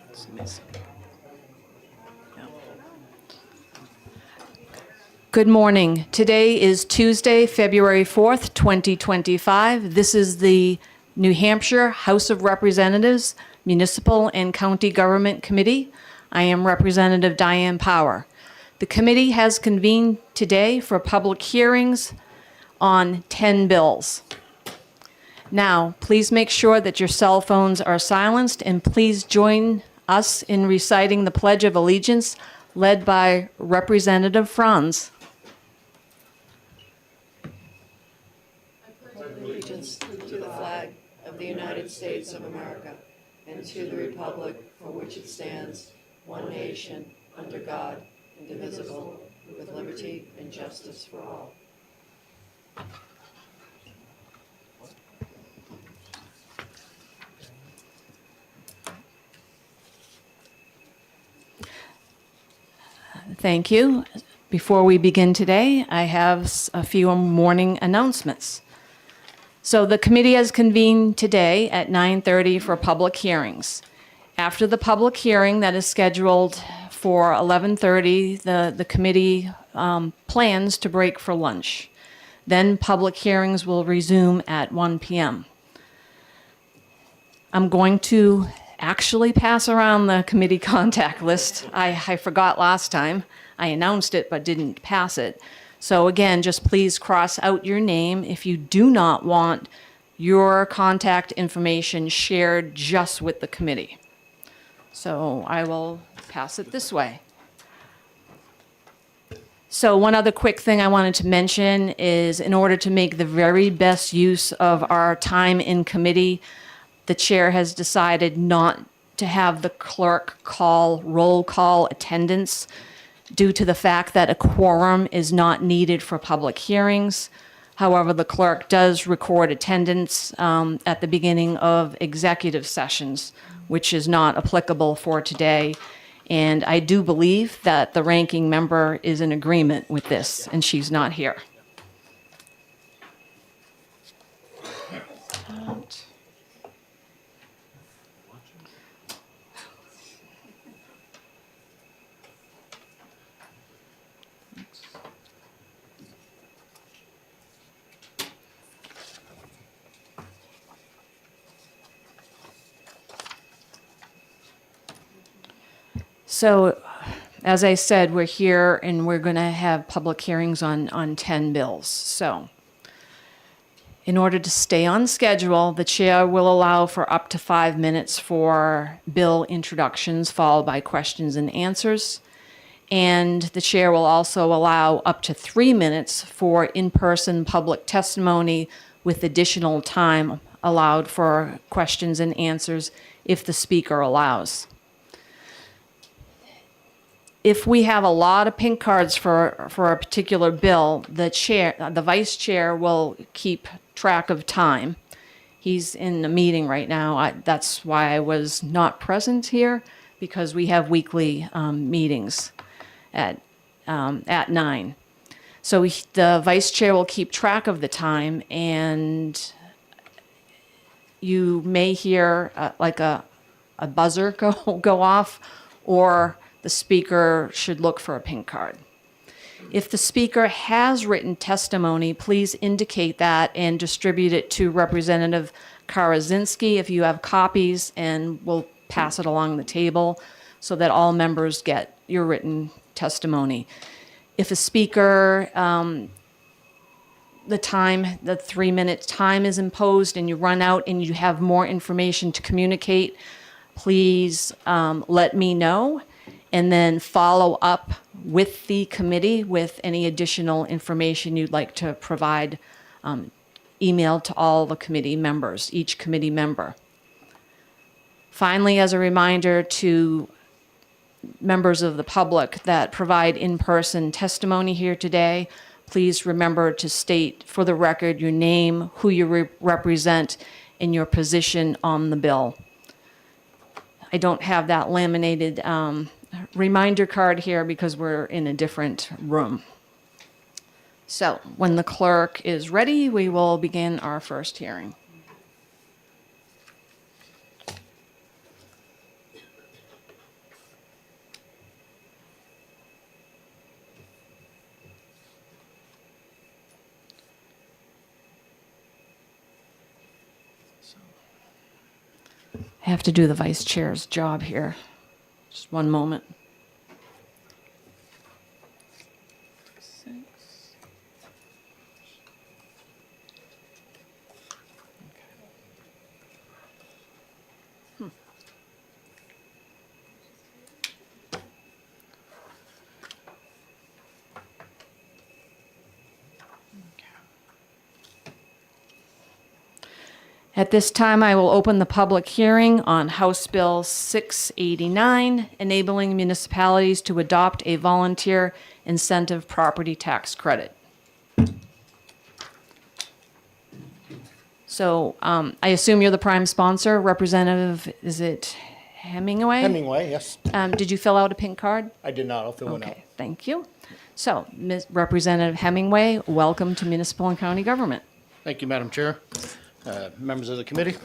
It's missing. No. Good morning. Today is Tuesday, February 4th, 2025. This is the New Hampshire House of Representatives Municipal and County Government Committee. I am Representative Diane Power. The committee has convened today for public hearings on 10 bills. Now, please make sure that your cell phones are silenced, and please join us in reciting the Pledge of Allegiance led by Representative Franz. Allegiance to the flag of the United States of America and to the republic for which it stands, one nation, under God, indivisible, with liberty and justice for all. Thank you. Before we begin today, I have a few morning announcements. So the committee has convened today at 9:30 for public hearings. After the public hearing that is scheduled for 11:30, the committee plans to break for lunch. Then public hearings will resume at 1 p.m. I'm going to actually pass around the committee contact list. I forgot last time. I announced it but didn't pass it. So again, just please cross out your name if you do not want your contact information shared just with the committee. So I will pass it this way. So one other quick thing I wanted to mention is, in order to make the very best use of our time in committee, the chair has decided not to have the clerk call roll call attendance due to the fact that a quorum is not needed for public hearings. However, the clerk does record attendance at the beginning of executive sessions, which is not applicable for today. And I do believe that the ranking member is in agreement with this, and she's not here. So, as I said, we're here and we're going to have public hearings on 10 bills. So, in order to stay on schedule, the chair will allow for up to 5 minutes for bill introductions, followed by questions and answers. And the chair will also allow up to 3 minutes for in-person public testimony, with additional time allowed for questions and answers if the speaker allows. If we have a lot of pink cards for a particular bill, the vice chair will keep track of time. He's in a meeting right now. That's why I was not present here, because we have weekly meetings at 9. So the vice chair will keep track of the time, and you may hear like a buzzer go off, or the speaker should look for a pink card. If the speaker has written testimony, please indicate that and distribute it to Representative Karazinski if you have copies, and we'll pass it along the table so that all members get your written testimony. If a speaker, the 3-minute time is imposed and you run out and you have more information to communicate, please let me know, and then follow up with the committee with any additional information you'd like to provide, email to all the committee members, each committee member. Finally, as a reminder to members of the public that provide in-person testimony here today, please remember to state for the record your name, who you represent, and your position on the bill. I don't have that laminated reminder card here because we're in a different room. So when the clerk is ready, we will begin our first hearing. I have to do the vice chair's job here. Just one moment. At this time, I will open the public hearing on House Bill 689, enabling municipalities to adopt a volunteer incentive property tax credit. So I assume you're the prime sponsor, Representative, is it Hemingway? Hemingway, yes. Did you fill out a pink card? I did not. I'll fill one out. Okay, thank you. So, Representative Hemingway, welcome to municipal and county government. Thank you, Madam Chair. Members of the committee.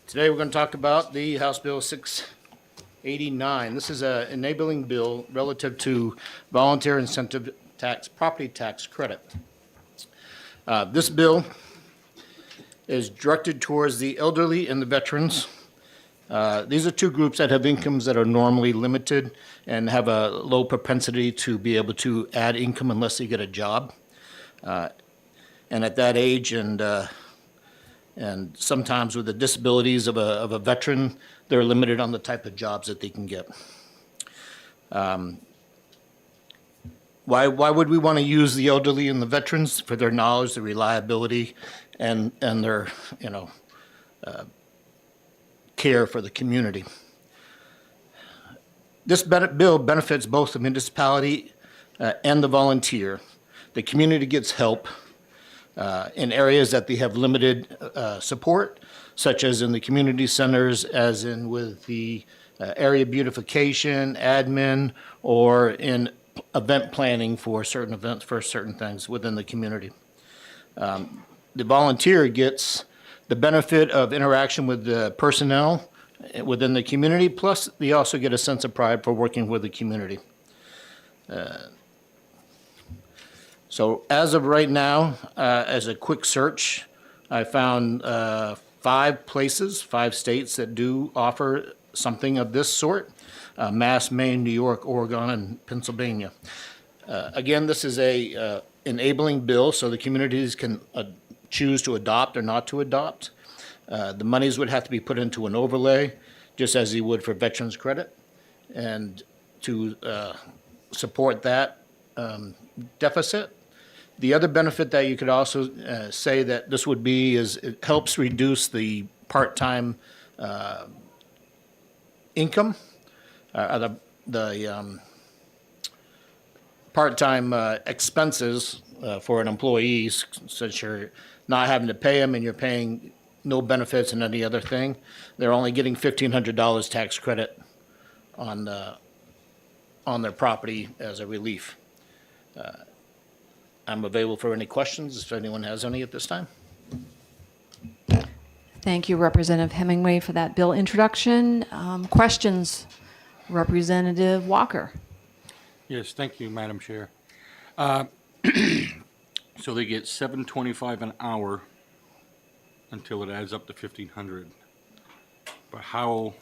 Today we're going to talk about the House Bill 689. This is an enabling bill relative to volunteer incentive tax, property tax credit. This bill is directed towards the elderly and the veterans. These are two groups that have incomes that are normally limited and have a low propensity to be able to add income unless they get a job. And at that age, and sometimes with the disabilities of a veteran, they're limited on the type of jobs that they can get. Why would we want to use the elderly and the veterans? For their knowledge, their reliability, and their care for the community. This bill benefits both the municipality and the volunteer. The community gets help in areas that they have limited support, such as in the community centers, as in with the area beautification, admin, or in event planning for certain events, for certain things within the community. The volunteer gets the benefit of interaction with the personnel within the community, plus they also get a sense of pride for working with the community. So as of right now, as a quick search, I found 5 states that do offer something of this sort: Mass, Maine, New York, Oregon, and Pennsylvania. Again, this is a enabling bill, so the communities can choose to adopt or not to adopt. The monies would have to be put into an overlay, just as you would for veterans credit, and to support that deficit. The other benefit that you could also say that this would be is it helps reduce the part-time income, the part-time expenses for an employee, since you're not having to pay them and you're paying no benefits and any other thing. They're only getting $1,500 tax credit on their property as a relief. I'm available for any questions if anyone has any at this time. Thank you, Representative Hemingway, for that bill introduction. Questions? Representative Walker. Yes, thank you, Madam Chair. So they get $7.25 an hour until it adds up to $1,500. But how,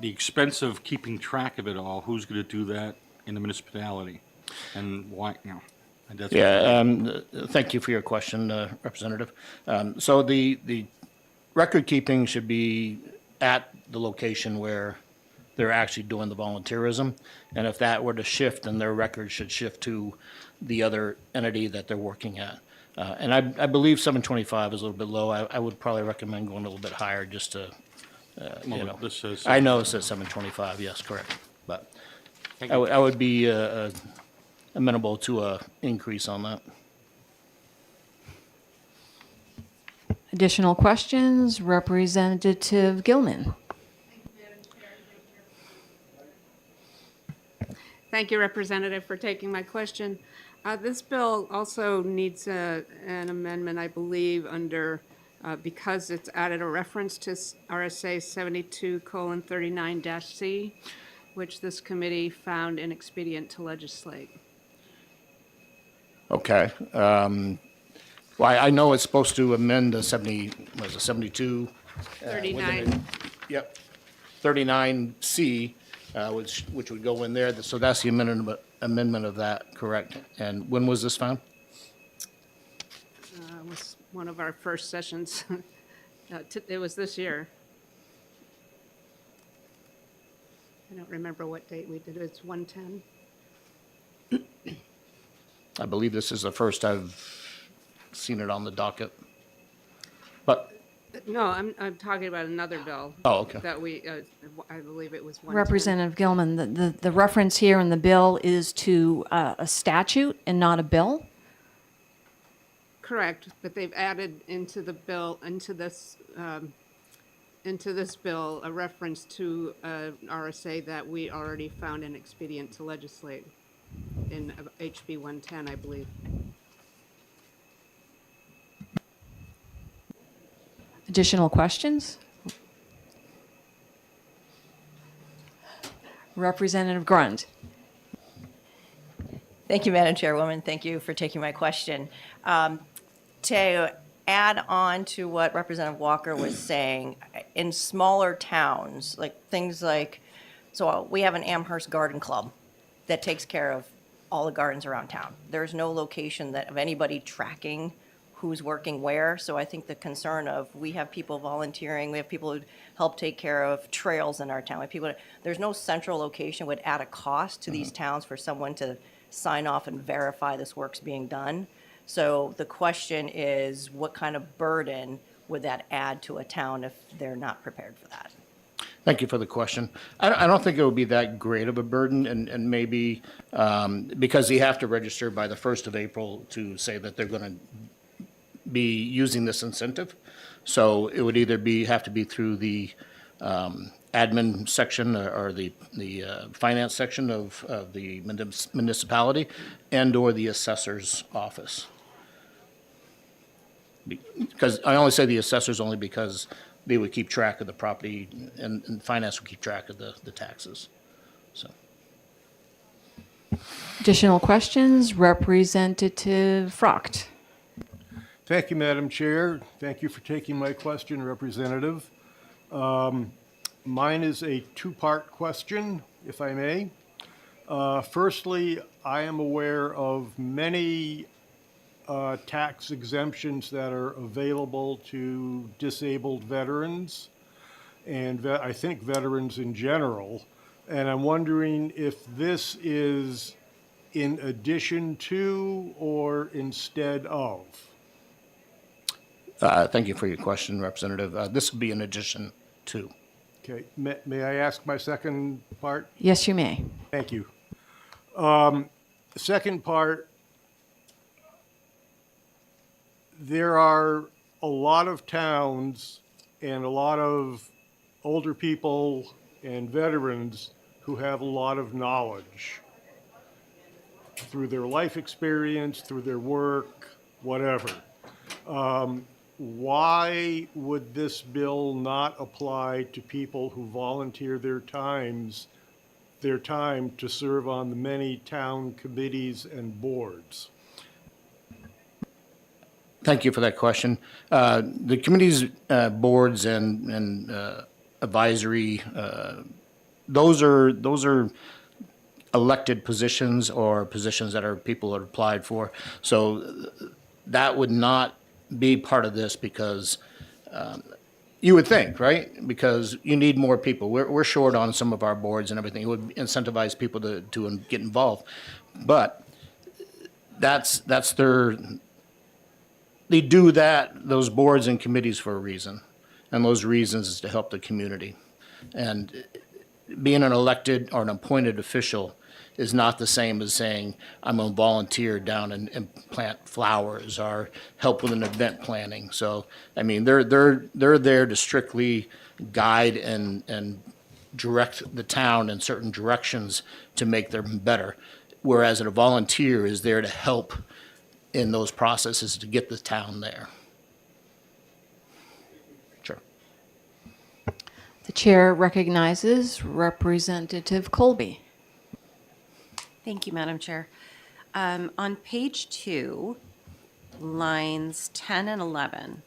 the expense of keeping track of it all, who's going to do that in the municipality? And why, and that's Thank you for your question, Representative. So the record keeping should be at the location where they're actually doing the volunteerism. And if that were to shift, then their record should shift to the other entity that they're working at. And I believe 725 is a little bit low. I would probably recommend going a little bit higher just to, this says I know it says 725, yes, correct. But Thank you. I would be amenable to a increase on that. Additional questions? Representative Gilman. Thank you, Representative, for taking my question. This bill also needs an amendment, I believe, under, because it's added a reference to RSA 72:39-C, which this committee found inexpedient to legislate. Okay. Well, I know it's supposed to amend the 72 within 39. Yep, 39C, which would go in there. So that's the amendment of that, correct? And when was this found? Was one of our first sessions. It was this year. I don't remember what date we did it. It's 110. I believe this is the first I've seen it on the docket. But, No, I'm talking about another bill. Oh, okay. That we, I believe it was 110. Representative Gilman, the reference here in the bill is to a statute and not a bill? Correct, but they've added into the bill, into this bill, a reference to RSA that we already found an expedient to legislate in HB 110, I believe. Additional questions? Representative Grund. Thank you, Madam Chairwoman. Thank you for taking my question. To add on to what Representative Walker was saying, in smaller towns, like things like, so we have an Amherst Garden Club that takes care of all the gardens around town. There's no location of anybody tracking who's working where. So I think the concern of, we have people volunteering, we have people who help take care of trails in our town. We have people, there's no central location would add a cost to these towns for someone to sign off and verify this work's being done. So the question is, what kind of burden would that add to a town if they're not prepared for that? thank you for the question. I don't think it would be that great of a burden, and maybe because you have to register by the 1st of April to say that they're going to be using this incentive. So it would either have to be through the admin section or the finance section of the municipality and/or the assessor's office. Because I only say the assessors only because they would keep track of the property and finance would keep track of the taxes. So, Additional questions? Representative Frocht. Thank you, Madam Chair. Thank you for taking my question, Representative. Mine is a two-part question, if I may. Firstly, I am aware of many tax exemptions that are available to disabled veterans, and I think veterans in general. And I'm wondering if this is in addition to or instead of? thank you for your question, Representative. This would be in addition to. Okay, may I ask my second part? Yes, you may. Thank you. Second part, there are a lot of towns and a lot of older people and veterans who have a lot of knowledge through their life experience, through their work, whatever. Why would this bill not apply to people who volunteer their time to serve on the many town committees and boards? Thank you for that question. The committees, boards, and advisory, those are elected positions or positions that people are applied for. So that would not be part of this because you would think, right? Because you need more people. We're short on some of our boards and everything. It would incentivize people to get involved. But that's they do those boards and committees for a reason. And those reasons is to help the community. And being an elected or an appointed official is not the same as saying, I'm going to volunteer down and plant flowers or help with an event planning. So, I mean, they're there to strictly guide and direct the town in certain directions to make them better. Whereas a volunteer is there to help in those processes to get the town there. Sure. The chair recognizes Representative Colby. Thank you, Madam Chair. On page 2, lines 10 and 11,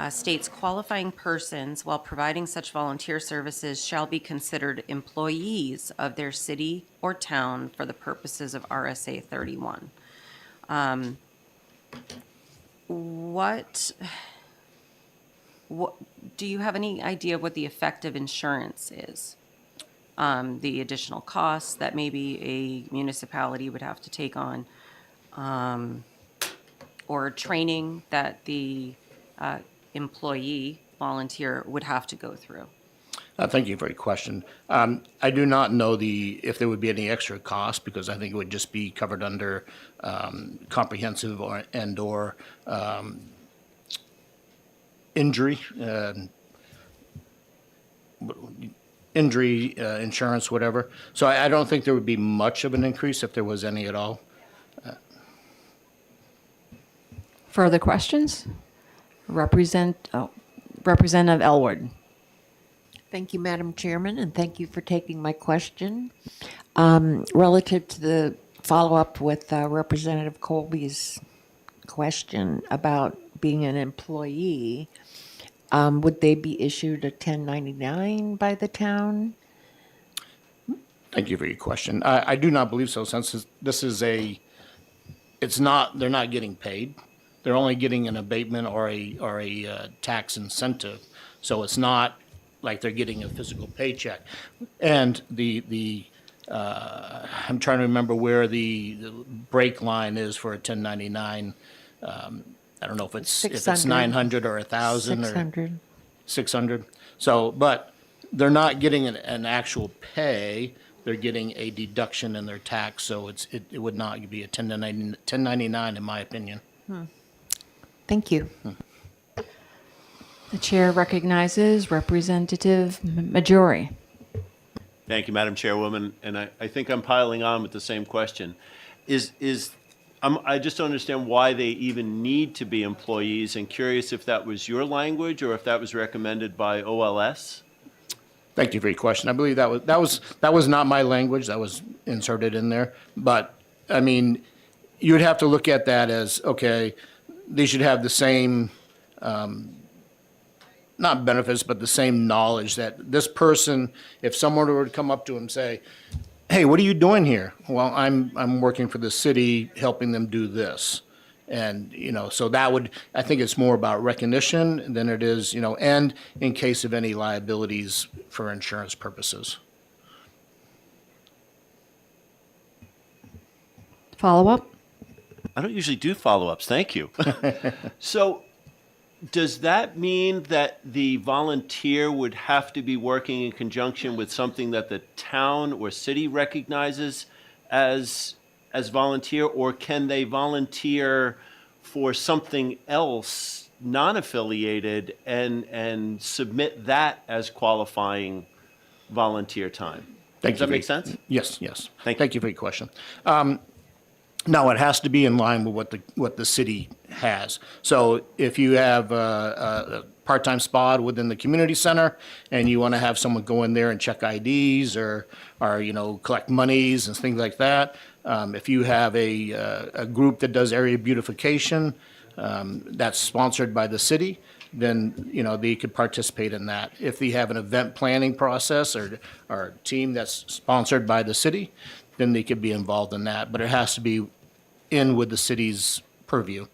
states qualifying persons while providing such volunteer services shall be considered employees of their city or town for the purposes of RSA 31. What do you have any idea of what the effect of insurance is? The additional costs that maybe a municipality would have to take on, or training that the employee, volunteer would have to go through? Thank you for your question. I do not know if there would be any extra cost, because I think it would just be covered under comprehensive or injury, insurance, whatever. So I don't think there would be much of an increase, if there was any at all. Further questions? Representative Elward. Thank you, Madam Chairman, and thank you for taking my question. Relative to the follow-up with Representative Colby's question about being an employee, would they be issued a 1099 by the town? Thank you for your question. I do not believe so, since this is they're not getting paid. They're only getting an abatement or a tax incentive. So it's not like they're getting a physical paycheck. And I'm trying to remember where the break line is for a 1099. I don't know if it's 900 or 1,000 or 600. 600. So, but they're not getting an actual pay. They're getting a deduction in their tax. So it would not be a 1099 in my opinion. Thank you. The chair recognizes Representative Majori. Thank you, Madam Chairwoman, and I think I'm piling on with the same question. I just don't understand why they even need to be employees, and curious if that was your language or if that was recommended by OLS? Thank you for your question. I believe that was not my language. That was inserted in there. But I mean, you would have to look at that as, okay, they should have the same, not benefits, but the same knowledge that this person, if someone were to come up to him and say, hey, what are you doing here? Well, I'm working for the city, helping them do this. And, so I think it's more about recognition than it is, and in case of any liabilities for insurance purposes. Follow up? I don't usually do follow-ups, thank you. So, does that mean that the volunteer would have to be working in conjunction with something that the town or city recognizes as volunteer, or can they volunteer for something else non-affiliated and submit that as qualifying volunteer time? Does that make sense? Yes. Thank you you for your question. Now, it has to be in line with what the city has. So if you have a part-time spot within the community center and you want to have someone go in there and check IDs or collect monies and things like that, if you have a group that does area beautification that's sponsored by the city, then they could participate in that. If they have an event planning process or team that's sponsored by the city, then they could be involved in that. But it has to be in with the city's purview.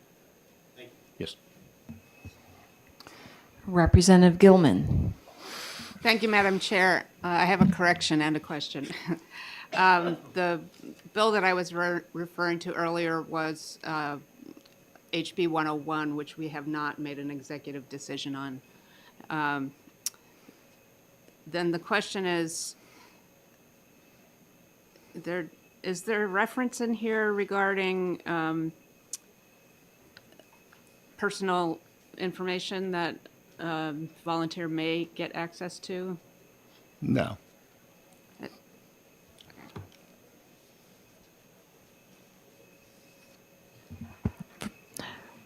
Yes. Representative Gilman. Thank you, Madam Chair. I have a correction and a question. The bill that I was referring to earlier was HB 101, which we have not made an executive decision on. Then the question is, is there reference in here regarding personal information that volunteer may get access to? No.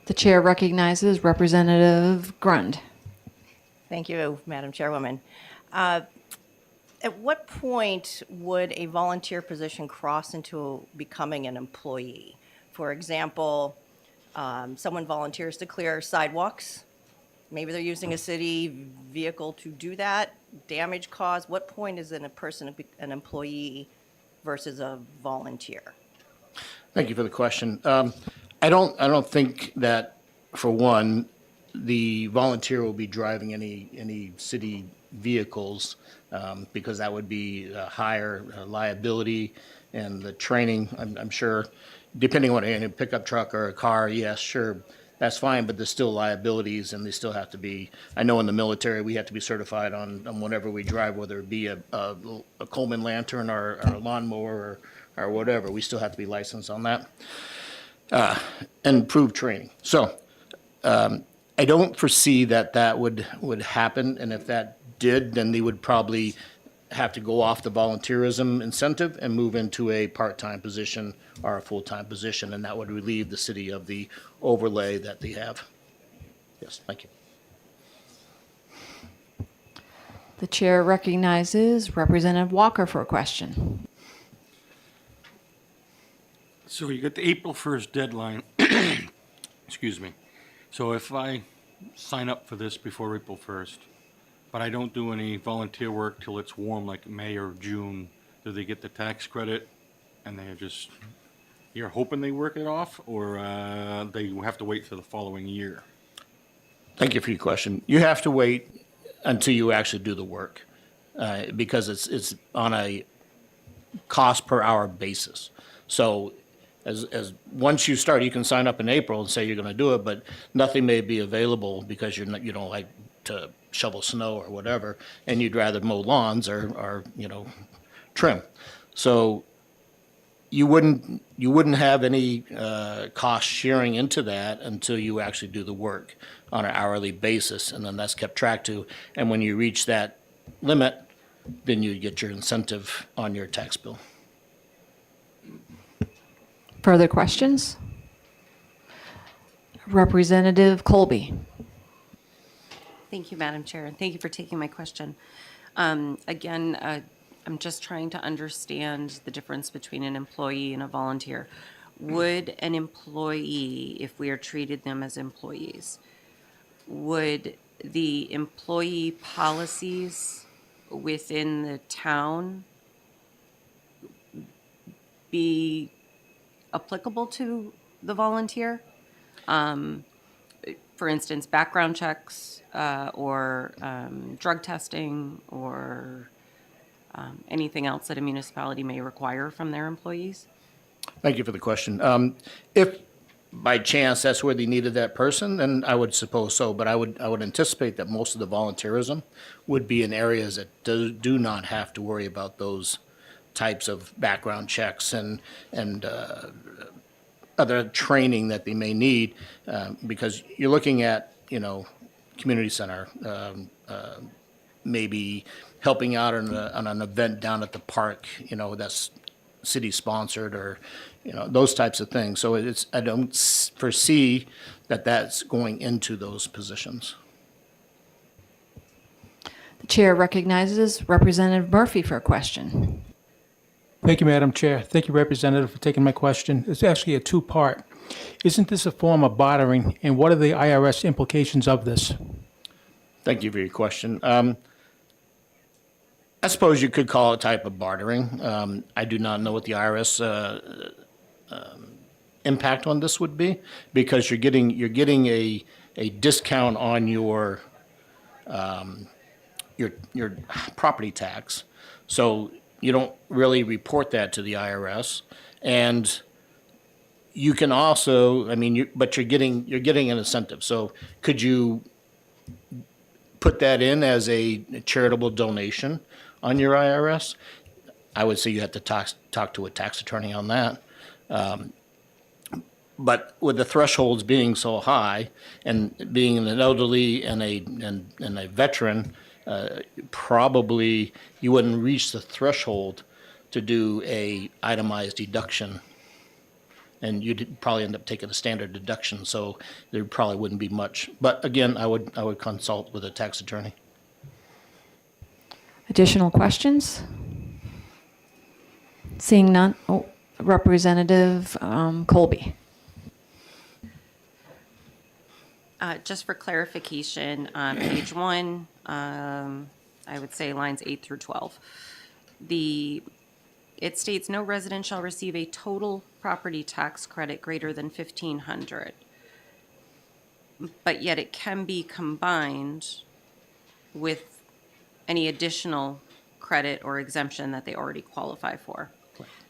The chair recognizes Representative Grund. Thank you, Madam Chairwoman. At what point would a volunteer position cross into becoming an employee? For example, someone volunteers to clear sidewalks maybe they're using a city vehicle to do that, damage caused, what point is a person an employee versus a volunteer? Thank you for the question. I don't think that, for one, the volunteer will be driving any city vehicles, because that would be a higher liability, and the training, I'm sure, depending on a pickup truck or a car, yes, sure, that's fine, but there's still liabilities, and they still have to be, I know in the military, we have to be certified on whatever we drive, whether it be a Coleman lantern or a lawnmower or whatever, we still have to be licensed on that, and prove training. So, I don't foresee that would happen, and if that did, then they would probably have to go off the volunteerism incentive and move into a part-time position or a full-time position, and that would relieve the city of the overlay that they have. Yes, thank you. The chair recognizes Representative Walker for a question. So you got the April 1st deadline. Excuse me. So if I sign up for this before April 1st, but I don't do any volunteer work till it's warm, like May or June, do they get the tax credit? And they're just, you're hoping they work it off, or they have to wait for the following year? Thank you for your question. You have to wait until you actually do the work, because it's on a cost per hour basis. So as once you start, you can sign up in April and say you're going to do it, but nothing may be available because you don't like to shovel snow or whatever, and you'd rather mow lawns or trim. So you wouldn't have any cost sharing into that until you actually do the work on an hourly basis, and then that's kept track to. And when you reach that limit, then you get your incentive on your tax bill. Further questions? Representative Colby. Thank you, Madam Chair, and thank you for taking my question. Again, I'm just trying to understand the difference between an employee and a volunteer. Would an employee, if we are treated them as employees, would the employee policies within the town be applicable to the volunteer? For instance, background checks or drug testing or anything else that a municipality may require from their employees? Thank you for the question. If by chance that's where they needed that person, then I would suppose so. But I would anticipate that most of the volunteerism would be in areas that do not have to worry about those types of background checks and other training that they may need, because you're looking at community center, maybe helping out on an event down at the park, that's city sponsored, or those types of things. So I don't foresee that that's going into those positions. The chair recognizes Representative Murphy for a question. Thank you, Madam Chair. Thank you, Representative, for taking my question. It's actually a two-part. Isn't this a form of bartering, and what are the IRS implications of this? Thank you for your question. I suppose you could call it a type of bartering. I do not know what the IRS impact on this would be, because you're getting a discount on your property tax. So you don't really report that to the IRS, and you can also, but you're getting an incentive. So could you put that in as a charitable donation on your IRS? I would say you have to talk to a tax attorney on that. But with the thresholds being so high, and being an elderly and a veteran, probably you wouldn't reach the threshold to do a itemized deduction, and you'd probably end up taking a standard deduction. So there probably wouldn't be much. But again, I would consult with a tax attorney. Additional questions? Seeing none. Representative Colby. Just for clarification, page 1, I would say lines 8 through 12. It states no resident shall receive a total property tax credit greater than $1,500. But yet it can be combined with any additional credit or exemption that they already qualify for.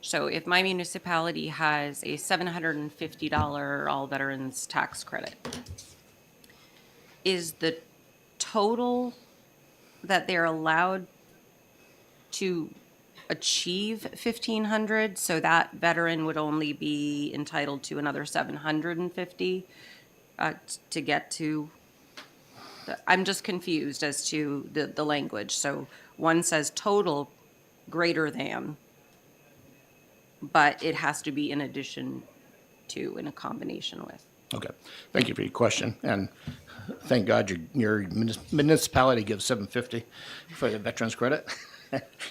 So if my municipality has a $750 all veterans tax credit, is the total that they're allowed to achieve 1,500, so that veteran would only be entitled to another 750 to get to? I'm just confused as to the language. So one says total greater than, but it has to be in addition to, in a combination with. Okay, thank you for your question, and thank God your municipality gives $750 for the veterans credit,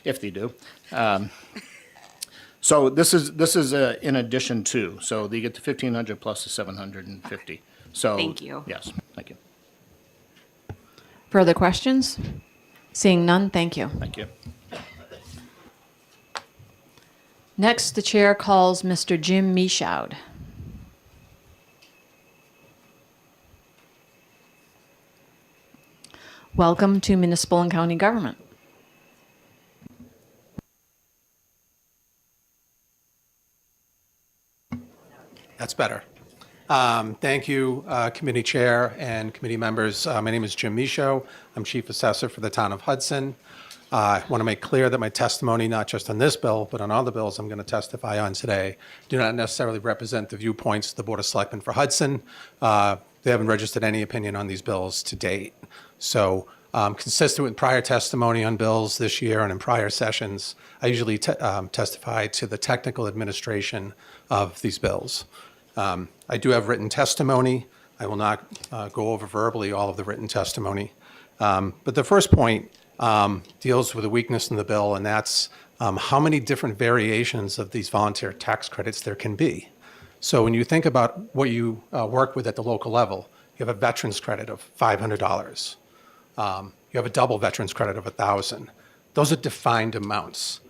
if they do. So this is in addition to, so you get the 1,500 plus the 750. So Thank you. Yes, thank you, Further questions? Seeing none, thank you. thank you. Next, the chair calls Mr. Jim Michaud. Welcome to Municipal and County Government. That's better. Thank you, committee chair and committee members. My name is Jim Michaud. I'm chief assessor for the town of Hudson. I want to make clear that my testimony, not just on this bill, but on all the bills I'm going to testify on today, do not necessarily represent the viewpoints of the Board of Selectmen for Hudson. They haven't registered any opinion on these bills to date. So consistent with prior testimony on bills this year and in prior sessions, I usually testify to the technical administration of these bills. I do have written testimony. I will not go over verbally all of the written testimony. But the first point deals with a weakness in the bill, and that's how many different variations of these volunteer tax credits there can be. So when you think about what you work with at the local level, you have a veterans credit of $500. You have a double veterans credit of $1,000. Those are defined amounts.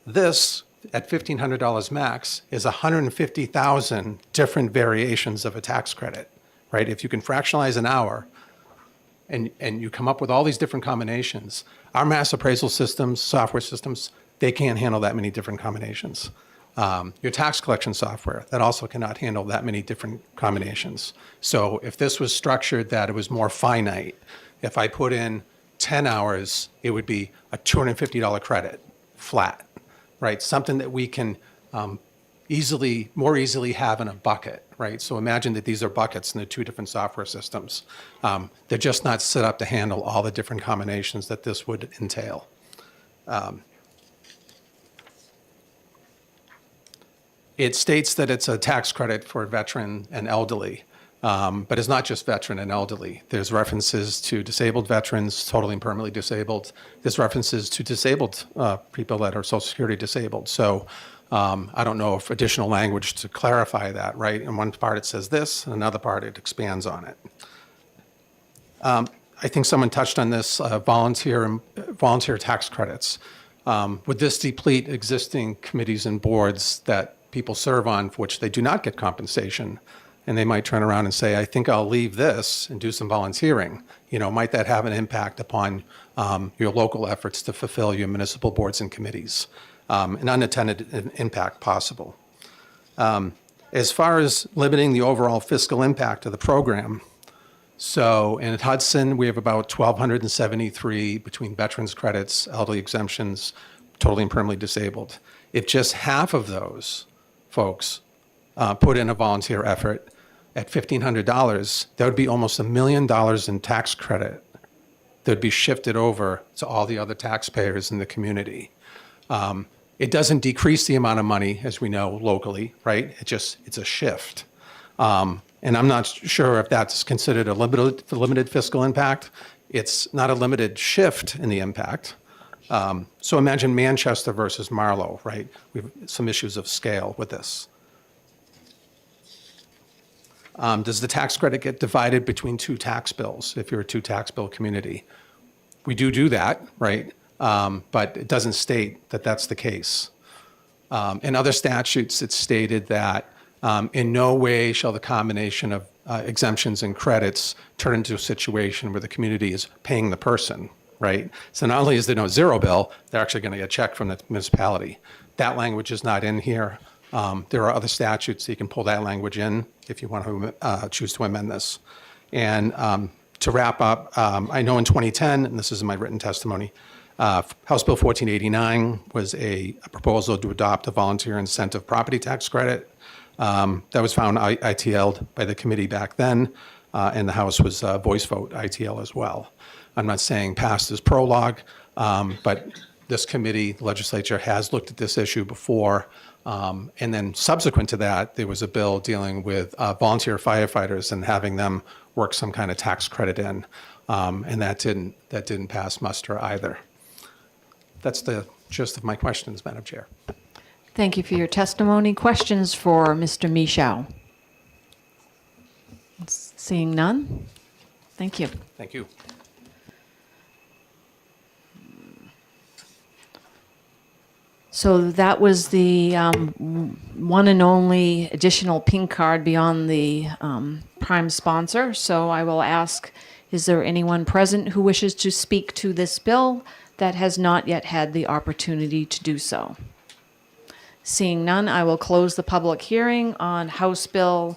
This, at $1,500 max, is 150,000 different variations of a tax credit, right? If you can fractionalize an hour and you come up with all these different combinations, our mass appraisal systems, software systems, they can't handle that many different combinations. Your tax collection software, that also cannot handle that many different combinations. So if this was structured that it was more finite, if I put in 10 hours, it would be a $250 credit, flat, right? Something that we can more easily have in a bucket, right? So imagine that these are buckets in the two different software systems. They're just not set up to handle all the different combinations that this would entail. It states that it's a tax credit for veteran and elderly, but it's not just veteran and elderly. There's references to disabled veterans, totally and permanently disabled. There's references to disabled people that are Social Security disabled. So I don't know if additional language to clarify that, right? In one part it says this, in another part it expands on it. I think someone touched on this, volunteer tax credits. Would this deplete existing committees and boards that people serve on for which they do not get compensation? And they might turn around and say, I think I'll leave this and do some volunteering. You know, might that have an impact upon your local efforts to fulfill your municipal boards and committees? An unintended impact possible. As far as limiting the overall fiscal impact of the program, so in Hudson, we have about 1,273 between veterans credits, elderly exemptions, totally and permanently disabled. If just half of those folks put in a volunteer effort at $1,500, that would be almost $1 million in tax credit that would be shifted over to all the other taxpayers in the community. It doesn't decrease the amount of money, as we know, locally, right? It's a shift. And I'm not sure if that's considered a limited fiscal impact. It's not a limited shift in the impact. So imagine Manchester versus Marlow, right? We have some issues of scale with this. Does the tax credit get divided between two tax bills if you're a two tax bill community? We do that, right? But it doesn't state that that's the case. In other statutes, it's stated that in no way shall the combination of exemptions and credits turn into a situation where the community is paying the person, right? So not only is there no zero bill, they're actually going to get a check from the municipality. That language is not in here. There are other statutes that you can pull that language in if you want to choose to amend this. And to wrap up, I know in 2010, and this is in my written testimony, House Bill 1489 was a proposal to adopt a volunteer incentive property tax credit. That was found ITL'd by the committee back then, and the House was voice vote ITL as well. I'm not saying passed as prologue, but this committee, the legislature, has looked at this issue before. And then subsequent to that, there was a bill dealing with volunteer firefighters and having them work some kind of tax credit in. And that didn't pass muster either. That's the gist of my questions, Madam Chair. Thank you for your testimony. Questions for Mr. Michaud? Seeing none? Thank you. Thank you. So that was the one and only additional pink card beyond the prime sponsor. So I will ask, is there anyone present who wishes to speak to this bill that has not yet had the opportunity to do so? Seeing none, I will close the public hearing on House Bill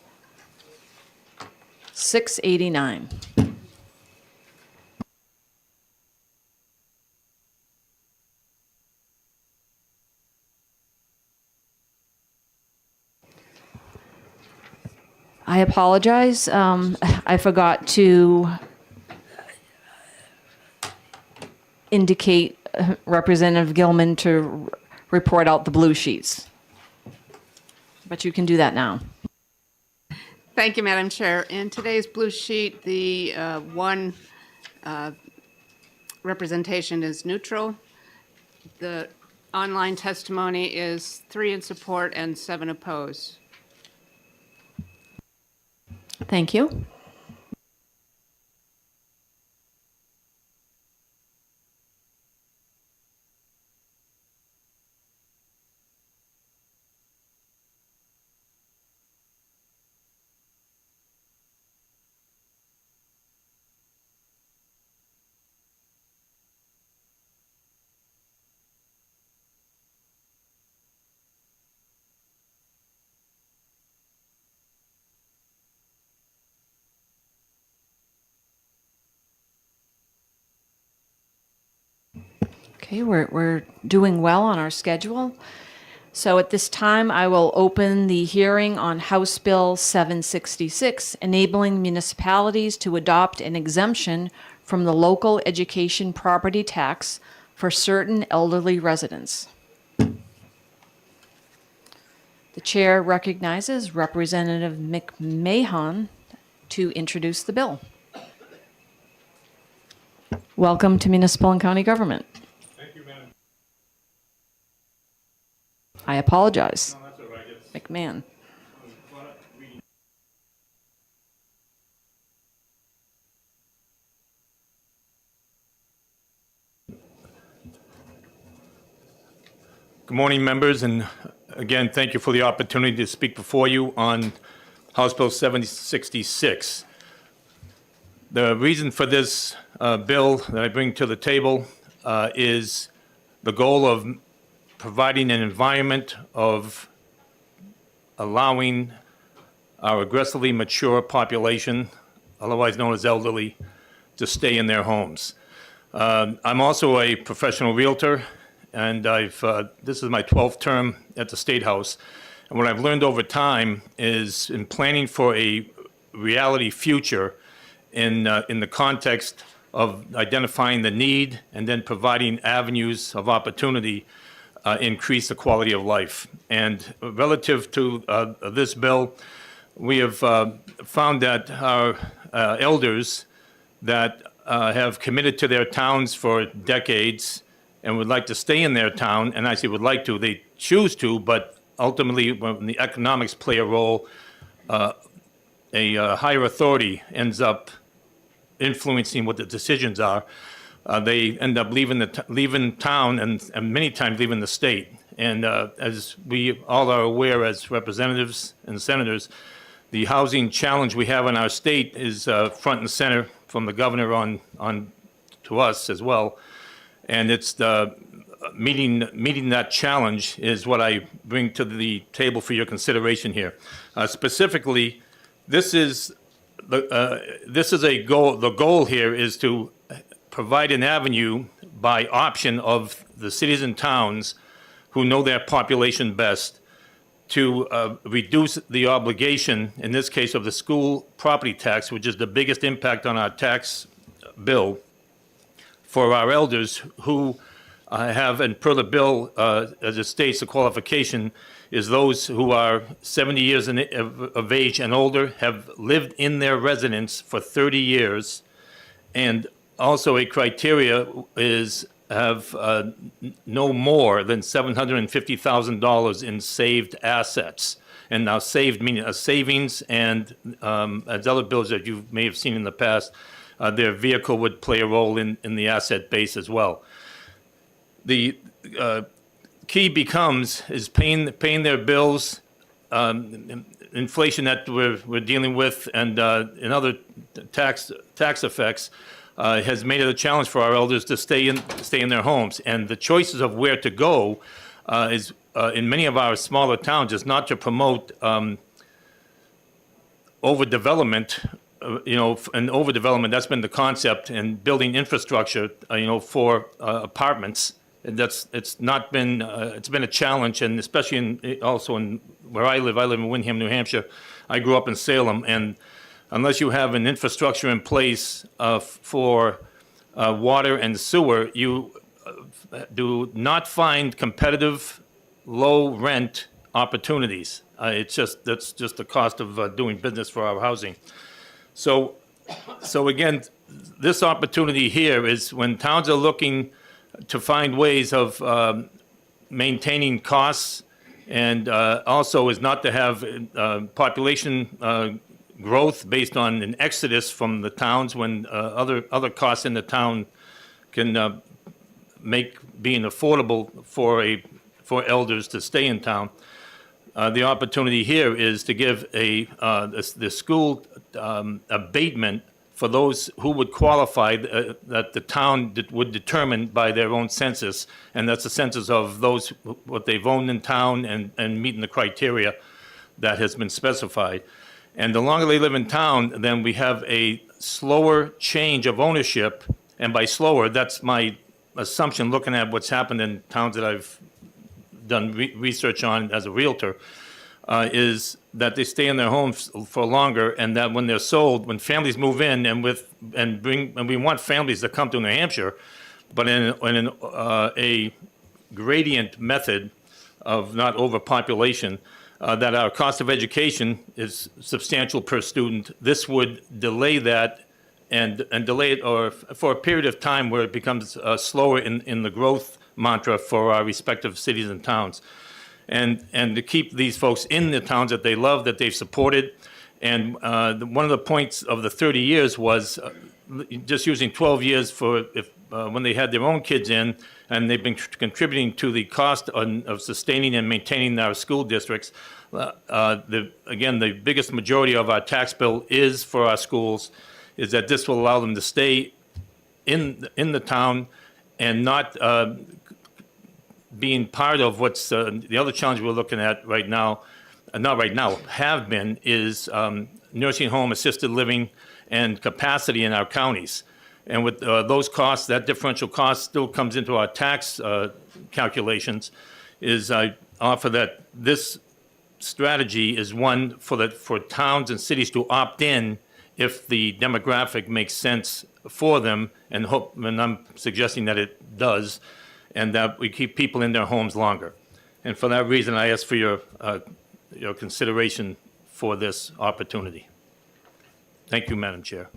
689. I apologize. I forgot to indicate Representative Gilman to report out the blue sheets. But you can do that now. Thank you, Madam Chair. In today's blue sheet, the one representation is neutral. The online testimony is 3 in support and 7 opposed. Thank you. Okay, we're doing well on our schedule. So at this time, I will open the hearing on House Bill 766, enabling municipalities to adopt an exemption from the local education property tax for certain elderly residents. The chair recognizes Representative McMahon to introduce the bill. Welcome to Municipal and County Government. I apologize. No, that's all right. It's- McMahon. Good morning, members, and again, thank you for the opportunity to speak before you on House Bill 766. The reason for this bill that I bring to the table is the goal of providing an environment of allowing our aggressively mature population, otherwise known as elderly, to stay in their homes. I'm also a professional realtor, and this is my 12th term at the State House. And what I've learned over time is in planning for a reality future in the context of identifying the need and then providing avenues of opportunity, increase the quality of life. And relative to this bill, we have found that our elders that have committed to their towns for decades and would like to stay in their town, and I say would like to, they choose to, but ultimately when the economics play a role, higher authority ends up influencing what the decisions are, they end up leaving town and many times leaving the state. And as we all are aware as representatives and senators, the housing challenge we have in our state is front and center from the governor on to us as well. And it's the meeting that challenge is what I bring to the table for your consideration here. Specifically, this is a goal. The goal here is to provide an avenue by option of the cities and towns who know their population best to reduce the obligation, in this case of the school property tax, which is the biggest impact on our tax bill, for our elders who have, and per the bill, as it states, the qualification is those who are 70 years of age and older, have lived in their residence for 30 years, and also a criteria is have no more than $750,000 in saved assets. And now saved meaning a savings, and as other bills that you may have seen in the past, their vehicle would play a role in the asset base as well. The key is paying their bills, inflation that we're dealing with, and other tax effects has made it a challenge for our elders to stay in their homes. And the choices of where to go is in many of our smaller towns is not to promote overdevelopment. And overdevelopment, that's been the concept, and building infrastructure, for apartments. And it's not been, it's been a challenge, and especially also in where I live in Windham, New Hampshire. I grew up in Salem, and unless you have an infrastructure in place for water and sewer, you do not find competitive low rent opportunities. That's just the cost of doing business for our housing. So again, this opportunity here is when towns are looking to find ways of maintaining costs, and also is not to have population growth based on an exodus from the towns when other costs in the town can make being affordable for elders to stay in town. The opportunity here is to give the school abatement for those who would qualify that the town would determine by their own census, and that's the census of those what they've owned in town and meeting the criteria that has been specified. And the longer they live in town, then we have a slower change of ownership, and by slower, that's my assumption looking at what's happened in towns that I've done research on as a realtor, is that they stay in their homes for longer, and that when they're sold, when families move in and we want families to come to New Hampshire, but in a gradient method of not overpopulation, that our cost of education is substantial per student. This would delay that and delay it or for a period of time where it becomes slower in the growth mantra for our respective cities and towns. And to keep these folks in the towns that they love, that they've supported. And one of the points of the 30 years was just using 12 years for when they had their own kids in, and they've been contributing to the cost of sustaining and maintaining our school districts. Again, the biggest majority of our tax bill is for our schools, is that this will allow them to stay in the town and not being part of what's the other challenge we're looking at right now, not right now, have been, is nursing home, assisted living, and capacity in our counties. And with those costs, that differential cost still comes into our tax calculations, is I offer that this strategy is one for towns and cities to opt in if the demographic makes sense for them, and I'm suggesting that it does, and that we keep people in their homes longer. And for that reason, I ask for your consideration for this opportunity. Thank you, Madam Chair.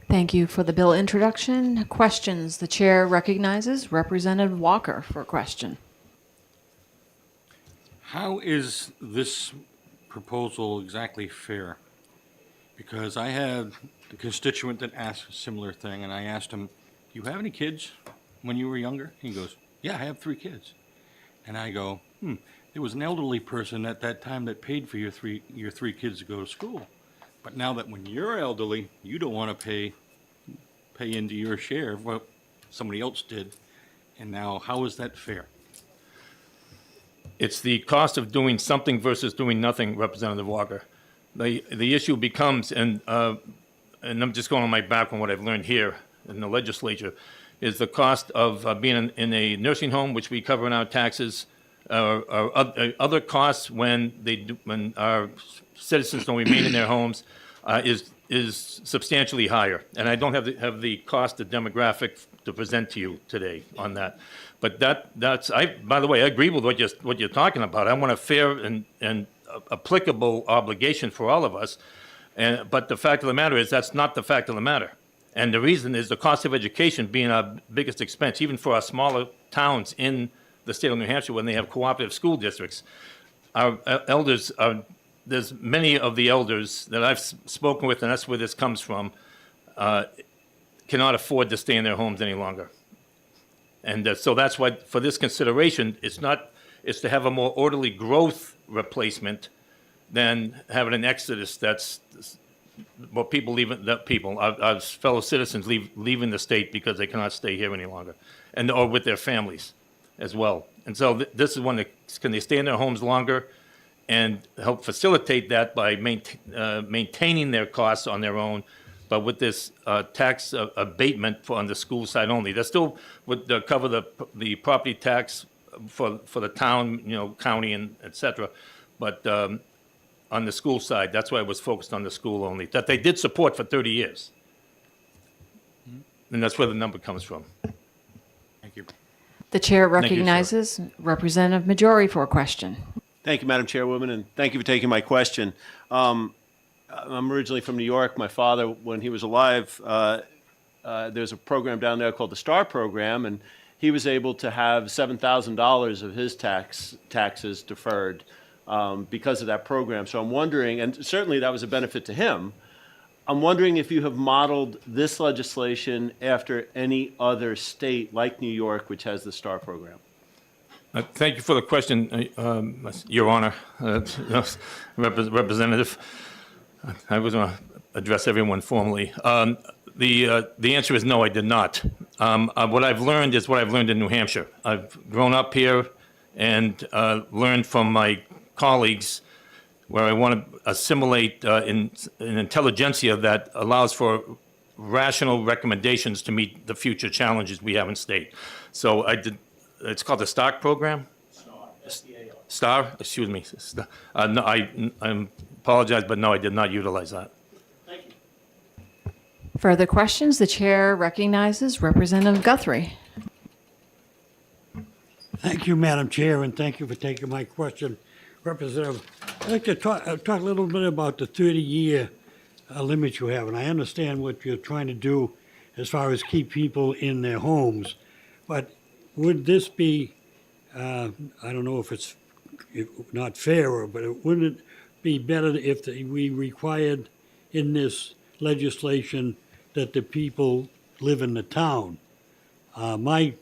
Thank you for the bill introduction. Questions? The chair recognizes Representative Walker for a question. How is this proposal exactly fair? Because I had a constituent that asked a similar thing, and I asked him, "Do you have any kids when you were younger?" He goes, "Yeah, I have 3 kids." And I go, there was an elderly person at that time that paid for your three kids to go to school. But now that when you're elderly, you don't want to pay into your share of what somebody else did. And now, how is that fair?" It's the cost of doing something versus doing nothing, Representative Walker. The issue becomes, and I'm just going on my back on what I've learned here in the legislature, is the cost of being in a nursing home, which we cover in our taxes, or other costs when our citizens don't remain in their homes, is substantially higher. And I don't have the cost of demographic to present to you today on that. But by the way, I agree with what you're talking about. I want a fair and applicable obligation for all of us. But the fact of the matter is that's not the fact of the matter. And the reason is the cost of education being our biggest expense, even for our smaller towns in the state of New Hampshire when they have cooperative school districts. Our elders there's many of the elders that I've spoken with, and that's where this comes from, cannot afford to stay in their homes any longer. And so that's why, for this consideration, it's to have a more orderly growth replacement than having an exodus that's, well, our fellow citizens leaving the state because they cannot stay here any longer, or with their families as well. And so this is one that, can they stay in their homes longer and help facilitate that by maintaining their costs on their own, but with this tax abatement on the school side only. That still would cover the property tax for the town, county, and et cetera. But on the school side, that's why it was focused on the school only, that they did support for 30 years. And that's where the number comes from. Thank you. The chair you, sir. recognizes Representative Majori for a question. Thank you, Madam Chairwoman, and thank you for taking my question. I'm originally from New York. My father, when he was alive, there's a program down there called the STAR program, and he was able to have $7,000 of his taxes deferred because of that program. So I'm wondering, and certainly that was a benefit to him, I'm wondering if you have modeled this legislation after any other state like New York, which has the STAR program. Thank you for the question, Your Honor, Representative. I was going to address everyone formally. The answer is no, I did not. What I've learned is what I've learned in New Hampshire. I've grown up here and learned from my colleagues where I want to assimilate in an intelligentsia that allows for rational recommendations to meet the future challenges we have in state. So it's called the STAR program? STAR, excuse me. No, I apologize, but no, I did not utilize that. Further questions? The chair recognizes Representative Guthrie. Thank you, Madam Chair, and thank you for taking my question. Representative, I'd like to talk a little bit about the 30-year limit you have, and I understand what you're trying to do as far as keep people in their homes, but would this be, I don't know if it's not fairer, but wouldn't it be better if we required in this legislation that the people live in the town? My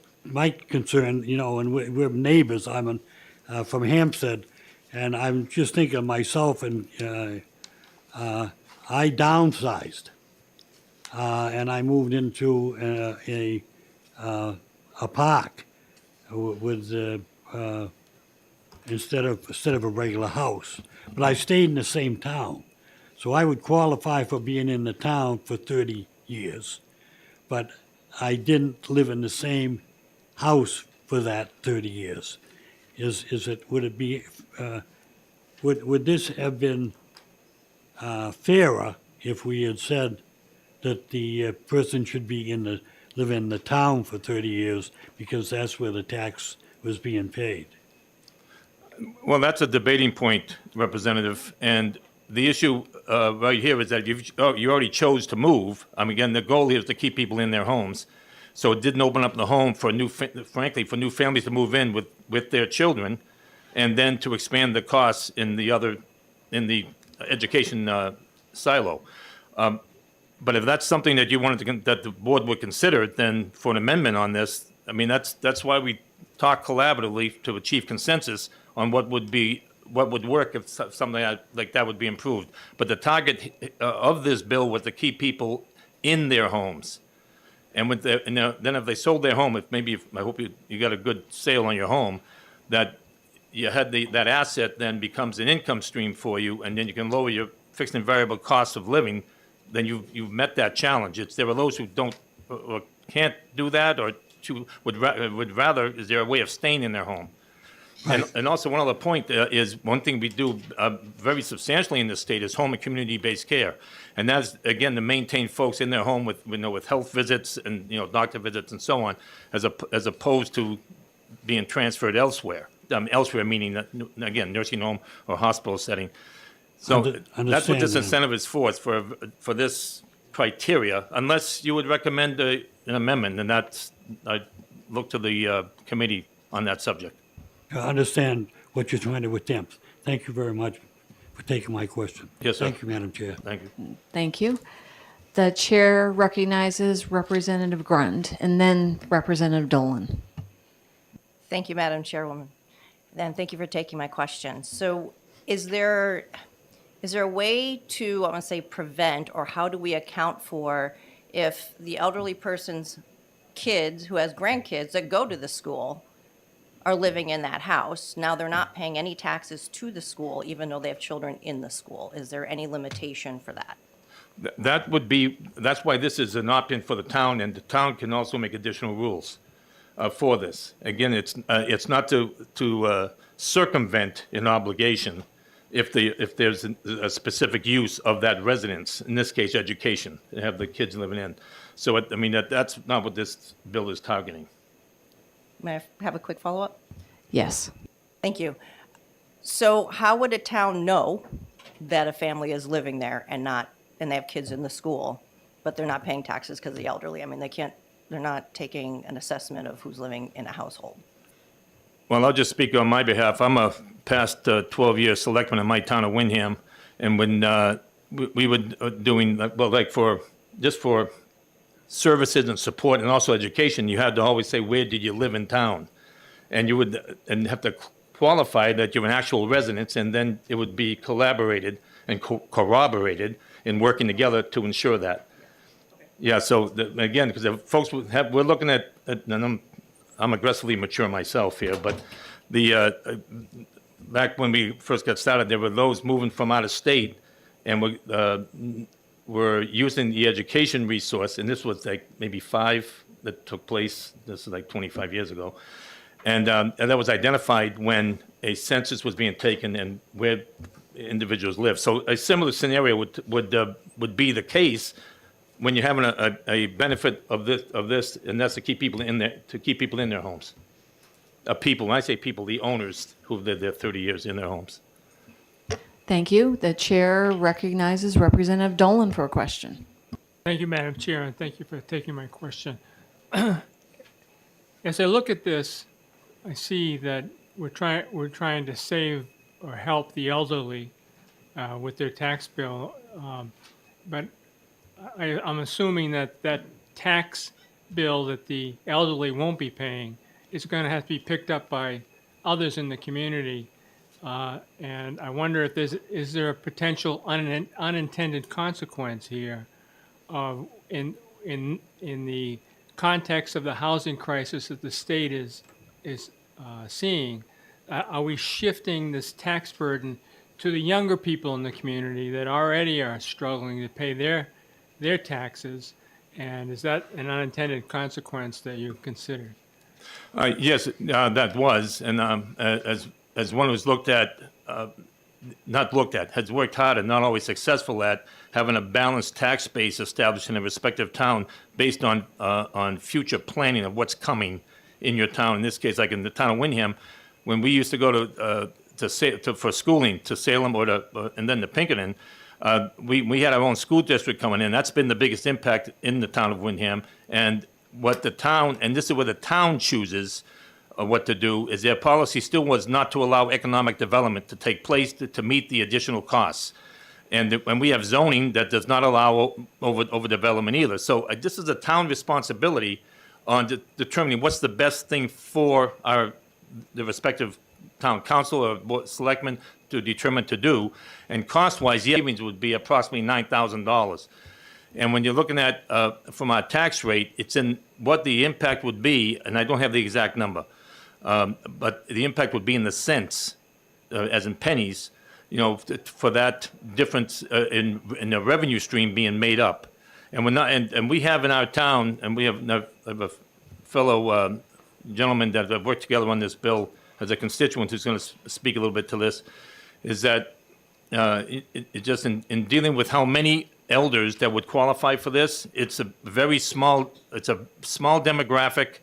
concern, and we're neighbors. I'm from Hampstead, and I'm just thinking of myself, and I downsized, and I moved into a park with instead of a regular house, but I stayed in the same town, so I would qualify for being in the town for 30 years, but I didn't live in the same house for that 30 years. Would this have been fairer if we had said that the person should be live in the town for 30 years because that's where the tax was being paid? Well, that's a debating point, Representative, and the issue right here is that you already chose to move. Again, the goal here is to keep people in their homes. So it didn't open up the home for new families to move in with their children, and then to expand the costs in the education silo. But if that's something that you wanted to, that the board would consider, then for an amendment on this, I mean, that's why we talk collaboratively to achieve consensus on what would work if something like that would be improved. But the target of this bill was to keep people in their homes. And then if they sold their home, I hope you got a good sale on your home, that you had that asset then becomes an income stream for you, and then you can lower your fixed and variable costs of living, then you've met that challenge. There are those who don't or can't do that, or would rather, is there a way of staying in their home? And also one other point is one thing we do very substantially in this state is home and community-based care. And that's, again, to maintain folks in their home with health visits and, doctor visits and so on, as opposed to being transferred elsewhere. Elsewhere meaning that, again, nursing home or hospital setting. So that's what this incentive is for. It's for this criteria, unless you would recommend an amendment, and I look to the committee on that subject. I understand what you're trying to attempt. Thank you very much for taking my question. Yes, sir. Thank you, Madam Chair. Thank you. Thank you. The chair recognizes Representative Grund and then Representative Dolan. Thank you, Madam Chairwoman. And thank you for taking my question. So is there a way to, I want to say, prevent, or how do we account for if the elderly person's kids, who has grandkids that go to the school, are living in that house? Now they're not paying any taxes to the school, even though they have children in the school. Is there any limitation for that? That's why this is an opt-in for the town, and the town can also make additional rules for this. Again, it's not to circumvent an obligation if there's a specific use of that residence, in this case, education, to have the kids living in. So, that's not what this bill is targeting. May I have a quick follow-up? Yes. Thank you. So how would a town know that a family is living there and they have kids in the school, but they're not paying taxes because of the elderly? I mean, they're not taking an assessment of who's living in a household. Well, I'll just speak on my behalf. I'm a past 12-year selectman in my town of Windham, and when we were doing, for services and support and also education, you had to always say, where did you live in town? And you would have to qualify that you're an actual resident, and then it would be collaborated and corroborated in working together to ensure that. Yeah, so again, because folks we're looking at, and I'm aggressively mature myself here, but back when we first got started, there were those moving from out of state, and we're using the education resource, and this was like maybe 5 that took place, this is like 25 years ago, and that was identified when a census was being taken and where individuals live. So a similar scenario would be the case when you're having a benefit of this, and that's to keep people in their homes. When I say people, the owners who've lived there 30 years in their homes. Thank you. The chair recognizes Representative Dolan for a question. Thank you, Madam Chair, and thank you for taking my question. As I look at this, I see that we're trying to save or help the elderly with their tax bill, but I'm assuming that tax bill that the elderly won't be paying is going to have to be picked up by others in the community. And I wonder if is there a potential unintended consequence here in the context of the housing crisis that the state is seeing? Are we shifting this tax burden to the younger people in the community that already are struggling to pay their taxes? And is that an unintended consequence that you considered? Yes, that was, and as one who's has worked hard and not always successful at having a balanced tax base established in a respective town based on future planning of what's coming in your town. In this case, like in the town of Windham, when we used to go for schooling to Salem and then to Pinkerton, we had our own school district coming in. That's been the biggest impact in the town of Windham. And what the town, and this is where the town chooses what to do, is their policy still was not to allow economic development to take place to meet the additional costs. And we have zoning that does not allow overdevelopment either. So this is a town responsibility on determining what's the best thing for the respective town council or board selectmen to determine to do. And cost-wise, the savings would be approximately $9,000. And when you're looking at, from our tax rate, it's in what the impact would be, and I don't have the exact number, but the impact would be in the cents, as in pennies, for that difference in the revenue stream being made up. And we're not, and we have in our town, and we have a fellow gentleman that have worked together on this bill as a constituent who's going to speak a little bit to this, is that it just in dealing with how many elders that would qualify for this, it's a small demographic.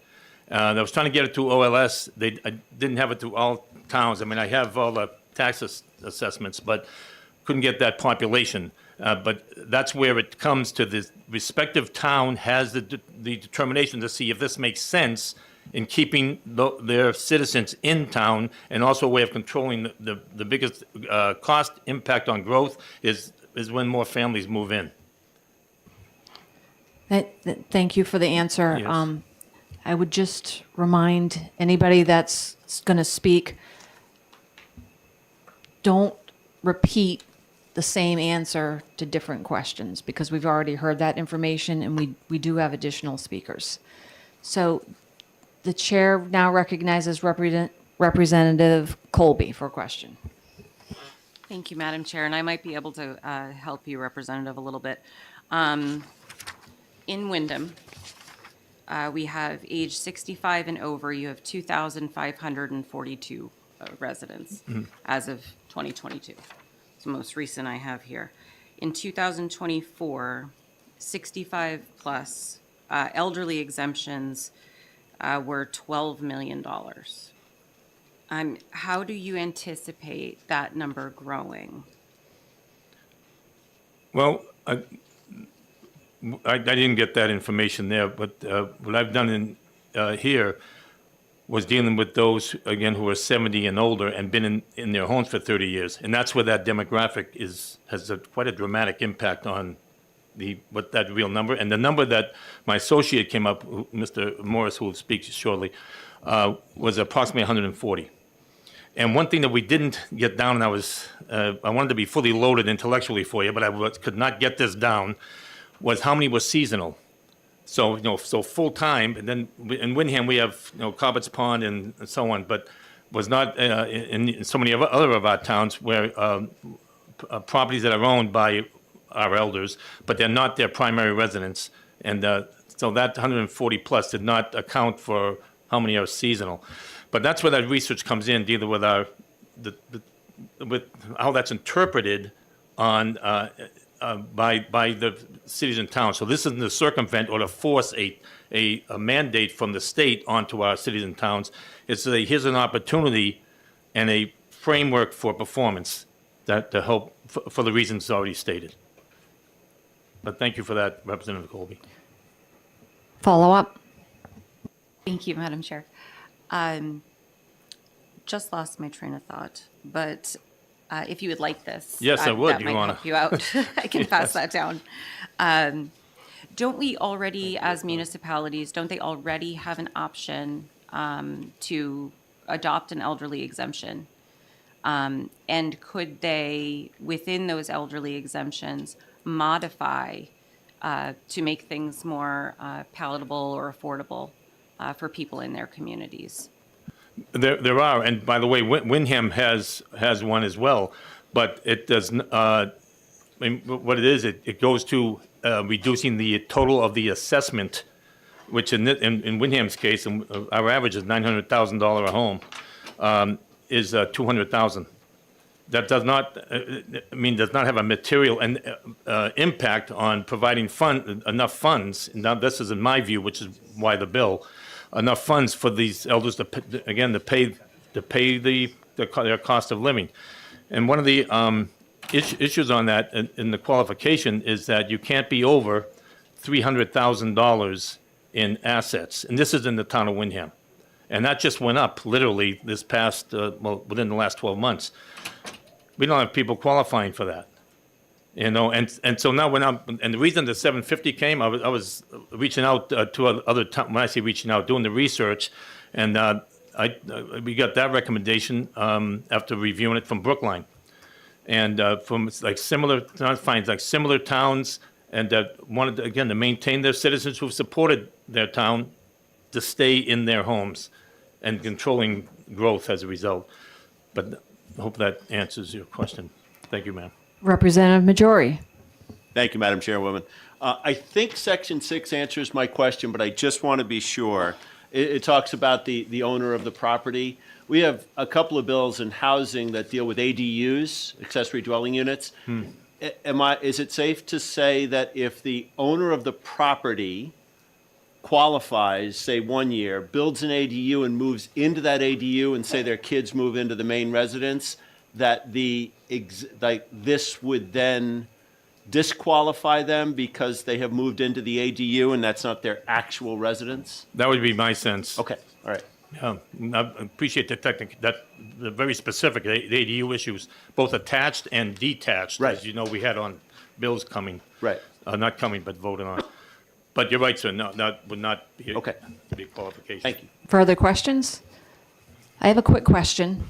I was trying to get it to OLS. I didn't have it to all towns. I mean, I have all the tax assessments, but couldn't get that population. But that's where it comes to the respective town has the determination to see if this makes sense in keeping their citizens in town, and also a way of controlling the biggest cost impact on growth is when more families move in. Thank you for the answer. Yes. I would just remind anybody that's going to speak, don't repeat the same answer to different questions, because we've already heard that information and we do have additional speakers. So the chair now recognizes Representative Colby for a question. Thank you, Madam Chair, and I might be able to help you, Representative, a little bit. In Wyndham, we have age 65 and over, you have 2,542 residents as of 2022. It's the most recent I have here. In 2024, 65 plus elderly exemptions were $12 million. How do you anticipate that number growing? Well, I didn't get that information there, but what I've done here was dealing with those, again, who are 70 and older and been in their homes for 30 years. And that's where that demographic has quite a dramatic impact on what that real number. And the number that my associate came up, Mr. Morris, who will speak shortly, was approximately 140. And one thing that we didn't get down, and I wanted to be fully loaded intellectually for you, but I could not get this down, was how many were seasonal. So, so full-time, and then in Windham, we have, Cobbett's Pond and so on, but was not in so many other of our towns where properties that are owned by our elders, but they're not their primary residence. And so that 140 plus did not account for how many are seasonal. But that's where that research comes in, dealing with with how that's interpreted on by the cities and towns. So this isn't to circumvent or to force a mandate from the state onto our cities and towns. It's here's an opportunity and a framework for performance that to help for the reasons already stated. But thank you for that, Representative Colby. Follow up. Thank you, Madam Chair. Just lost my train of thought, but if you would like this, Yes, I would. That You might wanna- help you out. I can pass that down. Don't we already, as municipalities, don't they already have an option to adopt an elderly exemption? And could they, within those elderly exemptions, modify to make things more palatable or affordable for people in their communities? There are, and by the way, Windham has one as well, but it does. I mean, what it is, it goes to reducing the total of the assessment, which in Windham's case, our average is $900,000 a home, is $200,000. That does not does not have a material impact on providing enough funds. Now, this is in my view, which is why the bill. Enough funds for these elders to pay their cost of living. And one of the issues on that in the qualification is that you can't be over $300,000 in assets. And this is in the town of Windham. And that just went up literally this past, within the last 12 months. We don't have people qualifying for that. You know, and so now and the reason the 750 came, I was reaching out to other when I say reaching out, doing the research, and we got that recommendation after reviewing it from Brookline, and from like similar towns, and that wanted to, again, to maintain their citizens who've supported their town to stay in their homes, and controlling growth as a result. But I hope that answers your question. Thank you, ma'am. Representative Majori. Thank you, Madam Chairwoman. I think Section 6 answers my question, but I just want to be sure. It talks about the owner of the property. We have a couple of bills in housing that deal with ADUs, accessory dwelling units. Is it safe to say that if the owner of the property qualifies, say 1 year, builds an ADU and moves into that ADU, and say their kids move into the main residence, that this would then disqualify them because they have moved into the ADU and that's not their actual residence? That would be my sense. Okay, all right. Yeah, I appreciate the very specific, the ADU issues, both attached and detached. Right. As you know, we had on bills coming. Right. Not coming, but voted on. But you're right, sir, no, that would not be Okay. be a qualification. Thank you. Further questions? I have a quick question.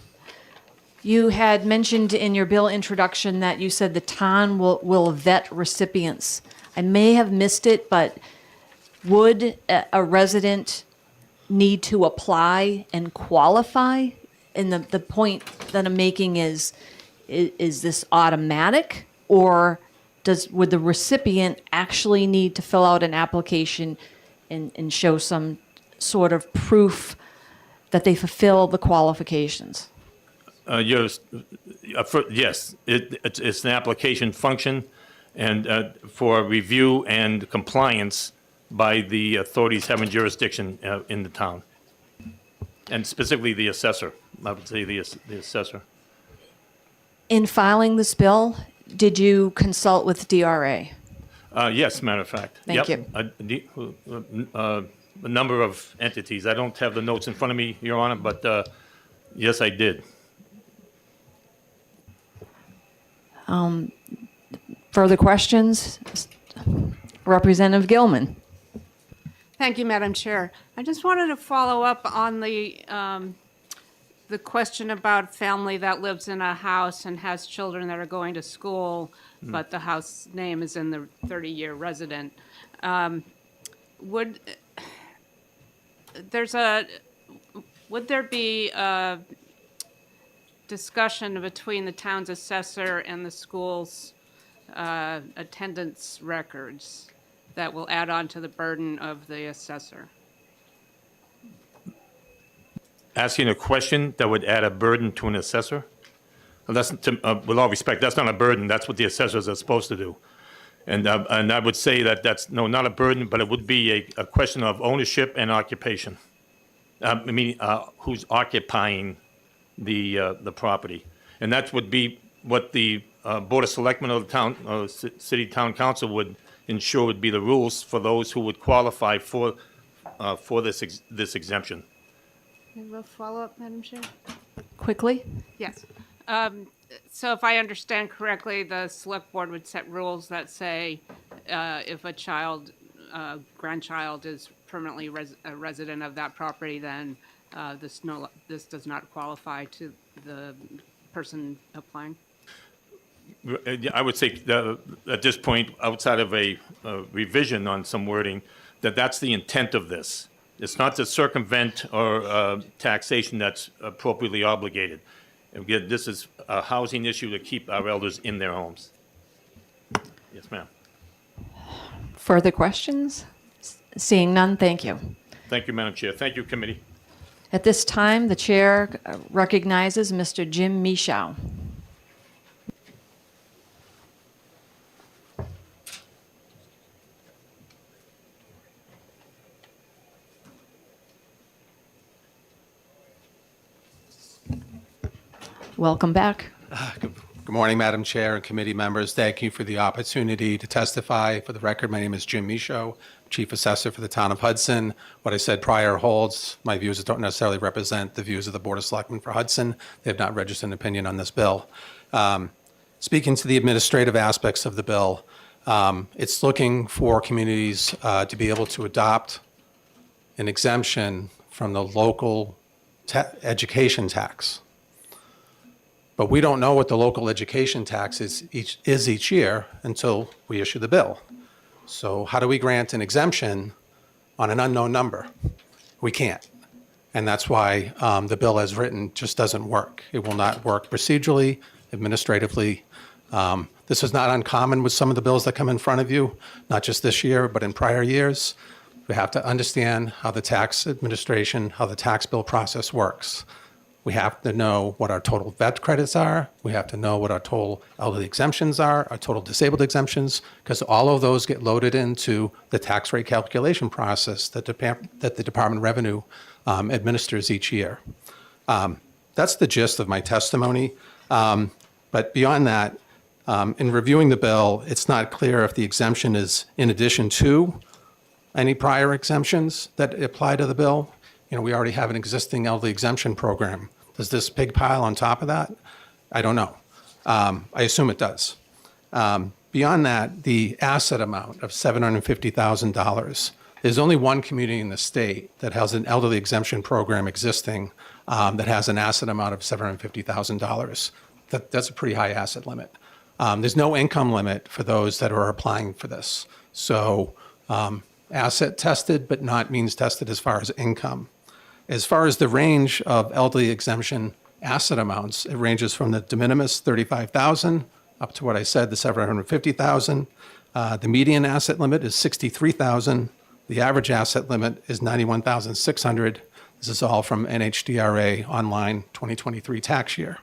You had mentioned in your bill introduction that you said the town will vet recipients. I may have missed it, but would a resident need to apply and qualify? And the point that I'm making is this automatic, or would the recipient actually need to fill out an application and show some sort of proof that they fulfill the qualifications? Yes, it's an application function, and for review and compliance by the authorities having jurisdiction in the town, and specifically the assessor. I would say the assessor. In filing this bill, did you consult with DRA? Yes, matter of fact. Thank you. A number of entities. I don't have the notes in front of me, Your Honor, but yes, I did. Further questions? Representative Gilman. Thank you, Madam Chair. I just wanted to follow up on the question about family that lives in a house and has children that are going to school, but the house name is in the 30-year resident. Would there be a discussion between the town's assessor and the school's attendance records that will add on to the burden of the assessor? Asking a question that would add a burden to an assessor? Well, with all respect, that's not a burden. That's what the assessors are supposed to do. And I would say that that's not a burden, but it would be a question of ownership and occupation. Who's occupying the property, and that would be what the Board of Selectmen of the town, City Town Council would ensure would be the rules for those who would qualify for this exemption. A follow-up, Madam Chair? Quickly? Yes. So if I understand correctly, the select board would set rules that say if a grandchild is permanently a resident of that property, then this does not qualify to the person applying? I would say that at this point, outside of a revision on some wording, that's the intent of this. It's not to circumvent or taxation that's appropriately obligated. Again, this is a housing issue to keep our elders in their homes. Yes, ma'am. Further questions? Seeing none, thank you. Thank you, Madam Chair. Thank you, committee. At this time, the chair recognizes Mr. Jim Michaud. Welcome back. Good morning, Madam Chair and committee members. Thank you for the opportunity to testify. For the record, my name is Jim Michaud, Chief Assessor for the Town of Hudson. What I said prior holds. My views don't necessarily represent the views of the Board of Selectmen for Hudson. They have not registered an opinion on this bill. speaking to the administrative aspects of the bill, it's looking for communities to be able to adopt an exemption from the local education tax. But we don't know what the local education tax is each year until we issue the bill. So how do we grant an exemption on an unknown number? We can't. And that's why the bill as written just doesn't work. It will not work procedurally, administratively. This is not uncommon with some of the bills that come in front of you, not just this year, but in prior years. We have to understand how the tax administration, how the tax bill process works. We have to know what our total vet credits are. We have to know what our total elderly exemptions are, our total disabled exemptions, because all of those get loaded into the tax rate calculation process that the Department of Revenue administers each year. That's the gist of my testimony. But beyond that, in reviewing the bill, it's not clear if the exemption is in addition to any prior exemptions that apply to the bill. You know, we already have an existing elderly exemption program. Does this pig pile on top of that? I don't know. I assume it does. Beyond that, the asset amount of $750,000, there's only one community in the state that has an elderly exemption program existing that has an asset amount of $750,000. That's a pretty high asset limit. There's no income limit for those that are applying for this. So asset tested, but not means tested as far as income. As far as the range of elderly exemption asset amounts, it ranges from the de minimis 35,000 up to what I said, the 750,000. The median asset limit is 63,000. The average asset limit is 91,600. This is all from NHDRA online 2023 tax year.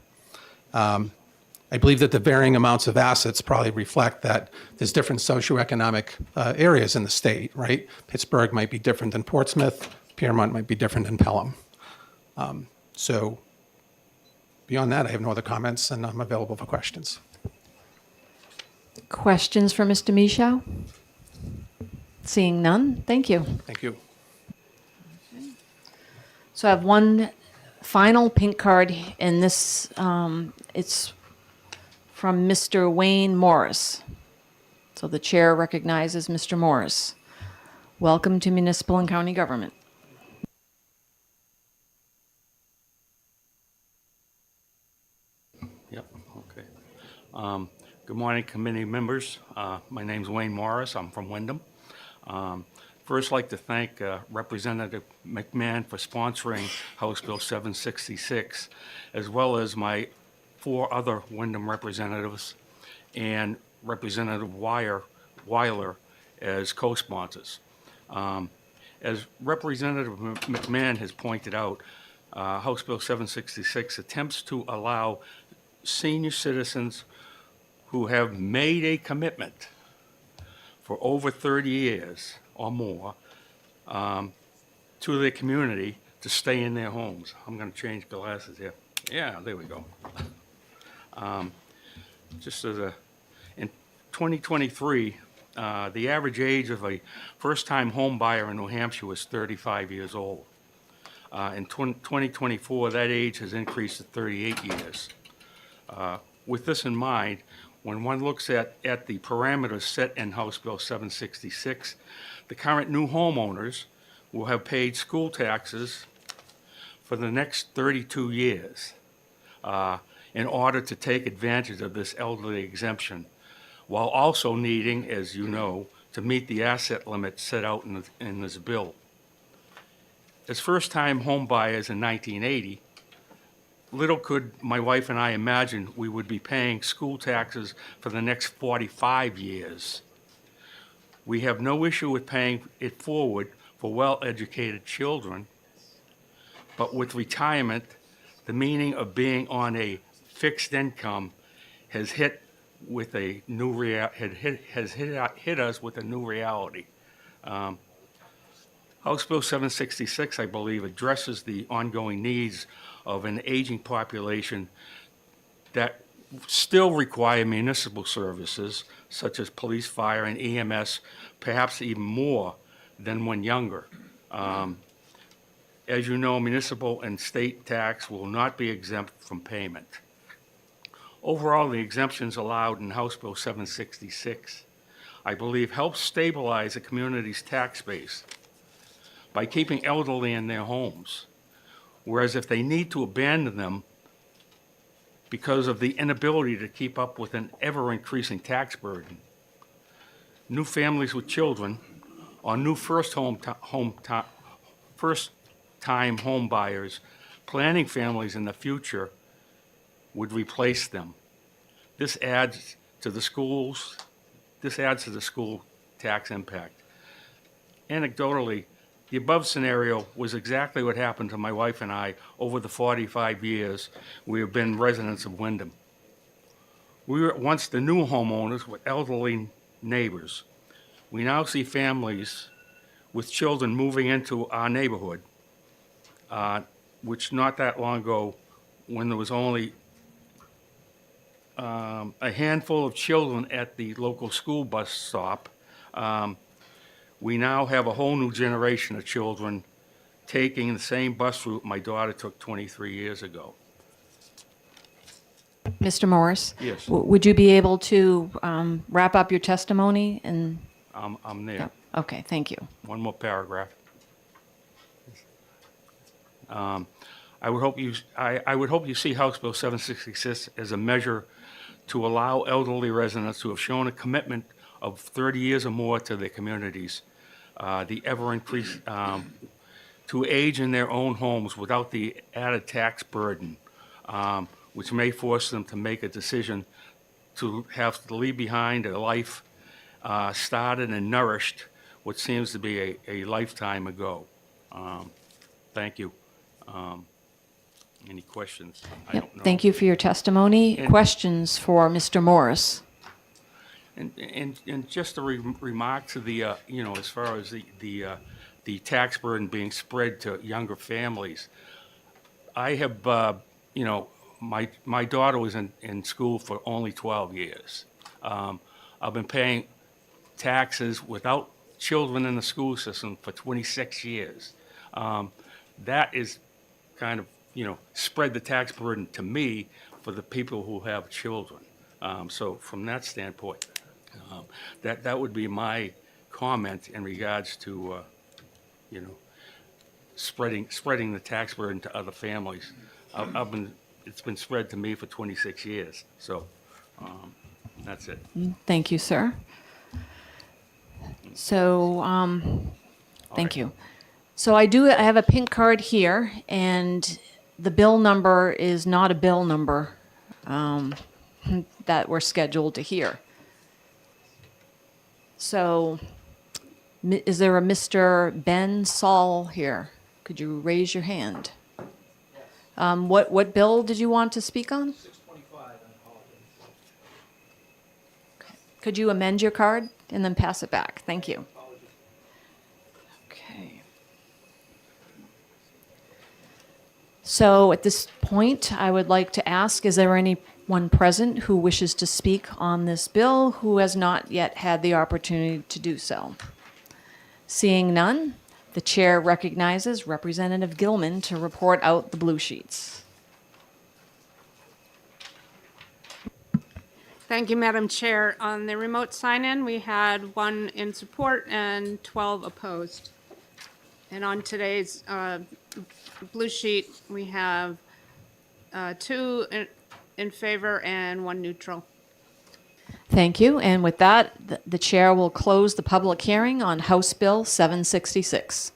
I believe that the varying amounts of assets probably reflect that there's different socioeconomic areas in the state, right? Pittsburgh might be different than Portsmouth. Piermont might be different than Pelham. So beyond that, I have no other comments, and I'm available for questions. Questions for Mr. Michaud? Seeing none, thank you. Thank you. So I have one final pink card, and this, it's from Mr. Wayne Morris. So the chair recognizes Mr. Morris. Welcome to municipal and county government. Yep, okay. Good morning, committee members. My name's Wayne Morris. I'm from Wyndham. First, I'd like to thank Representative McMahon for sponsoring House Bill 766, as well as my 4 other Wyndham representatives and Representative Weiler as co-sponsors. As Representative McMahon has pointed out, House Bill 766 attempts to allow senior citizens who have made a commitment for over 30 years or more to their community to stay in their homes. I'm going to change glasses here. Yeah, there we go. Just as in 2023, the average age of a first-time home buyer in New Hampshire was 35 years old. In 2024, that age has increased to 38 years. With this in mind, when one looks at the parameters set in House Bill 766, the current new homeowners will have paid school taxes for the next 32 years in order to take advantage of this elderly exemption, while also needing, as you know, to meet the asset limit set out in this bill. As first-time home buyers in 1980, little could my wife and I imagine we would be paying school taxes for the next 45 years. We have no issue with paying it forward for well-educated children, but with retirement, the meaning of being on a fixed income has hit with a new hit us with a new reality. House Bill 766, I believe, addresses the ongoing needs of an aging population that still require municipal services such as police, fire, and EMS, perhaps even more than when younger. As you know, municipal and state tax will not be exempt from payment. Overall, the exemptions allowed in House Bill 766, I believe, help stabilize a community's tax base by keeping elderly in their homes. Whereas if they need to abandon them because of the inability to keep up with an ever-increasing tax burden, new families with children or new first-time home buyers planning families in the future would replace them. This adds to the school tax impact. Anecdotally, the above scenario was exactly what happened to my wife and I over the 45 years we have been residents of Wyndham. We were once the new homeowners with elderly neighbors. We now see families with children moving into our neighborhood, which not that long ago, when there was only a handful of children at the local school bus stop, we now have a whole new generation of children taking the same bus route my daughter took 23 years ago. Mr. Morris? Yes. Would you be able to wrap up your testimony? And I'm there. Yep. Okay, thank you. One more paragraph. I would hope you see House Bill 766 as a measure to allow elderly residents who have shown a commitment of 30 years or more to their communities, the ever-increased, to age in their own homes without the added tax burden, which may force them to make a decision to have to leave behind a life started and nourished what seems to be a lifetime ago. Thank you. Any questions? I Yep, don't know. thank you for your testimony. And- Questions for Mr. Morris? And just a remark to the, as far as the tax burden being spread to younger families, I have, my daughter was in school for only 12 years. I've been paying taxes without children in the school system for 26 years. That is kind of, spread the tax burden to me for the people who have children. So from that standpoint, that would be my comment in regards to, spreading the tax burden to other families. It's been spread to me for 26 years, so that's it. Thank you, sir. So, thank you. So I have a pink card here, and the bill number is not a bill number that we're scheduled to hear. So, is there a Mr. Ben Saul here? Could you raise your hand? What bill did you want to speak on? 625. Okay. Could you amend your card and then pass it back? Thank you. Okay. So at this point, I would like to ask, is there anyone present who wishes to speak on this bill who has not yet had the opportunity to do so? Seeing none, the chair recognizes Representative Gilman to report out the blue sheets. Thank you, Madam Chair. On the remote sign-in, we had 1 in support and 12 opposed. And on today's blue sheet, we have 2 in favor and 1 neutral. Thank you. And with that, the chair will close the public hearing on House Bill 766.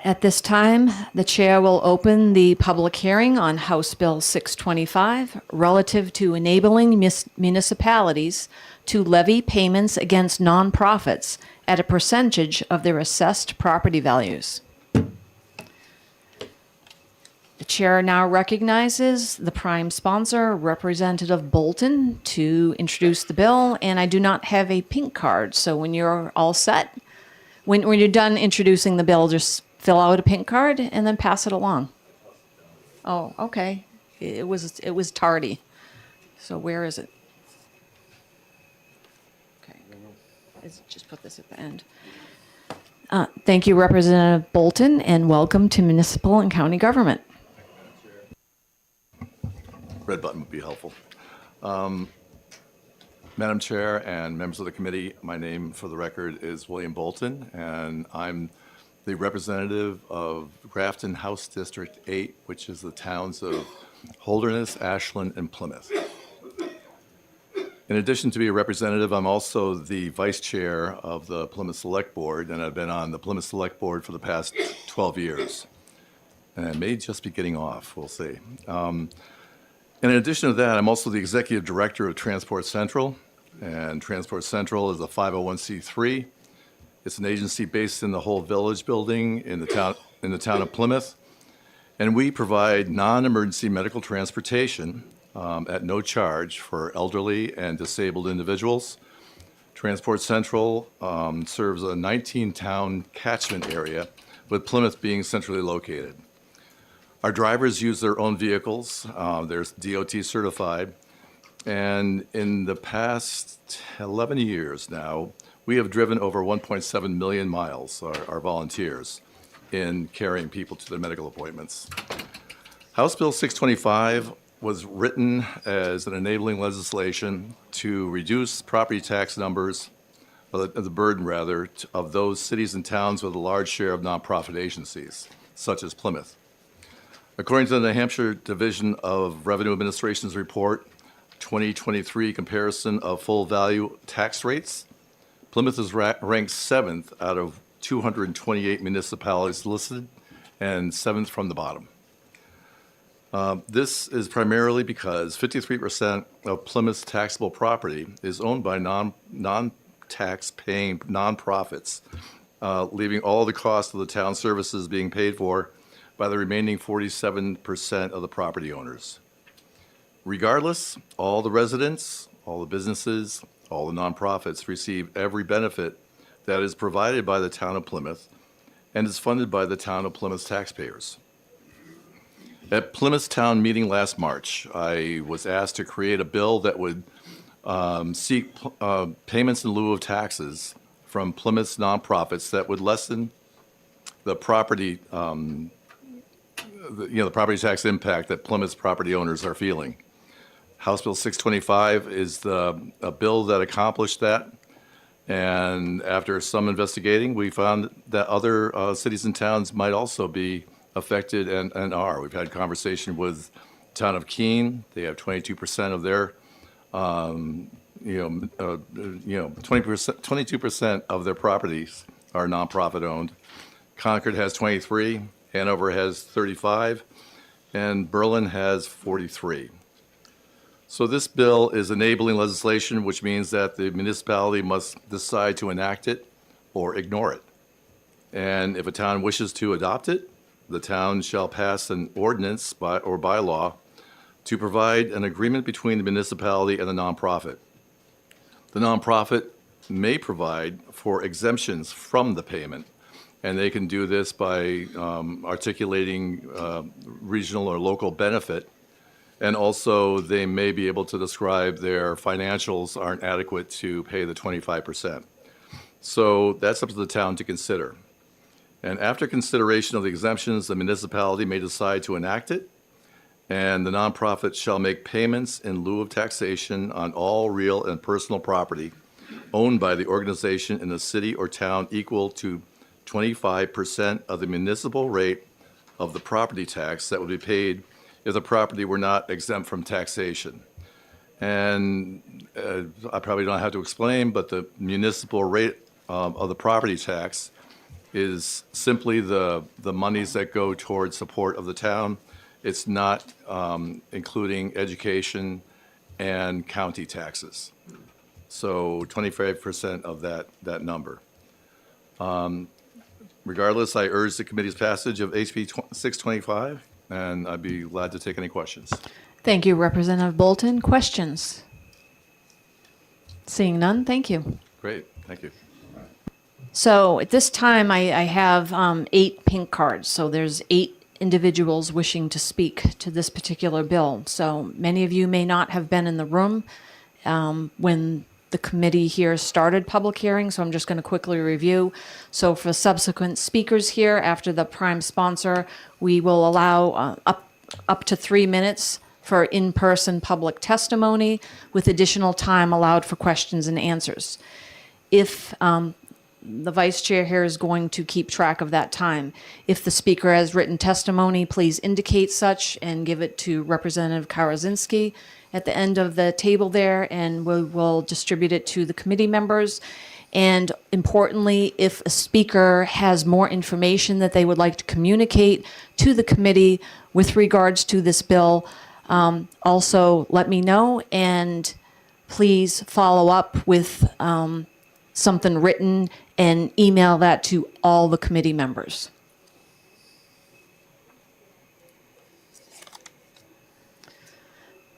At this time, the chair will open the public hearing on House Bill 625 relative to enabling municipalities to levy payments against nonprofits at a percentage of their assessed property values. The chair now recognizes the prime sponsor, Representative Bolton, to introduce the bill, and I do not have a pink card, so when you're all set, when you're done introducing the bill, just fill out a pink card and then pass it along. Oh, okay. It was tardy. So where is it? Okay. Just put this at the end. Thank you, Representative Bolton, and welcome to municipal and county government. Red button would be helpful. Madam Chair and members of the committee, my name for the record is William Bolton, and I'm the representative of Grafton House District 8, which is the towns of Holderness, Ashland, and Plymouth. In addition to being a representative, I'm also the vice chair of the Plymouth Select Board, and I've been on the Plymouth Select Board for the past 12 years. And I may just be getting off, we'll see. In addition to that, I'm also the executive director of Transport Central, and Transport Central is a 501c3. It's an agency based in the Whole Village building in the town of Plymouth, and we provide non-emergency medical transportation at no charge for elderly and disabled individuals. Transport Central serves a 19-town catchment area, with Plymouth being centrally located. Our drivers use their own vehicles. They're DOT certified. And in the past 11 years now, we have driven over 1.7 million miles, our volunteers, in carrying people to their medical appointments. House Bill 625 was written as an enabling legislation to reduce property tax numbers, or the burden rather, of those cities and towns with a large share of nonprofit agencies, such as Plymouth. According to the New Hampshire Division of Revenue Administration's report, 2023 comparison of full value tax rates, Plymouth is ranked 7th out of 228 municipalities listed, and 7th from the bottom. This is primarily because 53% of Plymouth's taxable property is owned by non-tax paying nonprofits, leaving all the cost of the town services being paid for by the remaining 47% of the property owners. Regardless, all the residents, all the businesses, all the nonprofits receive every benefit that is provided by the town of Plymouth and is funded by the town of Plymouth's taxpayers. At Plymouth's town meeting last March, I was asked to create a bill that would seek payments in lieu of taxes from Plymouth's nonprofits that would lessen the property the property tax impact that Plymouth's property owners are feeling. House Bill 625 is a bill that accomplished that. And after some investigating, we found that other cities and towns might also be affected and are. We've had conversation with the town of Keene. They have 22% of their, 22% of their properties are nonprofit owned. Concord has 23. Hanover has 35, and Berlin has 43. So this bill is enabling legislation, which means that the municipality must decide to enact it or ignore it. And if a town wishes to adopt it, the town shall pass an ordinance or bylaw to provide an agreement between the municipality and the nonprofit. The nonprofit may provide for exemptions from the payment, and they can do this by articulating regional or local benefit. And also, they may be able to describe their financials aren't adequate to pay the 25%. So that's up to the town to consider. And after consideration of the exemptions, the municipality may decide to enact it, and the nonprofit shall make payments in lieu of taxation on all real and personal property owned by the organization in the city or town equal to 25% of the municipal rate of the property tax that would be paid if the property were not exempt from taxation. And I probably don't have to explain, but the municipal rate of the property tax is simply the monies that go towards support of the town. It's not including education and county taxes. So 25% of that number. Regardless, I urge the committee's passage of HB 625, and I'd be glad to take any questions. Thank you, Representative Bolton. Questions? Seeing none, thank you. Great, thank you. So at this time, I have 8 pink cards. So there's 8 individuals wishing to speak to this particular bill. So many of you may not have been in the room when the committee here started public hearing, so I'm just going to quickly review. So for subsequent speakers here, after the prime sponsor, we will allow up to 3 minutes for in-person public testimony, with additional time allowed for questions and answers. If the vice chair here is going to keep track of that time. If the speaker has written testimony, please indicate such and give it to Representative Karazinski at the end of the table there, and we will distribute it to the committee members. And importantly, if a speaker has more information that they would like to communicate to the committee with regards to this bill, also let me know, and please follow up with something written and email that to all the committee members.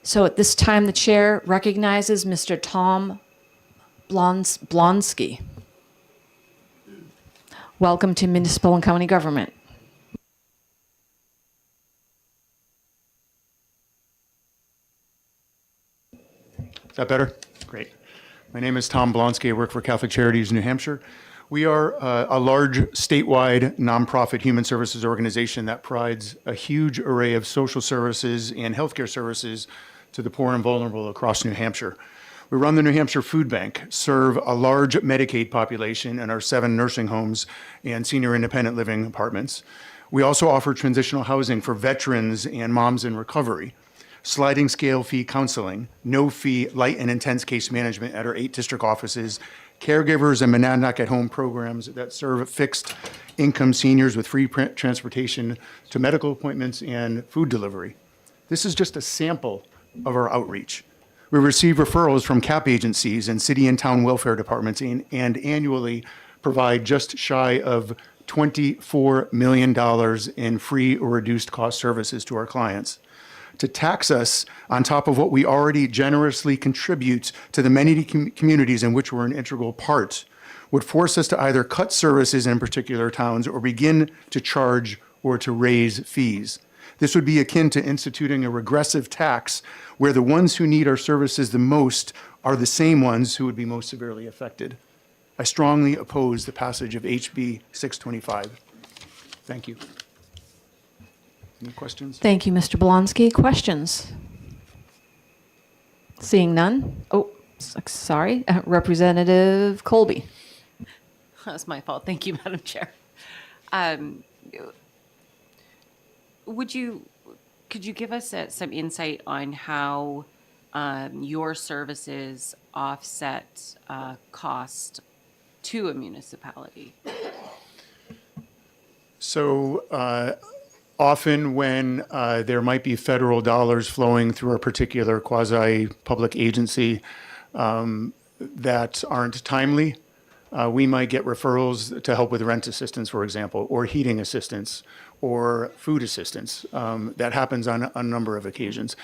So at this time, the chair recognizes Mr. Tom Blonsky. Welcome to Municipal and County Government. Is that better? Great. My name is Tom Blonsky. I work for Catholic Charities New Hampshire. We are a large statewide nonprofit human services organization that provides a huge array of social services and healthcare services to the poor and vulnerable across New Hampshire. We run the New Hampshire Food Bank, serve a large Medicaid population in our 7 nursing homes and senior independent living apartments. We also offer transitional housing for veterans and moms in recovery, sliding scale fee counseling, no fee light and intense case management at our 8 district offices, caregivers and Monadnock at Home programs that serve fixed income seniors with free transportation to medical appointments and food delivery. This is just a sample of our outreach. We receive referrals from CAP agencies and city and town welfare departments and annually provide just shy of $24 million in free or reduced cost services to our clients. To tax us on top of what we already generously contribute to the many communities in which we're an integral part would force us to either cut services in particular towns or begin to charge or to raise fees. This would be akin to instituting a regressive tax where the ones who need our services the most are the same ones who would be most severely affected. I strongly oppose the passage of HB 625. Thank you. Any questions? Thank you, Mr. Blonsky. Questions? Seeing none. Oh, sorry. Representative Colby. That's my fault. Thank you, Madam Chair. Could you give us some insight on how your services offset cost to a municipality? So often when there might be federal dollars flowing through a particular quasi-public agency that aren't timely, we might get referrals to help with rent assistance, for example, or heating assistance, or food assistance. That happens on a number of occasions.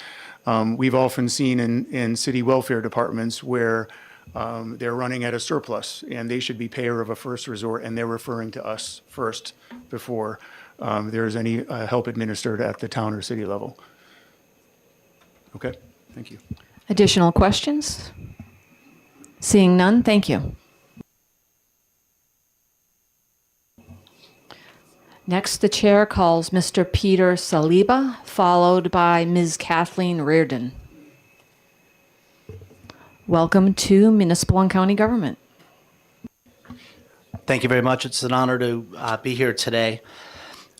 We've often seen in city welfare departments where they're running at a surplus and they should be payer of a first resort, and they're referring to us first before there is any help administered at the town or city level. Okay, thank you. Additional questions? Seeing none, thank you. Next, the chair calls Mr. Peter Saliba, followed by Ms. Kathleen Reardon. Welcome to Municipal and County Government. Thank you very much. It's an honor to be here today.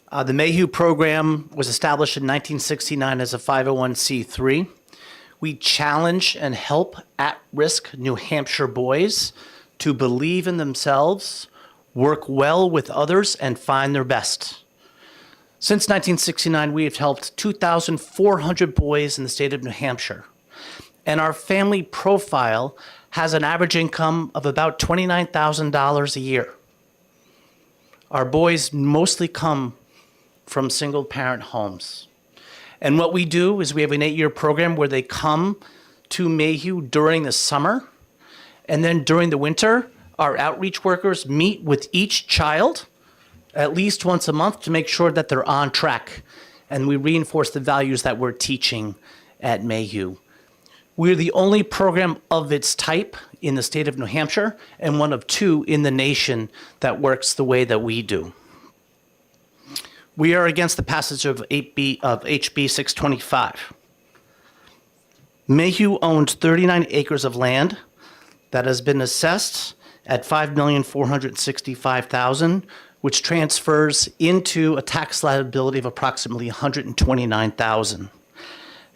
The Mayhew program was established in 1969 as a 501c3. We challenge and help at-risk New Hampshire boys to believe in themselves, work well with others, and find their best. Since 1969, we have helped 2,400 boys in the state of New Hampshire, and our family profile has an average income of about $29,000 a year. Our boys mostly come from single-parent homes. And what we do is we have an 8-year program where they come to Mayhew during the summer, and then during the winter, our outreach workers meet with each child at least once a month to make sure that they're on track, and we reinforce the values that we're teaching at Mayhew. We're the only program of its type in the state of New Hampshire and one of 2 in the nation that works the way that we do. We are against the passage of HB 625. Mayhew owns 39 acres of land that has been assessed at $5,465,000, which transfers into a tax liability of approximately $129,000.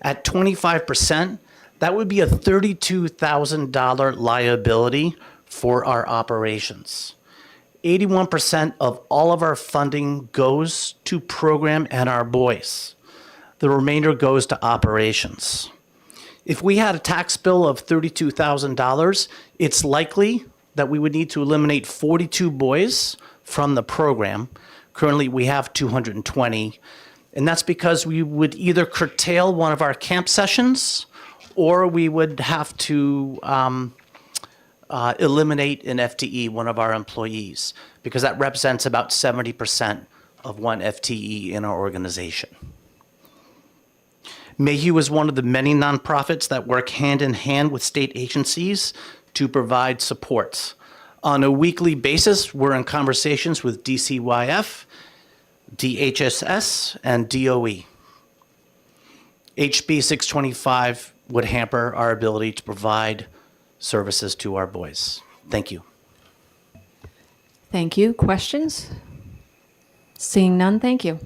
At 25%, that would be a $32,000 liability for our operations. 81% of all of our funding goes to program and our boys. The remainder goes to operations. If we had a tax bill of $32,000, it's likely that we would need to eliminate 42 boys from the program. Currently, we have 220, and that's because we would either curtail one of our camp sessions or we would have to eliminate an FTE, one of our employees, because that represents about 70% of one FTE in our organization. Mayhew is one of the many nonprofits that work hand in hand with state agencies to provide supports. On a weekly basis, we're in conversations with DCYF, DHSS, and DOE. HB 625 would hamper our ability to provide services to our boys. Thank you. Thank you. Questions? Seeing none, thank you.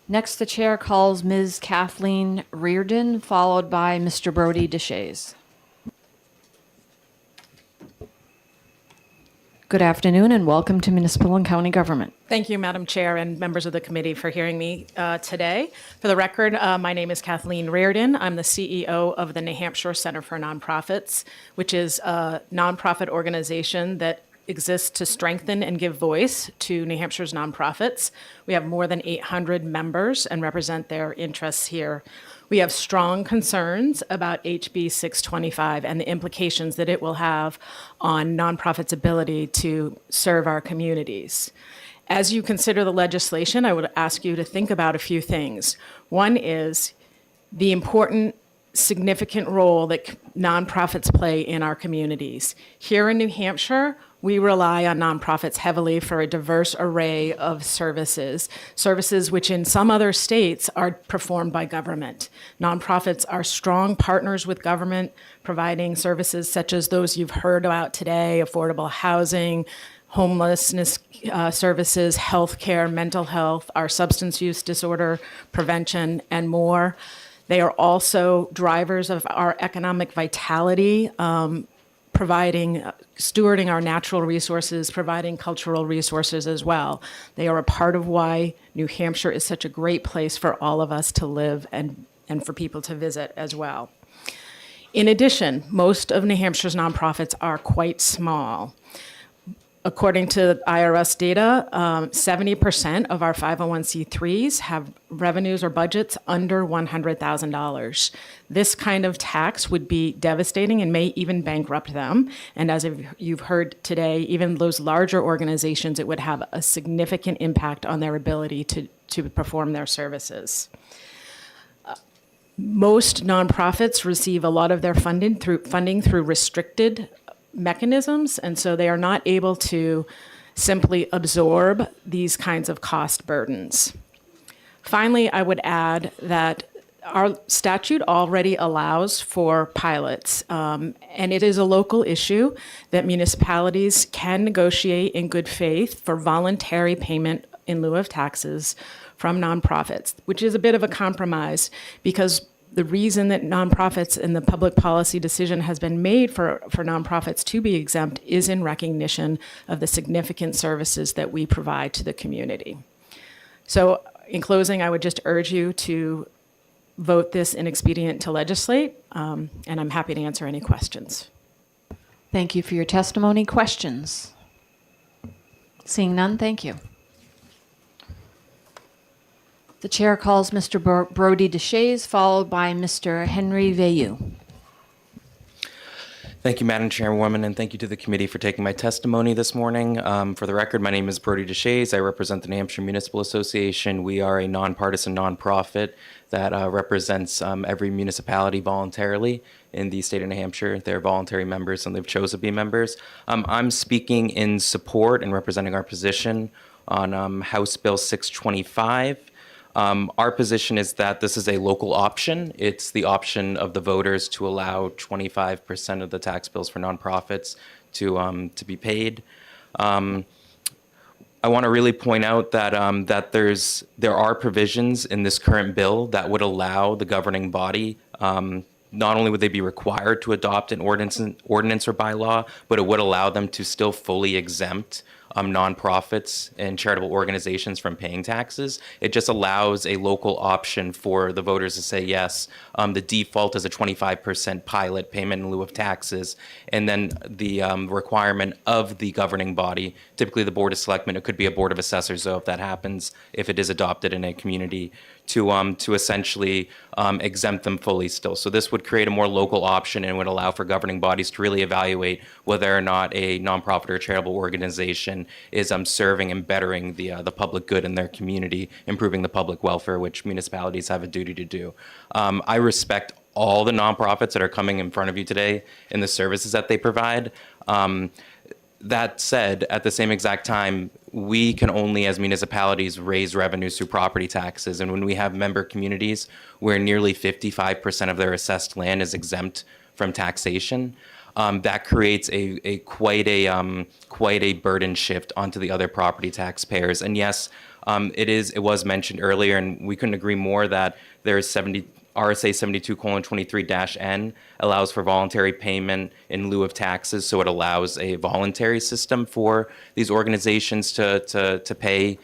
Next, the chair calls Ms. Kathleen Reardon, followed by Mr. Brody Deshays. Good afternoon and welcome to Municipal and County Government. Thank you, Madam Chair and members of the committee for hearing me today. For the record, my name is Kathleen Reardon. I'm the CEO of the New Hampshire Center for Nonprofits, which is a nonprofit organization that exists to strengthen and give voice to New Hampshire's nonprofits. We have more than 800 members and represent their interests here. We have strong concerns about HB 625 and the implications that it will have on nonprofits' ability to serve our communities. As you consider the legislation, I would ask you to think about a few things. One is the important, significant role that nonprofits play in our communities. Here in New Hampshire, we rely on nonprofits heavily for a diverse array of services which in some other states are performed by government. Nonprofits are strong partners with government, providing services such as those you've heard about today, affordable housing, homelessness services, healthcare, mental health, our substance use disorder prevention, and more. They are also drivers of our economic vitality, stewarding our natural resources, providing cultural resources as well. They are a part of why New Hampshire is such a great place for all of us to live and for people to visit as well. In addition, most of New Hampshire's nonprofits are quite small. According to IRS data, 70% of our 501c3s have revenues or budgets under $100,000. This kind of tax would be devastating and may even bankrupt them. And as you've heard today, even those larger organizations, it would have a significant impact on their ability to perform their services. Most nonprofits receive a lot of their funding through restricted mechanisms, and so they are not able to simply absorb these kinds of cost burdens. Finally, I would add that our statute already allows for pilots, and it is a local issue that municipalities can negotiate in good faith for voluntary payment in lieu of taxes from nonprofits, which is a bit of a compromise because The reason that nonprofits and the public policy decision has been made for nonprofits to be exempt is in recognition of the significant services that we provide to the community. So in closing, I would just urge you to vote this inexpedient to legislate, and I'm happy to answer any questions. Thank you for your testimony. Questions? Seeing none, thank you. The chair calls Mr. Brody DeShays, followed by Mr. Henry Veilleux. Thank you, Madam Chairwoman, and thank you to the committee for taking my testimony this morning. For the record, my name is Brody DeShays. I represent the New Hampshire Municipal Association. We are a nonpartisan nonprofit that represents every municipality voluntarily in the state of New Hampshire. They're voluntary members and they've chosen to be members. I'm speaking in support and representing our position on House Bill 625. Our position is that this is a local option. It's the option of the voters to allow 25% of the tax bills for nonprofits to be paid. I want to really point out that there are provisions in this current bill that would allow the governing body. Not only would they be required to adopt an ordinance or bylaw, but it would allow them to still fully exempt nonprofits and charitable organizations from paying taxes. It just allows a local option for the voters to say yes. The default is a 25% pilot payment in lieu of taxes, and then the requirement of the governing body, typically the Board of Selectmen, it could be a Board of Assessors, though, if that happens, if it is adopted in a community, to essentially exempt them fully still. So this would create a more local option and would allow for governing bodies to really evaluate whether or not a nonprofit or charitable organization is serving and bettering the public good in their community, improving the public welfare, which municipalities have a duty to do. I respect all the nonprofits that are coming in front of you today and the services that they provide. That said, at the same exact time, we can only, as municipalities, raise revenues through property taxes. And when we have member communities where nearly 55% of their assessed land is exempt from taxation, that creates quite a burden shift onto the other property taxpayers. And yes, it was mentioned earlier, and we couldn't agree more that there is RSA 72:23-N allows for voluntary payment in lieu of taxes, so it allows a voluntary system for these organizations to pay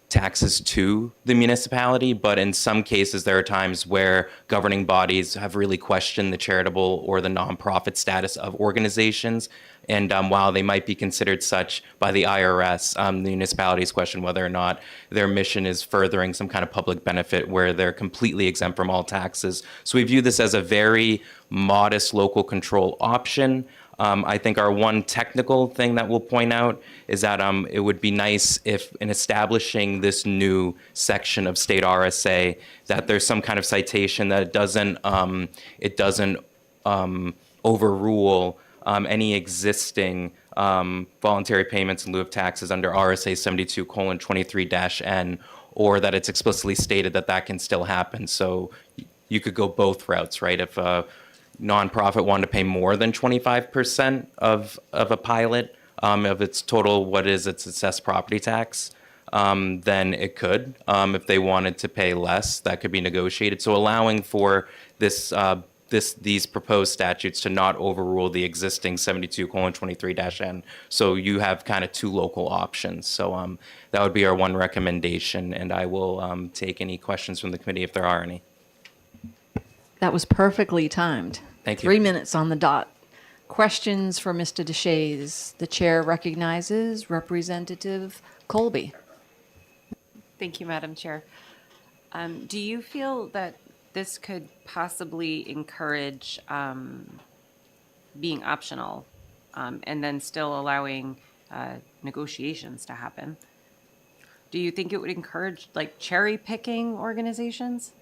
taxes to the municipality. But in some cases, there are times where governing bodies have really questioned the charitable or the nonprofit status of organizations. And while they might be considered such by the IRS, the municipalities question whether or not their mission is furthering some kind of public benefit where they're completely exempt from all taxes. So we view this as a very modest local control option. I think our one technical thing that we'll point out is that it would be nice if, in establishing this new section of state RSA, that there's some kind of citation that it doesn't overrule any existing voluntary payments in lieu of taxes under RSA 72:23-N, or that it's explicitly stated that that can still happen. So you could go both routes, right? If a nonprofit wanted to pay more than 25% of a pilot of its total, its assessed property tax, then it could. If they wanted to pay less, that could be negotiated. So allowing for these proposed statutes to not overrule the existing 72:23-N. So you have kind of two local options. So that would be our one recommendation, and I will take any questions from the committee if there are any. That was perfectly timed. Thank you. 3 minutes on the dot. Questions for Mr. DeShays? The chair recognizes Representative Colby. Thank you, Madam Chair. Do you feel that this could possibly encourage being optional and then still allowing negotiations to happen? Do you think it would encourage like cherry picking organizations?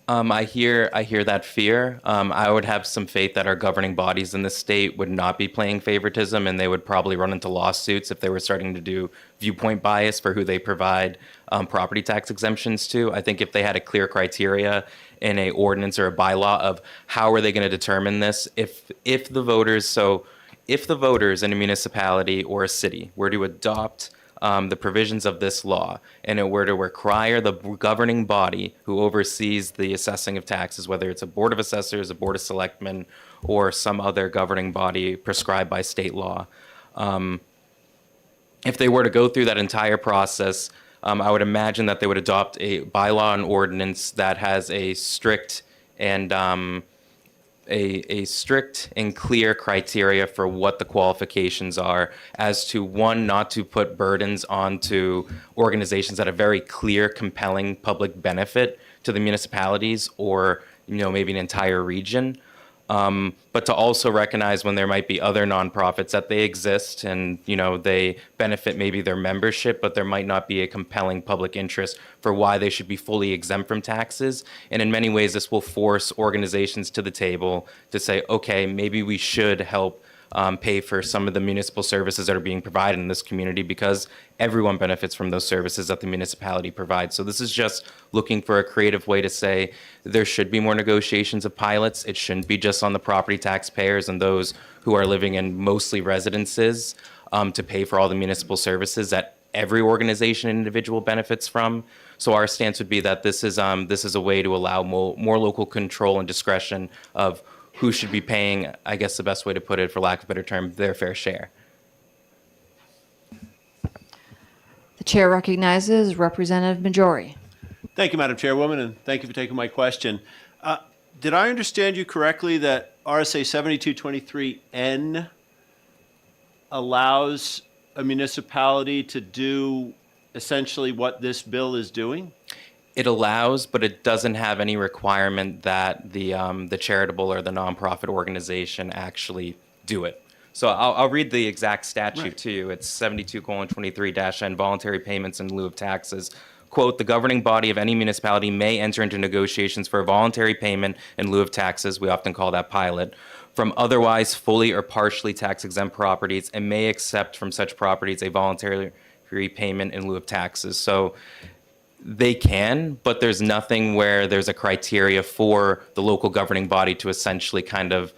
I hear that fear. I would have some faith that our governing bodies in the state would not be playing favoritism, and they would probably run into lawsuits if they were starting to do viewpoint bias for who they provide property tax exemptions to. I think if they had a clear criteria in a ordinance or a bylaw of how are they going to determine this, if the voters in a municipality or a city were to adopt the provisions of this law, and it were to require the governing body who oversees the assessing of taxes, whether it's a board of assessors, a board of selectmen, or some other governing body prescribed by state law, if they were to go through that entire process, I would imagine that they would adopt a bylaw and ordinance that has a strict and a strict and clear criteria for what the qualifications are as to, one, not to put burdens onto organizations that have very clear, compelling public benefit to the municipalities or, maybe an entire region. But to also recognize when there might be other nonprofits that they exist and, they benefit maybe their membership, but there might not be a compelling public interest for why they should be fully exempt from taxes. And in many ways, this will force organizations to the table to say, okay, maybe we should help pay for some of the municipal services that are being provided in this community because everyone benefits from those services that the municipality provides. So this is just looking for a creative way to say there should be more negotiations of pilots. It shouldn't be just on the property taxpayers and those who are living in mostly residences to pay for all the municipal services that every organization and individual benefits from. So our stance would be that this is a way to allow more local control and discretion of who should be paying, I guess the best way to put it, for lack of a better term, their fair share. The chair recognizes Representative Majori. Thank you, Madam Chairwoman, and thank you for taking my question. Did I understand you correctly that RSA 7223N allows a municipality to do essentially what this bill is doing? It allows, but it doesn't have any requirement that the charitable or the nonprofit organization actually do it. So I'll read the exact statute to you. It's 72:23-N, voluntary payments in lieu of taxes. Quote, the governing body of any municipality may enter into negotiations for a voluntary payment in lieu of taxes, we often call that pilot, from otherwise fully or partially tax-exempt properties and may accept from such properties a voluntary payment in lieu of taxes. So they can, but there's nothing where there's a criteria for the local governing body to essentially kind of,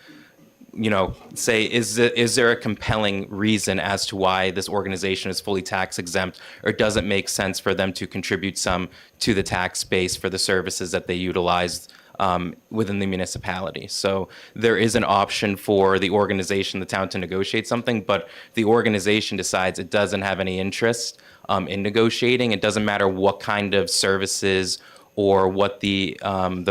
say, is there a compelling reason as to why this organization is fully tax exempt, or does it make sense for them to contribute some to the tax base for the services that they utilize within the municipality? So there is an option for the organization, the town, to negotiate something, but the organization decides it doesn't have any interest in negotiating. It doesn't matter what kind of services or what the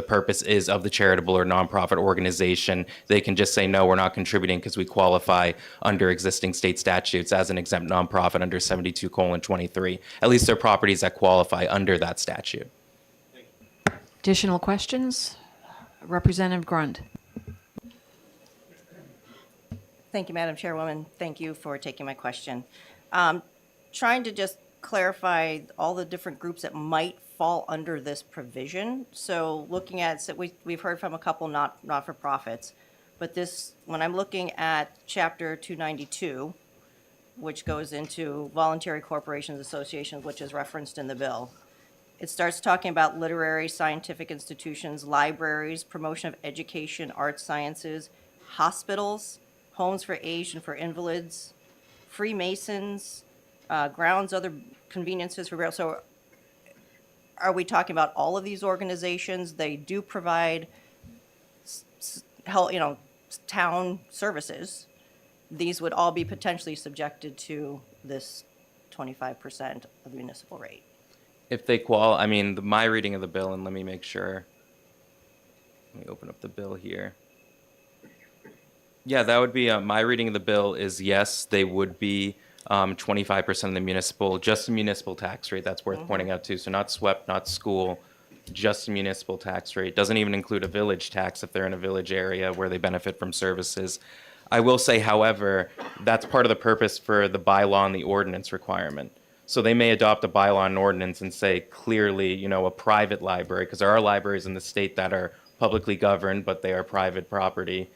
purpose is of the charitable or nonprofit organization. They can just say, no, we're not contributing because we qualify under existing state statutes as an exempt nonprofit under 72:23. At least there are properties that qualify under that statute. Additional questions? Representative Grund. Thank you, Madam Chairwoman. Thank you for taking my question. Trying to just clarify all the different groups that might fall under this provision. So looking at, so we've heard from a couple not-for-profits, but this, when I'm looking at Chapter 292, which goes into voluntary corporations, associations, which is referenced in the bill, it starts talking about literary, scientific institutions, libraries, promotion of education, arts, sciences, hospitals, homes for aged and for invalids, Freemasons, grounds, other conveniences for rail. So are we talking about all of these organizations? They do provide town services. These would all be potentially subjected to this 25% of the municipal rate. If they my reading of the bill, and let me make sure. Let me open up the bill here. Yeah, that would be, my reading of the bill is yes, they would be 25% of the municipal tax rate. That's worth pointing out too. So not SWEP, not school, just the municipal tax rate. Doesn't even include a village tax if they're in a village area where they benefit from services. I will say, however, that's part of the purpose for the bylaw and the ordinance requirement. So they may adopt a bylaw and ordinance and say clearly, a private library, because there are libraries in the state that are publicly governed, but they are private property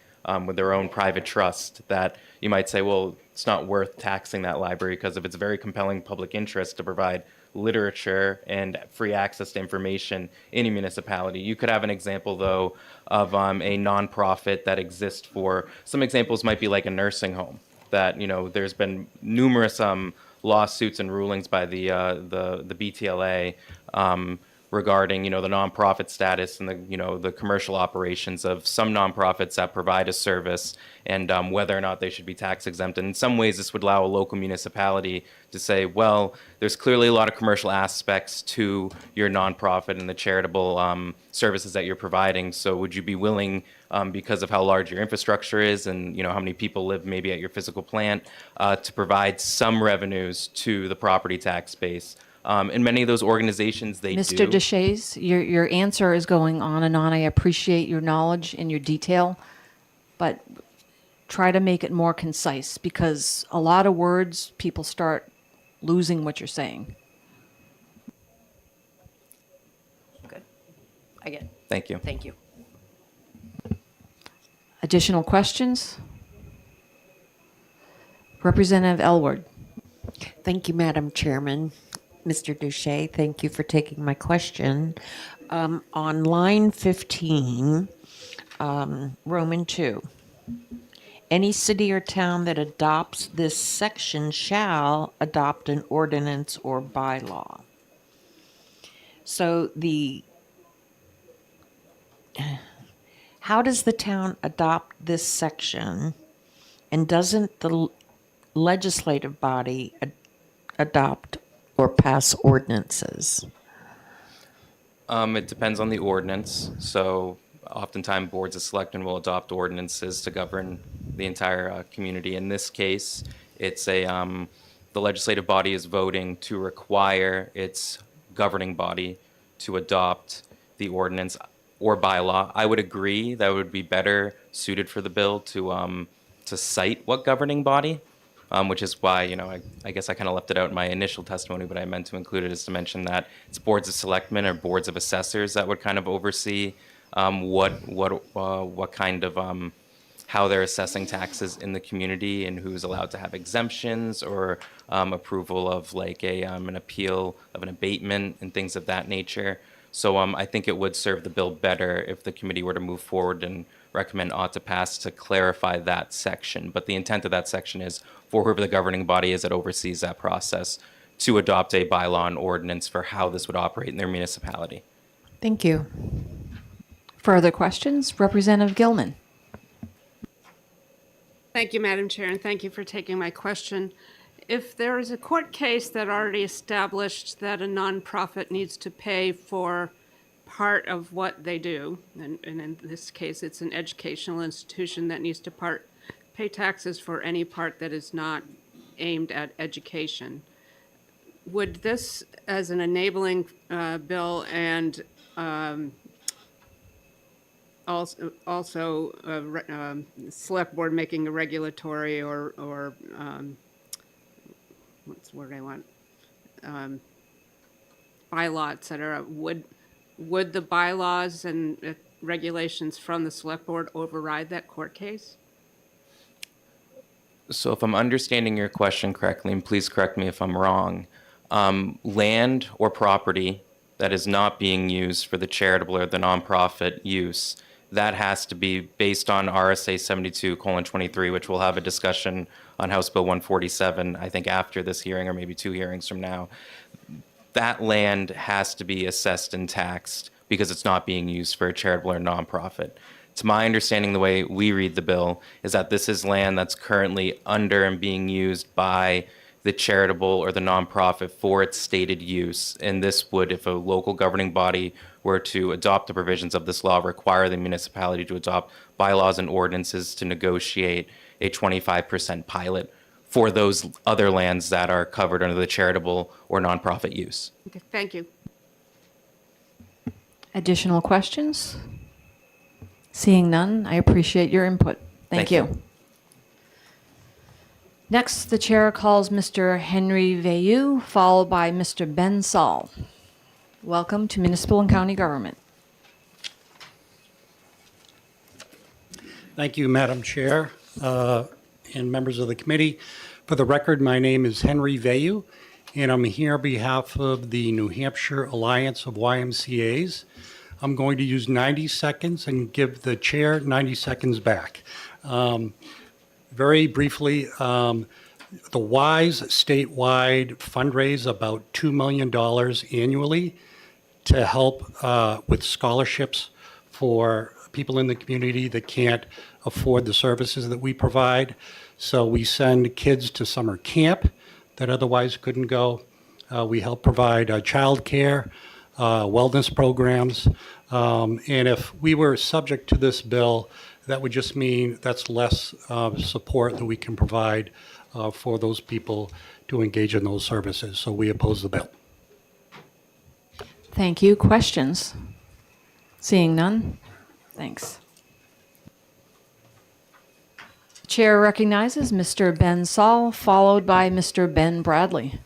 with their own private trust, that you might say, well, it's not worth taxing that library because of its very compelling public interest to provide literature and free access to information in a municipality. You could have an example, though, of a nonprofit that exists for, some examples might be like a nursing home, that, there's been numerous lawsuits and rulings by the BTLA regarding, the nonprofit status and the commercial operations of some nonprofits that provide a service and whether or not they should be tax exempt. And in some ways, this would allow a local municipality to say, well, there's clearly a lot of commercial aspects to your nonprofit and the charitable services that you're providing. So would you be willing, because of how large your infrastructure is and how many people live maybe at your physical plant, to provide some revenues to the property tax base? In many of those organizations, they do. Mr. Deshays, your answer is going on and on. I appreciate your knowledge and your detail, but try to make it more concise because a lot of words, people start losing what you're saying. Good. I get it. Thank you. Thank you. Additional questions? Representative Elward. Thank you, Madam Chairman. Mr. Duche, thank you for taking my question. On line 15, Roman 2, any city or town that adopts this section shall adopt an ordinance or bylaw. So how does the town adopt this section, and doesn't the legislative body adopt or pass ordinances? It depends on the ordinance. So oftentimes boards of selectmen will adopt ordinances to govern the entire community. In this case, it's the legislative body is voting to require its governing body to adopt the ordinance or bylaw. I would agree that would be better suited for the bill to cite what governing body. Which is why, I guess I kind of left it out in my initial testimony, but I meant to include it is to mention that it's boards of selectmen or boards of assessors that would kind of oversee what kind of how they're assessing taxes in the community and who's allowed to have exemptions or approval of like an appeal of an abatement and things of that nature. So I think it would serve the bill better if the committee were to move forward and recommend ought to pass to clarify that section. But the intent of that section is for whoever the governing body is that oversees that process to adopt a bylaw and ordinance for how this would operate in their municipality. Thank you. Further questions? Representative Gilman. Thank you, Madam Chair, and thank you for taking my question. If there is a court case that already established that a nonprofit needs to pay for part of what they do, and in this case it's an educational institution that needs to pay taxes for any part that is not aimed at education, would this as an enabling bill and also select board making a regulatory or what's the word I want, bylaw, et cetera, would the bylaws and regulations from the select board override that court case? So if I'm understanding your question correctly, and please correct me if I'm wrong, land or property that is not being used for the charitable or the nonprofit use, that has to be based on RSA 72:23, which we'll have a discussion on House Bill 147, I think after this hearing or maybe 2 hearings from now. That land has to be assessed and taxed because it's not being used for a charitable or nonprofit. To my understanding, the way we read the bill is that this is land that's currently under and being used by the charitable or the nonprofit for its stated use. And this would, if a local governing body were to adopt the provisions of this law, require the municipality to adopt bylaws and ordinances to negotiate a 25% pilot for those other lands that are covered under the charitable or nonprofit use. Okay, thank you. Additional questions? Seeing none, I appreciate your input. Thank you. Next, the chair calls Mr. Henry Veilleux, followed by Mr. Ben Saul. Welcome to Municipal and County Government. Thank you, Madam Chair, and members of the committee. For the record, my name is Henry Veilleux, and I'm here on behalf of the New Hampshire Alliance of YMCAs. I'm going to use 90 seconds and give the chair 90 seconds back. Very briefly, the WISE statewide fundraise about $2 million annually to help with scholarships for people in the community that can't afford the services that we provide. So we send kids to summer camp that otherwise couldn't go. We help provide childcare, wellness programs. And if we were subject to this bill, that would just mean that's less support that we can provide for those people to engage in those services. So we oppose the bill. Thank you. Questions? Seeing none? Thanks. Chair recognizes Mr. Ben Saul, followed by Mr. Ben Bradley.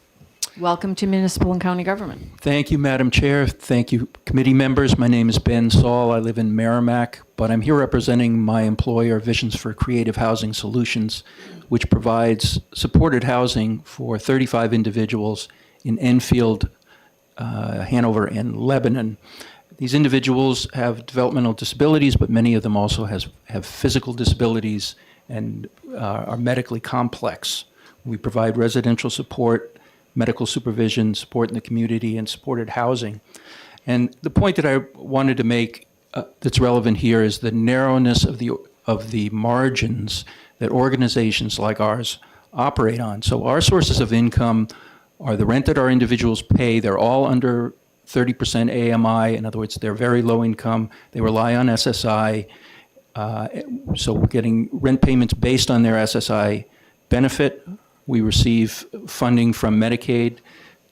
Welcome to Municipal and County Government. Thank you, Madam Chair. Thank you, committee members. My name is Ben Saul. I live in Merrimack, but I'm here representing my employer, Visions for Creative Housing Solutions, which provides supported housing for 35 individuals in Enfield, Hanover, and Lebanon. These individuals have developmental disabilities, but many of them also have physical disabilities and are medically complex. We provide residential support, medical supervision, support in the community, and supported housing. And the point that I wanted to make that's relevant here is the narrowness of the margins that organizations like ours operate on. So our sources of income are the rent that our individuals pay. They're all under 30% AMI. In other words, they're very low income. They rely on SSI. So we're getting rent payments based on their SSI benefit. We receive funding from Medicaid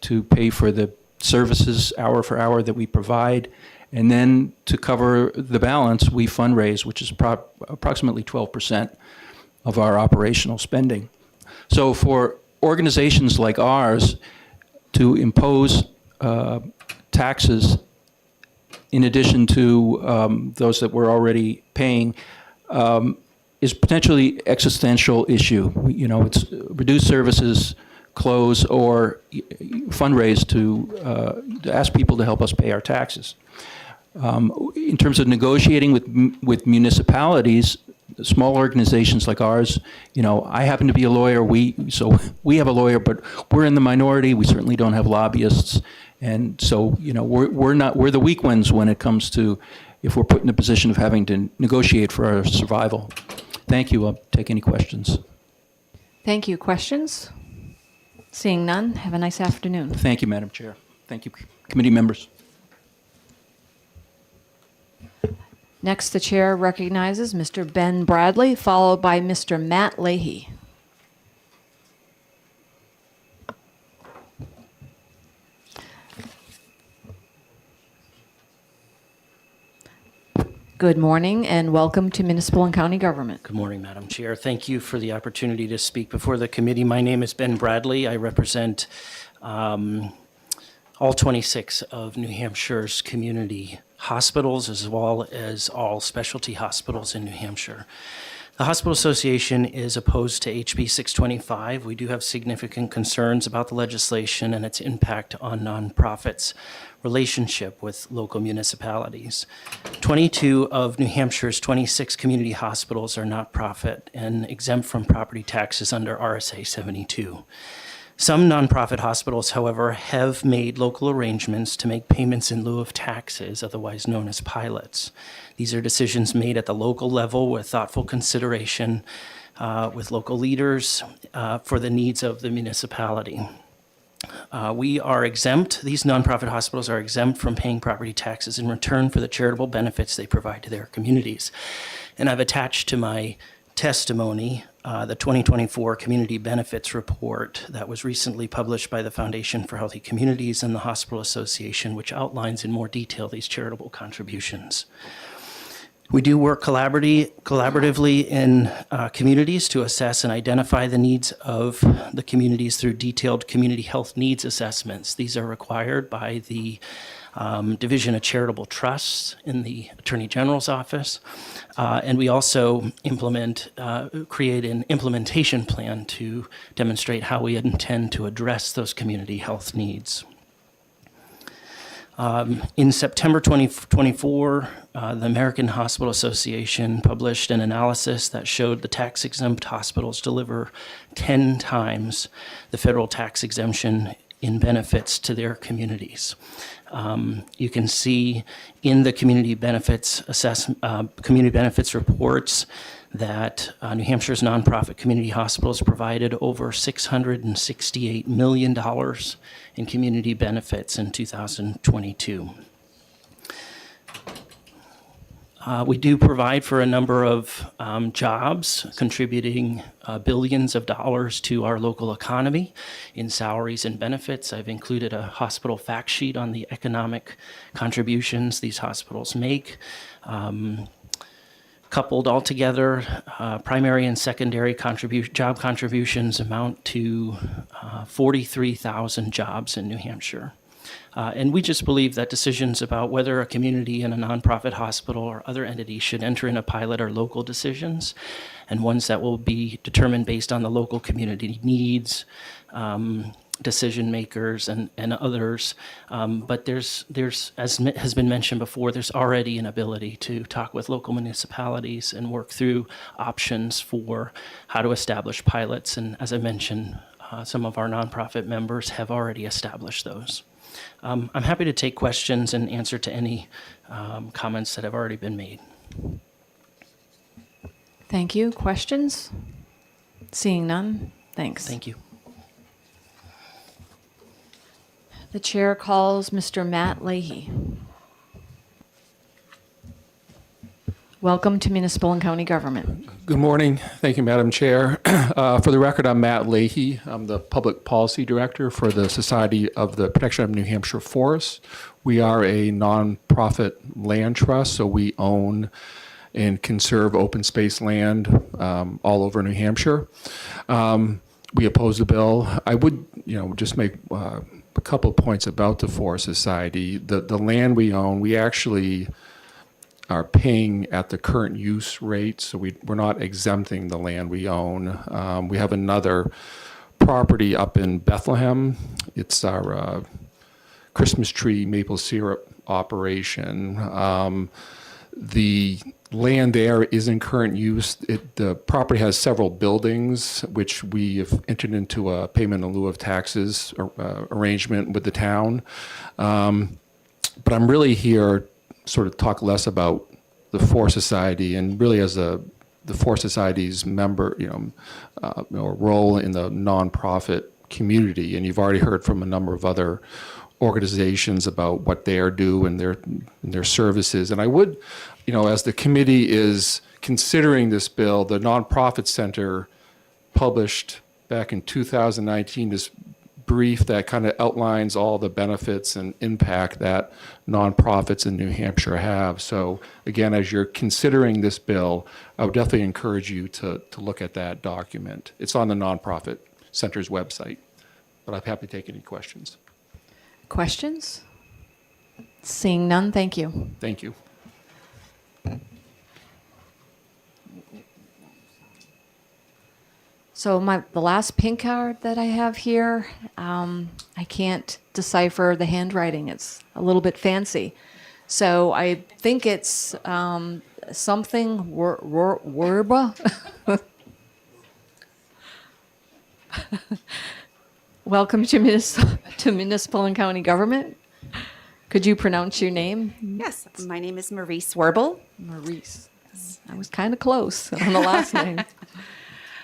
to pay for the services hour for hour that we provide. And then to cover the balance, we fundraise, which is approximately 12% of our operational spending. So for organizations like ours to impose taxes in addition to those that we're already paying is potentially existential issue. It's reduce services, close, or fundraise to ask people to help us pay our taxes. In terms of negotiating with municipalities, small organizations like ours, I happen to be a lawyer. So we have a lawyer, but we're in the minority. We certainly don't have lobbyists, and so we're the weak ones when it comes to if we're put in a position of having to negotiate for our survival. Thank you. I'll take any questions. Thank you. Questions? Seeing none, have a nice afternoon. Thank you, Madam Chair. Thank you, committee members. Next, the chair recognizes Mr. Ben Bradley, followed by Mr. Matt Leahy. Good morning and welcome to Municipal and County Government. Good morning, Madam Chair. Thank you for the opportunity to speak before the committee. My name is Ben Bradley. I represent all 26 of New Hampshire's community hospitals as well as all specialty hospitals in New Hampshire. The Hospital Association is opposed to HB 625. We do have significant concerns about the legislation and its impact on nonprofits' relationship with local municipalities. 22 of New Hampshire's 26 community hospitals are not-profit and exempt from property taxes under RSA 72. Some nonprofit hospitals, however, have made local arrangements to make payments in lieu of taxes, otherwise known as pilots. These are decisions made at the local level with thoughtful consideration with local leaders for the needs of the municipality. We are exempt, these nonprofit hospitals are exempt from paying property taxes in return for the charitable benefits they provide to their communities. And I've attached to my testimony the 2024 Community Benefits Report that was recently published by the Foundation for Healthy Communities and the Hospital Association, which outlines in more detail these charitable contributions. We do work collaboratively in communities to assess and identify the needs of the communities through detailed community health needs assessments. These are required by the Division of Charitable Trusts in the Attorney General's office. And we also create an implementation plan to demonstrate how we intend to address those community health needs. In September 2024, the American Hospital Association published an analysis that showed the tax-exempt hospitals deliver 10 times the federal tax exemption in benefits to their communities. You can see in the community benefits reports that New Hampshire's nonprofit community hospitals provided over $668 million in community benefits in 2022. We do provide for a number of jobs, contributing billions of dollars to our local economy in salaries and benefits. I've included a hospital fact sheet on the economic contributions these hospitals make. Coupled all together, primary and secondary job contributions amount to 43,000 jobs in New Hampshire. And we just believe that decisions about whether a community and a nonprofit hospital or other entity should enter in a pilot are local decisions, and ones that will be determined based on the local community needs, decision makers, and others. But there's, as has been mentioned before, there's already an ability to talk with local municipalities and work through options for how to establish pilots. And as I mentioned, some of our nonprofit members have already established those. I'm happy to take questions and answer to any comments that have already been made. Thank you. Questions? Seeing none, thanks. Thank you. The chair calls Mr. Matt Leahy. Welcome to Municipal and County Government. Good morning. Thank you, Madam Chair. For the record, I'm Matt Leahy. I'm the Public Policy Director for the Society of the Protection of New Hampshire Forests. We are a nonprofit land trust, so we own and conserve open space land all over New Hampshire. We oppose the bill. I would, just make a couple of points about the Forest Society. The land we own, we actually are paying at the current use rate, so we're not exempting the land we own. We have another property up in Bethlehem. It's our Christmas tree maple syrup operation. The land there is in current use. The property has several buildings, which we have entered into a payment in lieu of taxes arrangement with the town. But I'm really here sort of talk less about the Forest Society and really as the Forest Society's member, role in the nonprofit community. And you've already heard from a number of other organizations about what they do and their services. And I would, as the committee is considering this bill, the Nonprofit Center published back in 2019 this brief that kind of outlines all the benefits and impact that nonprofits in New Hampshire have. So again, as you're considering this bill, I would definitely encourage you to look at that document. It's on the Nonprofit Center's website, but I'm happy to take any questions. Questions? Seeing none, thank you. Thank you. So the last pink card that I have here, I can't decipher the handwriting. It's a little bit fancy. So I think it's something Werba. Welcome to Municipal and County Government. Could you pronounce your name? Yes, my name is Maurice Werble. Maurice. I was kind of close on the last name.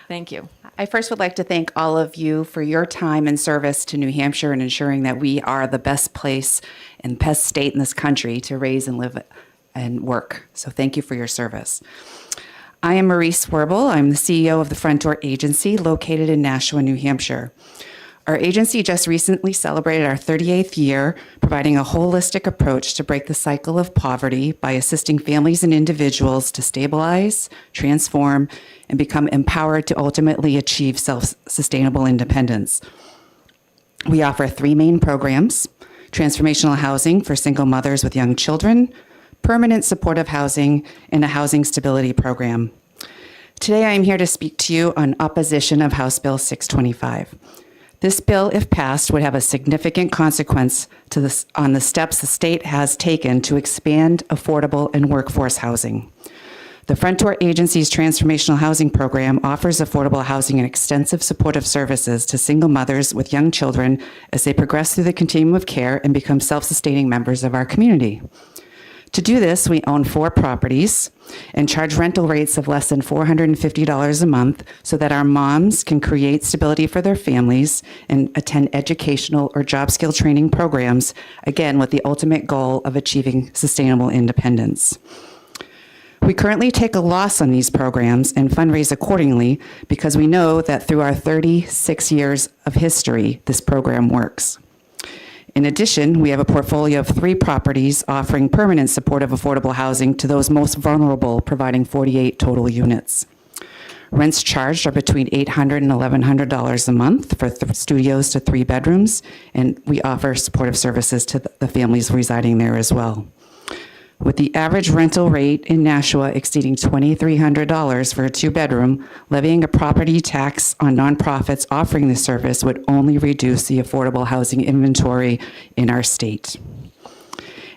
Thank you. I first would like to thank all of you for your time and service to New Hampshire and ensuring that we are the best place and best state in this country to raise and live and work. So thank you for your service. I am Maurice Werble. I'm the CEO of the Front Door Agency located in Nashua, New Hampshire. Our agency just recently celebrated our 38th year, providing a holistic approach to break the cycle of poverty by assisting families and individuals to stabilize, transform, and become empowered to ultimately achieve self-sustainable independence. We offer 3 main programs: transformational housing for single mothers with young children, permanent supportive housing, and a housing stability program. Today I am here to speak to you on opposition of House Bill 625. This bill, if passed, would have a significant consequence on the steps the state has taken to expand affordable and workforce housing. The Frontier Agency's Transformational Housing Program offers affordable housing and extensive supportive services to single mothers with young children as they progress through the continuum of care and become self-sustaining members of our community. To do this, we own 4 properties and charge rental rates of less than $450 a month so that our moms can create stability for their families and attend educational or job skill training programs, again, with the ultimate goal of achieving sustainable independence. We currently take a loss on these programs and fundraise accordingly because we know that through our 36 years of history, this program works. In addition, we have a portfolio of 3 properties offering permanent supportive affordable housing to those most vulnerable, providing 48 total units. Rents charged are between $800 and $1,100 a month for studios to 3 bedrooms, and we offer supportive services to the families residing there as well. With the average rental rate in Nashua exceeding $2,300 for a 2-bedroom, levying a property tax on nonprofits offering this service would only reduce the affordable housing inventory in our state.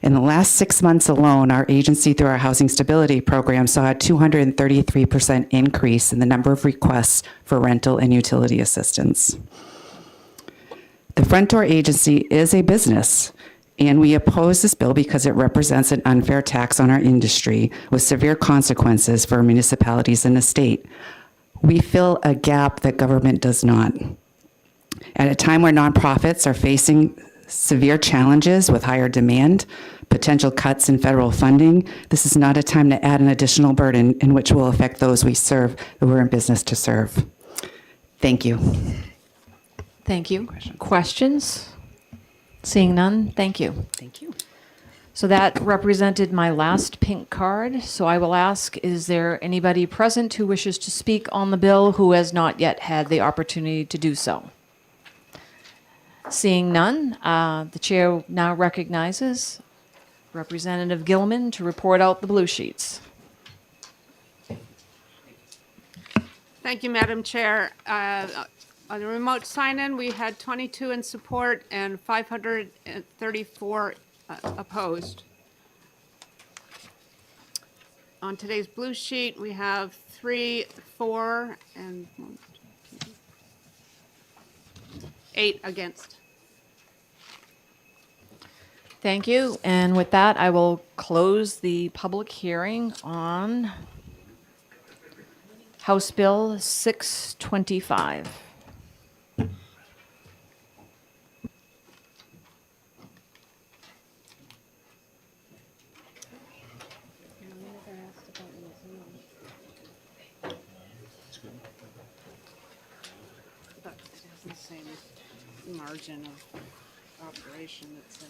In the last 6 months alone, our agency, through our Housing Stability Program, saw a 233% increase in the number of requests for rental and utility assistance. The Frontier Agency is a business, and we oppose this bill because it represents an unfair tax on our industry with severe consequences for municipalities in the state. We fill a gap that government does not. At a time where nonprofits are facing severe challenges with higher demand, potential cuts in federal funding, this is not a time to add an additional burden in which will affect those we serve, that we're in business to serve. Thank you. Thank you. Questions? Seeing none, thank you. Thank you. So that represented my last pink card. So I will ask, is there anybody present who wishes to speak on the bill who has not yet had the opportunity to do so? Seeing none, the chair now recognizes Representative Gilman to report out the blue sheets. Thank you, Madam Chair. On the remote sign-in, we had 22 in support and 534 opposed. On today's blue sheet, we have 3, 4, and 8 against. Thank you. And with that, I will close the public hearing on House Bill 625. The same margin of operation that's there.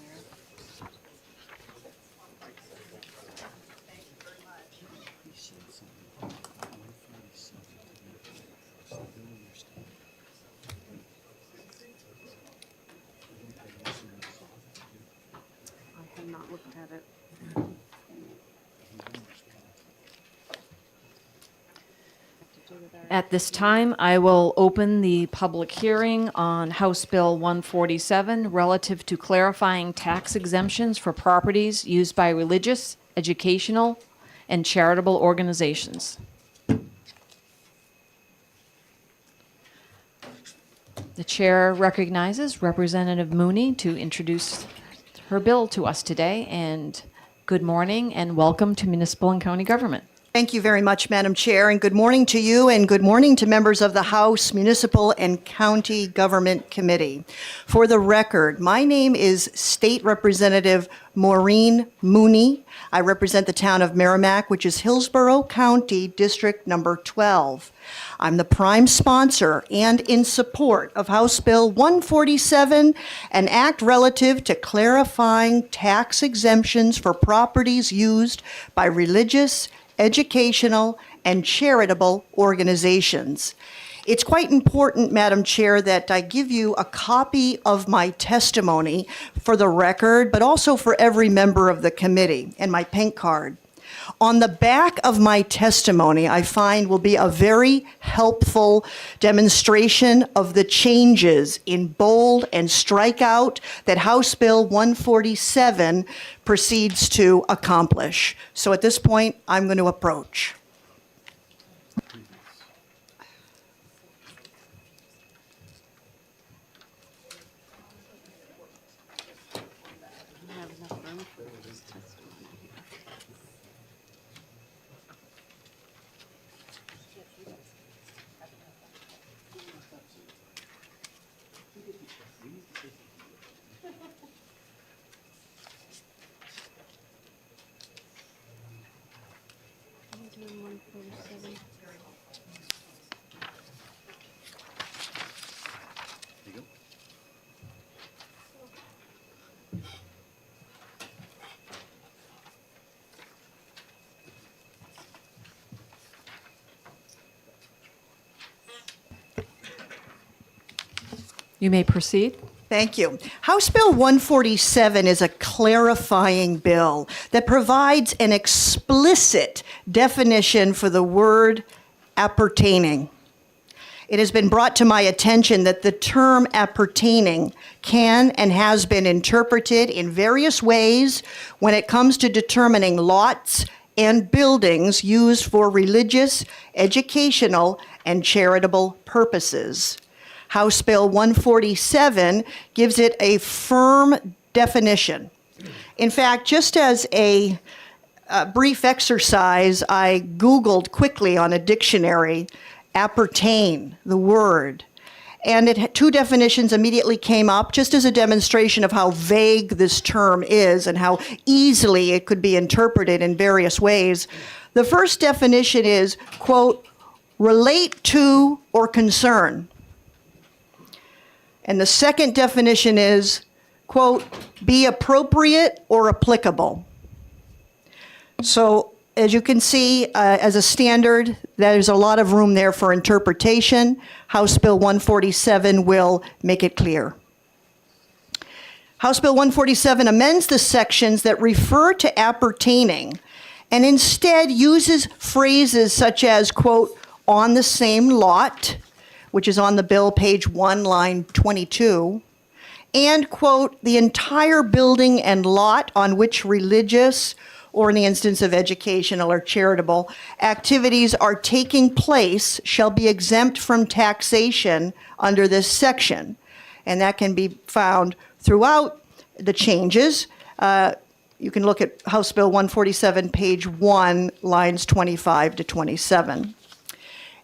I have not looked at it. At this time, I will open the public hearing on House Bill 147 relative to clarifying tax exemptions for properties used by religious, educational, and charitable organizations. The chair recognizes Representative Mooney to introduce her bill to us today. And good morning and welcome to Municipal and County Government. Thank you very much, Madam Chair, and good morning to you, and good morning to members of the House Municipal and County Government Committee. For the record, my name is State Representative Maureen Mooney. I represent the town of Merrimack, which is Hillsborough County District Number 12. I'm the prime sponsor and in support of House Bill 147, an act relative to clarifying tax exemptions for properties used by religious, educational, and charitable organizations. It's quite important, Madam Chair, that I give you a copy of my testimony for the record, but also for every member of the committee, and my pink card. On the back of my testimony, I find will be a very helpful demonstration of the changes in bold and strikeout that House Bill 147 proceeds to accomplish. So at this point, I'm going to approach. You may proceed. Thank you. House Bill 147 is a clarifying bill that provides an explicit definition for the word appertaining. It has been brought to my attention that the term appertaining can and has been interpreted in various ways when it comes to determining lots and buildings used for religious, educational, and charitable purposes. House Bill 147 gives it a firm definition. In fact, just as a brief exercise, I Googled quickly on a dictionary, appertain, the word, and two definitions immediately came up just as a demonstration of how vague this term is and how easily it could be interpreted in various ways. The first definition is, quote, relate to or concern. And the second definition is, quote, be appropriate or applicable. So as you can see, as a standard, there's a lot of room there for interpretation. House Bill 147 will make it clear. House Bill 147 amends the sections that refer to appertaining and instead uses phrases such as, quote, on the same lot, which is on the bill, page 1, line 22, and, quote, the entire building and lot on which religious, or in the instance of educational or charitable, activities are taking place shall be exempt from taxation under this section. And that can be found throughout the changes. You can look at House Bill 147, page 1, lines 25 to 27.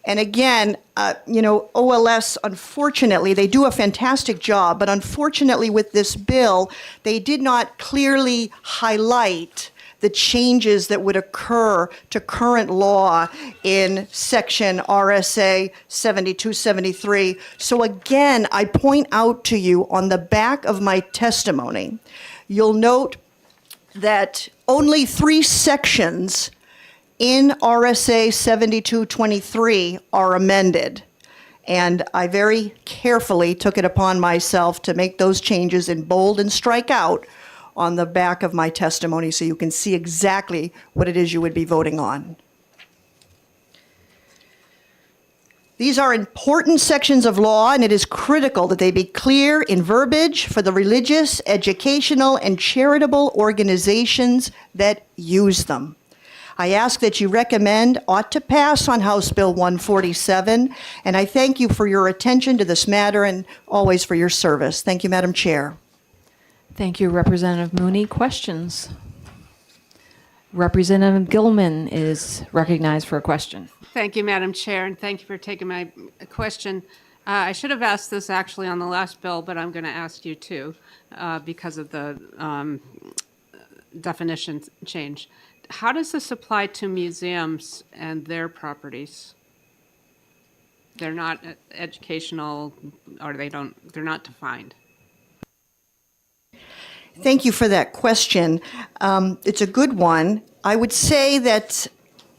And again, OLS, unfortunately, they do a fantastic job, but unfortunately with this bill, they did not clearly highlight the changes that would occur to current law in section RSA 7273. So again, I point out to you on the back of my testimony, you'll note that only 3 sections in RSA 7223 are amended. And I very carefully took it upon myself to make those changes in bold and strike out on the back of my testimony so you can see exactly what it is you would be voting on. These are important sections of law, and it is critical that they be clear in verbiage for the religious, educational, and charitable organizations that use them. I ask that you recommend ought to pass on House Bill 147, and I thank you for your attention to this matter and always for your service. Thank you, Madam Chair. Thank you, Representative Mooney. Questions? Representative Gilman is recognized for a question. Thank you, Madam Chair, and thank you for taking my question. I should have asked this actually on the last bill, but I'm going to ask you too because of the definition change. How does this apply to museums and their properties? They're not educational, or they're not defined. Thank you for that question. It's a good one. I would say that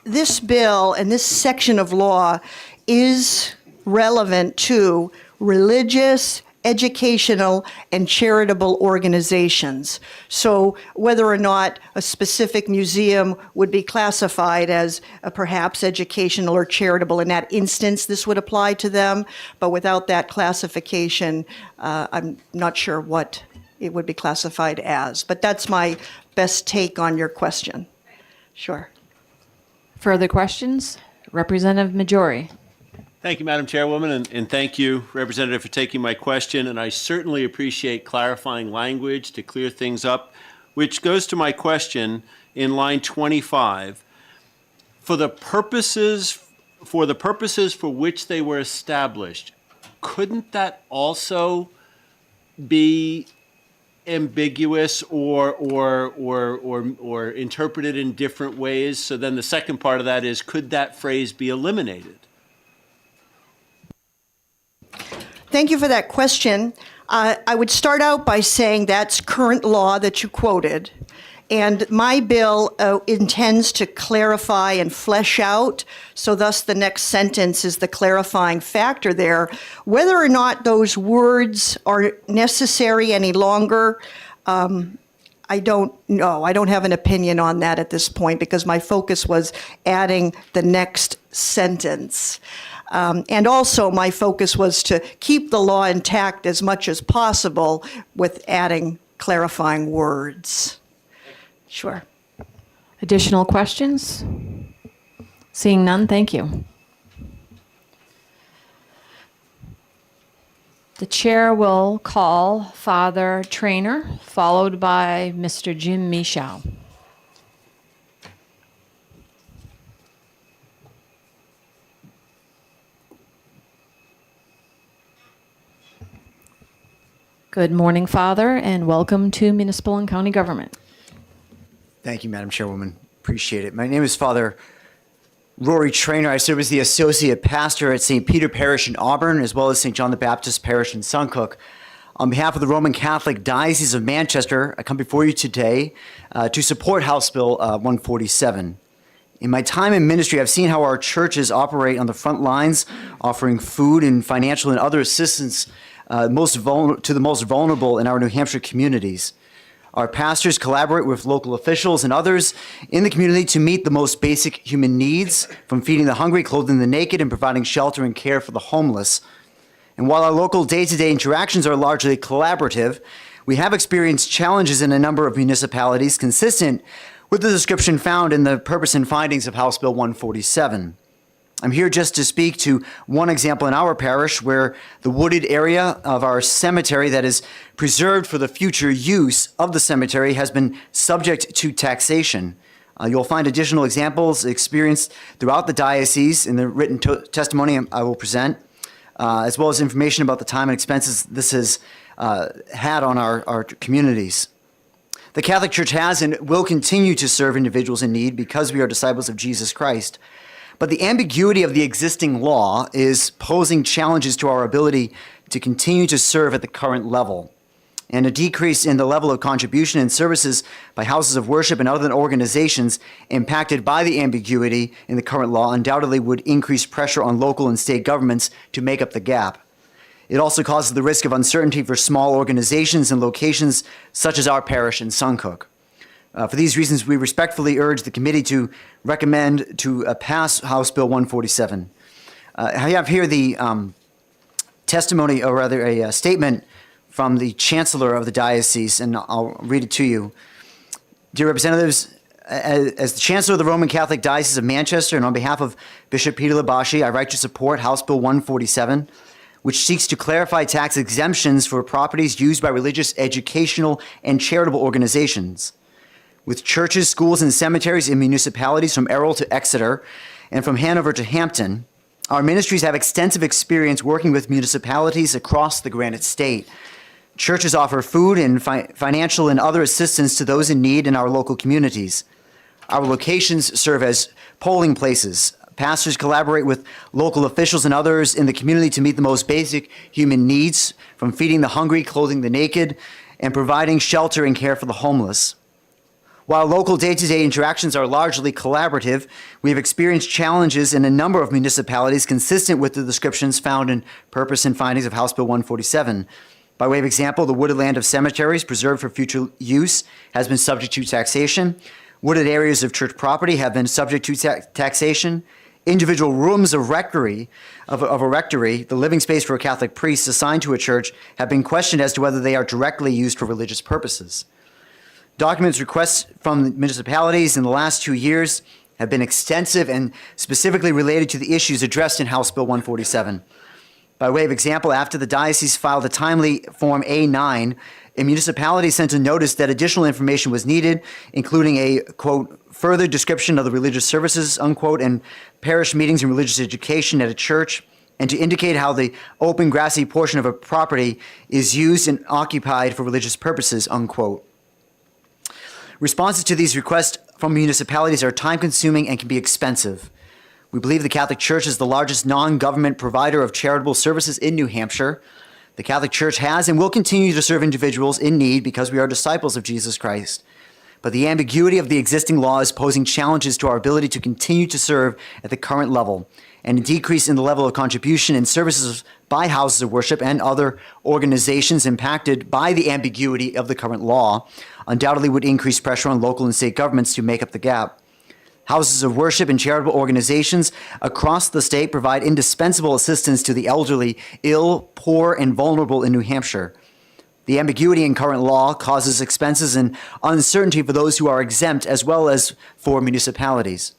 this bill and this section of law is relevant to religious, educational, and charitable organizations. So whether or not a specific museum would be classified as perhaps educational or charitable, in that instance, this would apply to them. But without that classification, I'm not sure what it would be classified as. But that's my best take on your question. Sure. Further questions? Representative Majori. Thank you, Madam Chairwoman, and thank you, Representative, for taking my question. And I certainly appreciate clarifying language to clear things up, which goes to my question in line 25. For the purposes for which they were established, couldn't that also be ambiguous or interpreted in different ways? So then the second part of that is, could that phrase be eliminated? Thank you for that question. I would start out by saying that's current law that you quoted. And my bill intends to clarify and flesh out, so thus the next sentence is the clarifying factor there. Whether or not those words are necessary any longer, I don't know. I don't have an opinion on that at this point because my focus was adding the next sentence. And also my focus was to keep the law intact as much as possible with adding clarifying words. Sure. Additional questions? Seeing none, thank you. The chair will call Father Trainer, followed by Mr. Jim Michaud. Good morning, Father, and welcome to Municipal and County Government. Thank you, Madam Chairwoman. Appreciate it. My name is Father Rory Trainer. I serve as the Associate Pastor at St. Peter Parish in Auburn, as well as St. John the Baptist Parish in Suncook. On behalf of the Roman Catholic Diocese of Manchester, I come before you today to support House Bill 147. In my time in ministry, I've seen how our churches operate on the front lines, offering food and financial and other assistance to the most vulnerable in our New Hampshire communities. Our pastors collaborate with local officials and others in the community to meet the most basic human needs, from feeding the hungry, clothing the naked, and providing shelter and care for the homeless. And while our local day-to-day interactions are largely collaborative, we have experienced challenges in a number of municipalities consistent with the description found in the purpose and findings of House Bill 147. I'm here just to speak to one example in our parish where the wooded area of our cemetery that is preserved for the future use of the cemetery has been subject to taxation. You'll find additional examples experienced throughout the diocese in the written testimony I will present, as well as information about the time and expenses this has had on our communities. The Catholic Church has and will continue to serve individuals in need because we are disciples of Jesus Christ. But the ambiguity of the existing law is posing challenges to our ability to continue to serve at the current level. And a decrease in the level of contribution and services by houses of worship and other organizations impacted by the ambiguity in the current law undoubtedly would increase pressure on local and state governments to make up the gap. It also causes the risk of uncertainty for small organizations and locations such as our parish in Suncook. For these reasons, we respectfully urge the committee to recommend to pass House Bill 147. I have here the testimony, or rather a statement from the Chancellor of the Diocese, and I'll read it to you. Dear Representatives, as the Chancellor of the Roman Catholic Diocese of Manchester, and on behalf of Bishop Peter Labashi, I write to support House Bill 147, which seeks to clarify tax exemptions for properties used by religious, educational, and charitable organizations. With churches, schools, and cemeteries in municipalities from Errol to Exeter and from Hanover to Hampton, our ministries have extensive experience working with municipalities across the Granite State. Churches offer food and financial and other assistance to those in need in our local communities. Our locations serve as polling places. Pastors collaborate with local officials and others in the community to meet the most basic human needs, from feeding the hungry, clothing the naked, and providing shelter and care for the homeless. While local day-to-day interactions are largely collaborative, we have experienced challenges in a number of municipalities consistent with the descriptions found in purpose and findings of House Bill 147. By way of example, the wooded land of cemeteries preserved for future use has been subject to taxation. Wooded areas of church property have been subject to taxation. Individual rooms of rectory, a rectory, the living space for a Catholic priest assigned to a church, have been questioned as to whether they are directly used for religious purposes. Documents requests from municipalities in the last 2 years have been extensive and specifically related to the issues addressed in House Bill 147. By way of example, after the diocese filed a timely Form A9, a municipality sent a notice that additional information was needed, including a, quote, further description of the religious services, unquote, and parish meetings and religious education at a church, and to indicate how the open grassy portion of a property is used and occupied for religious purposes, unquote. Responses to these requests from municipalities are time-consuming and can be expensive. We believe the Catholic Church is the largest non-government provider of charitable services in New Hampshire. The Catholic Church has and will continue to serve individuals in need because we are disciples of Jesus Christ. But the ambiguity of the existing law is posing challenges to our ability to continue to serve at the current level, and a decrease in the level of contribution and services by houses of worship and other organizations impacted by the ambiguity of the current law undoubtedly would increase pressure on local and state governments to make up the gap. Houses of worship and charitable organizations across the state provide indispensable assistance to the elderly, ill, poor, and vulnerable in New Hampshire. The ambiguity in current law causes expenses and uncertainty for those who are exempt as well as for municipalities.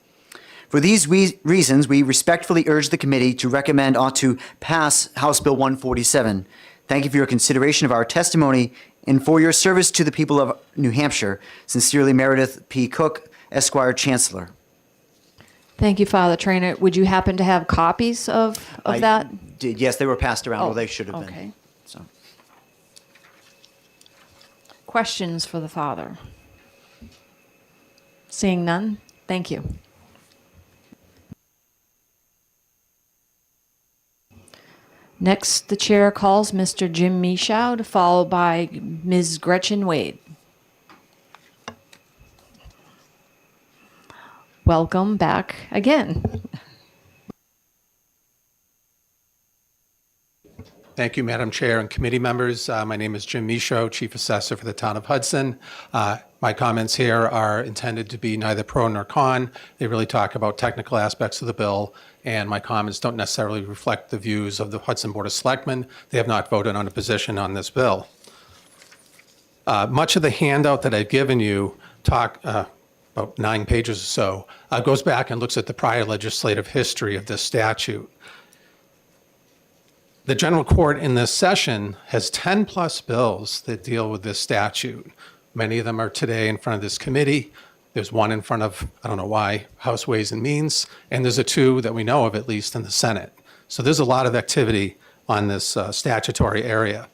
For these reasons, we respectfully urge the committee to recommend ought to pass House Bill 147. Thank you for your consideration of our testimony and for your service to the people of New Hampshire. Sincerely, Meredith P. Cook, Esquire, Chancellor. Thank you, Father Trainer. Would you happen to have copies of that? Did, yes, they were passed around, or they should have been. Okay. So. Questions for the Father? Seeing none, thank you. Next, the chair calls Mr. Jim Michaud, followed by Ms. Gretchen Wade. Welcome back again. Thank you, Madam Chair and committee members. My name is Jim Michaud, Chief Assessor for the Town of Hudson. My comments here are intended to be neither pro nor con. They really talk about technical aspects of the bill, and my comments don't necessarily reflect the views of the Hudson Board of Selectmen. They have not voted on a position on this bill. Much of the handout that I've given you about 9 pages or so, goes back and looks at the prior legislative history of this statute. The general court in this session has 10 plus bills that deal with this statute. Many of them are today in front of this committee. There's one in front of, I don't know why, House Ways and Means, and there's a 2 that we know of at least in the Senate. So there's a lot of activity on this statutory area.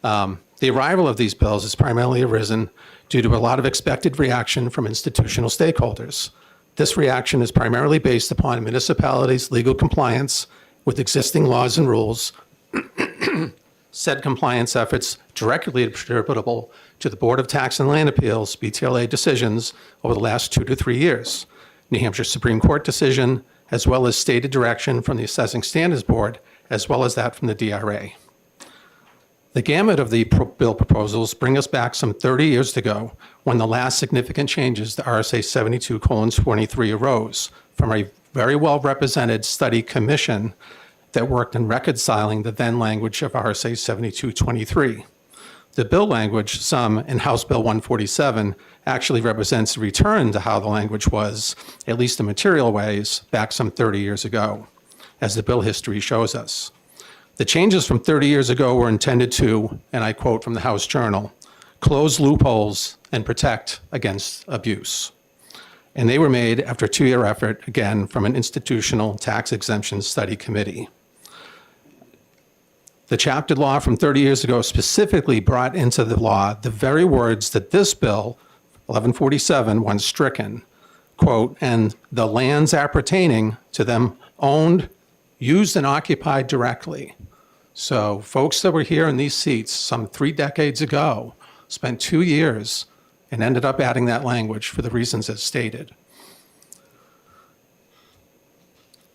The arrival of these bills has primarily arisen due to a lot of expected reaction from institutional stakeholders. This reaction is primarily based upon municipalities' legal compliance with existing laws and rules, said compliance efforts directly attributable to the Board of Tax and Land Appeals, BTLA decisions over the last 2 to 3 years, New Hampshire Supreme Court decision, as well as stated direction from the Assessing Standards Board, as well as that from the DRA. The gamut of the bill proposals bring us back some 30 years ago when the last significant changes to RSA 72:23 arose from a very well-represented study commission that worked in reconciling the then language of RSA 72:23. The bill language, some in House Bill 147, actually represents a return to how the language was, at least in material ways, back some 30 years ago, as the bill history shows us. The changes from 30 years ago were intended to, and I quote from the House Journal, close loopholes and protect against abuse. And they were made after a 2-year effort, again, from an institutional tax exemption study committee. The chapter law from 30 years ago specifically brought into the law the very words that this bill, 1147, once stricken, quote, and the lands appertaining to them owned, used, and occupied directly. So folks that were here in these seats some 3 decades ago spent 2 years and ended up adding that language for the reasons as stated.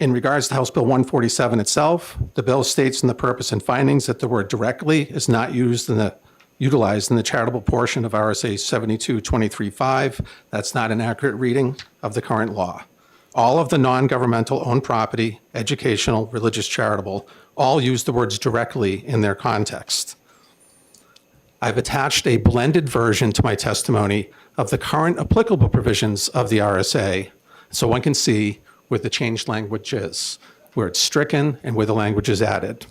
In regards to House Bill 147 itself, the bill states in the purpose and findings that the word directly is not utilized in the charitable portion of RSA 7223.5. That's not an accurate reading of the current law. All of the non-governmental owned property, educational, religious, charitable, all use the words directly in their context. I've attached a blended version to my testimony of the current applicable provisions of the RSA so one can see where the changed language is, where it's stricken and where the language is added.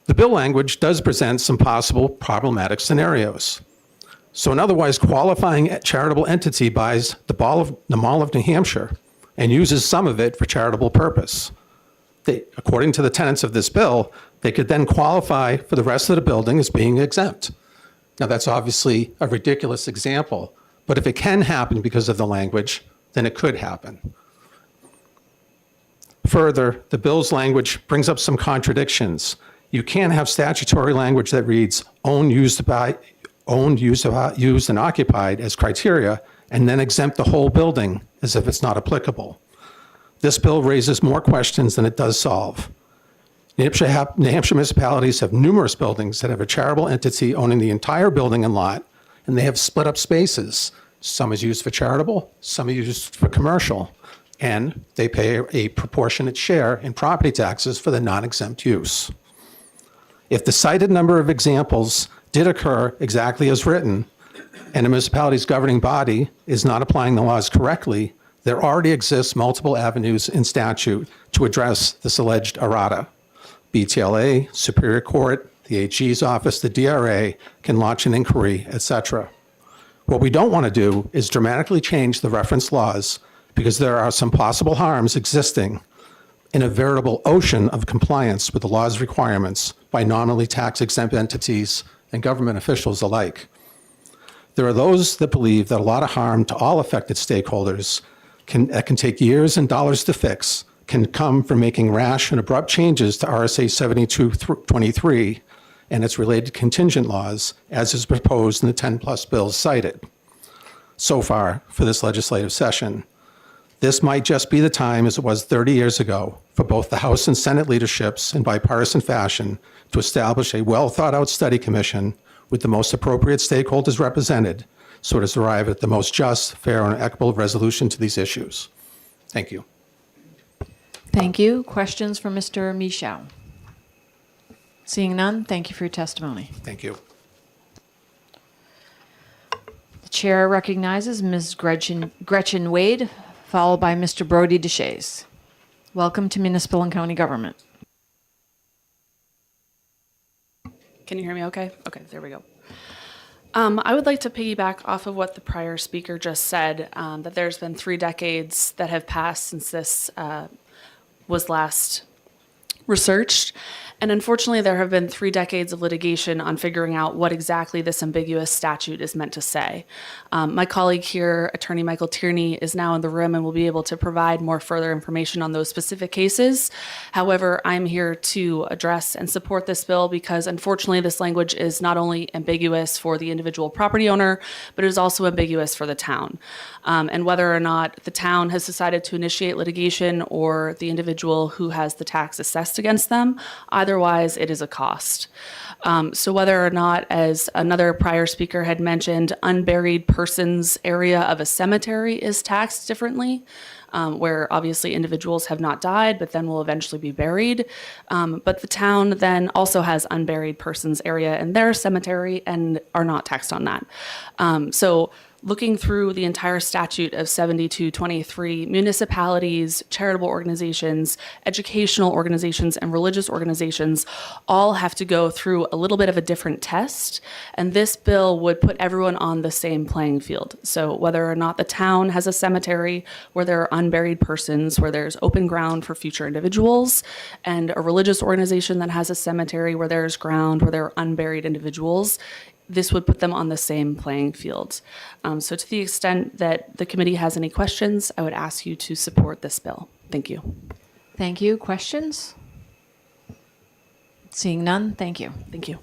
The bill language does present some possible problematic scenarios. So an otherwise qualifying charitable entity buys the Mall of New Hampshire and uses some of it for charitable purpose. According to the tenets of this bill, they could then qualify for the rest of the building as being exempt. Now, that's obviously a ridiculous example, but if it can happen because of the language, then it could happen. Further, the bill's language brings up some contradictions. You can't have statutory language that reads owned, used, and occupied as criteria, and then exempt the whole building as if it's not applicable. This bill raises more questions than it does solve. New Hampshire municipalities have numerous buildings that have a charitable entity owning the entire building and lot, and they have split up spaces. Some is used for charitable, some are used for commercial, and they pay a proportionate share in property taxes for the non-exempt use. If the cited number of examples did occur exactly as written, and a municipality's governing body is not applying the laws correctly, there already exists multiple avenues in statute to address this alleged errata. BTLA, Superior Court, the AG's office, the DRA can launch an inquiry, etc. What we don't want to do is dramatically change the reference laws because there are some possible harms existing in a veritable ocean of compliance with the law's requirements by nominally tax-exempt entities and government officials alike. There are those that believe that a lot of harm to all affected stakeholders that can take years and dollars to fix can come from making rash and abrupt changes to RSA 7223 and its related contingent laws, as is proposed in the 10-plus bills cited so far for this legislative session. This might just be the time, as it was 30 years ago, for both the House and Senate leaderships in bipartisan fashion to establish a well-thought-out study commission with the most appropriate stakeholders represented so as to arrive at the most just, fair, and equitable resolution to these issues. Thank you. Thank you. Questions for Mr. Michaud? Seeing none, thank you for your testimony. Thank you. The chair recognizes Ms. Gretchen Wade, followed by Mr. Brody DeShays. Welcome to Municipal and County Government. Can you hear me okay? Okay, there we go. I would like to piggyback off of what the prior speaker just said, that there's been 3 decades that have passed since this was last researched. And unfortunately, there have been 3 decades of litigation on figuring out what exactly this ambiguous statute is meant to say. My colleague here, Attorney Michael Tierney, is now in the room and will be able to provide more further information on those specific cases. However, I'm here to address and support this bill because unfortunately, this language is not only ambiguous for the individual property owner, but it is also ambiguous for the town. And whether or not the town has decided to initiate litigation or the individual who has the tax assessed against them, otherwise it is a cost. So whether or not, as another prior speaker had mentioned, unburied persons area of a cemetery is taxed differently, where obviously individuals have not died, but then will eventually be buried. But the town then also has unburied persons area in their cemetery and are not taxed on that. So looking through the entire statute of 7223, municipalities, charitable organizations, educational organizations, and religious organizations all have to go through a little bit of a different test. And this bill would put everyone on the same playing field. So whether or not the town has a cemetery where there are unburied persons, where there's open ground for future individuals, and a religious organization that has a cemetery where there's ground where there are unburied individuals, this would put them on the same playing field. So to the extent that the committee has any questions, I would ask you to support this bill. Thank you. Thank you. Questions? Seeing none, thank you. Thank you.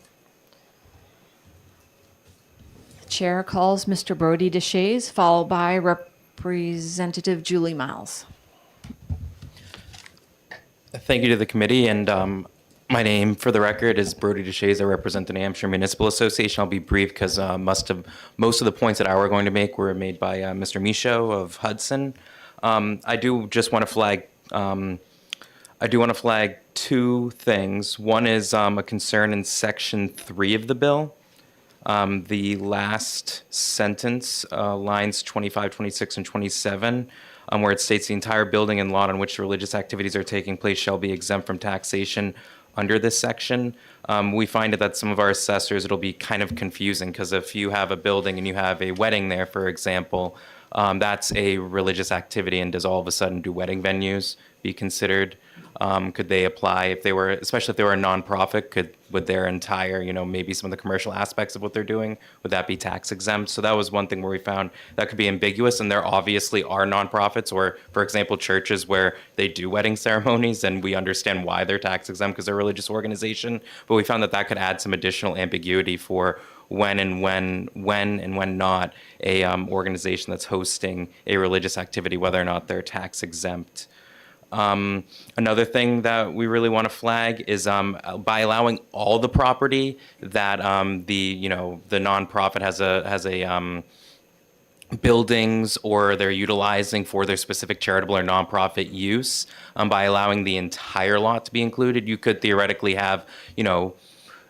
The chair calls Mr. Brody DeShays, followed by Representative Julie Miles. Thank you to the committee, and my name, for the record, is Brody DeShays. I represent the New Hampshire Municipal Association. I'll be brief because most of the points that I were going to make were made by Mr. Michaud of Hudson. I do want to flag two things. One is a concern in Section 3 of the bill. The last sentence, lines 25, 26, and 27, where it states the entire building and lot on which religious activities are taking place shall be exempt from taxation under this section. We find that some of our assessors, it'll be kind of confusing because if you have a building and you have a wedding there, for example, that's a religious activity, and does all of a sudden do wedding venues be considered? Could they apply if they were, especially if they were a nonprofit, would their entire, maybe some of the commercial aspects of what they're doing, would that be tax exempt? So that was one thing where we found that could be ambiguous, and there obviously are nonprofits or, for example, churches where they do wedding ceremonies, and we understand why they're tax exempt because they're a religious organization. But we found that could add some additional ambiguity for when and when not a organization that's hosting a religious activity, whether or not they're tax exempt. Another thing that we really want to flag is by allowing all the property that the nonprofit has a buildings or they're utilizing for their specific charitable or nonprofit use, by allowing the entire lot to be included, you could theoretically have,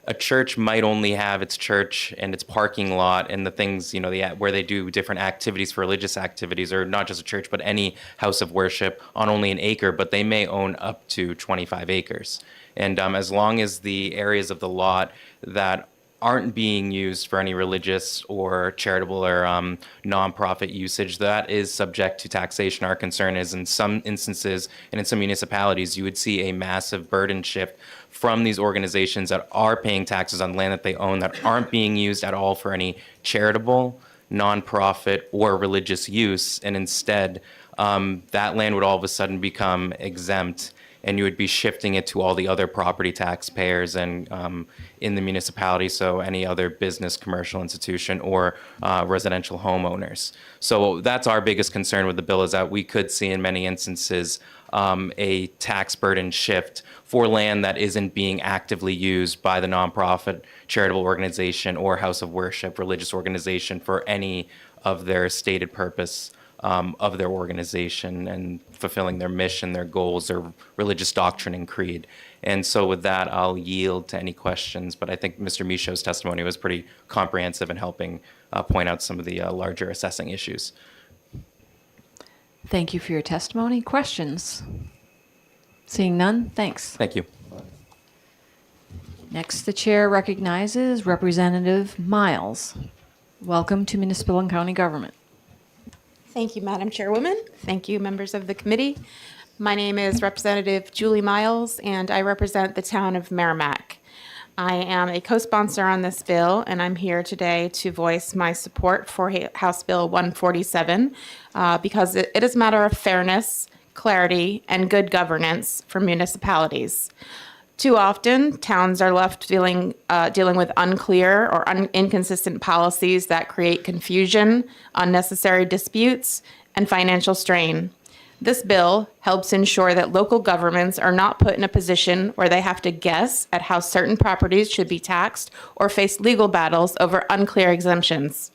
a church might only have its church and its parking lot and the things, where they do different activities for religious activities, or not just a church, but any house of worship on only an acre, but they may own up to 25 acres. And as long as the areas of the lot that aren't being used for any religious or charitable or nonprofit usage, that is subject to taxation. Our concern is in some instances and in some municipalities, you would see a massive burden shift from these organizations that are paying taxes on land that they own that aren't being used at all for any charitable, nonprofit, or religious use. And instead, that land would all of a sudden become exempt, and you would be shifting it to all the other property taxpayers and in the municipality, so any other business, commercial institution, or residential homeowners. So that's our biggest concern with the bill, is that we could see in many instances a tax burden shift for land that isn't being actively used by the nonprofit, charitable organization, or house of worship, religious organization for any of their stated purpose of their organization and fulfilling their mission, their goals, their religious doctrine and creed. And so with that, I'll yield to any questions, but I think Mr. Michaud's testimony was pretty comprehensive in helping point out some of the larger assessing issues. Thank you for your testimony. Questions? Seeing none, thanks. Thank you. Next, the chair recognizes Representative Miles. Welcome to Municipal and County Government. Thank you, Madam Chairwoman. Thank you, members of the committee. My name is Representative Julie Miles, and I represent the town of Merrimack. I am a co-sponsor on this bill, and I'm here today to voice my support for House Bill 147 because it is a matter of fairness, clarity, and good governance for municipalities. Too often, towns are left dealing with unclear or inconsistent policies that create confusion, unnecessary disputes, and financial strain. This bill helps ensure that local governments are not put in a position where they have to guess at how certain properties should be taxed or face legal battles over unclear exemptions.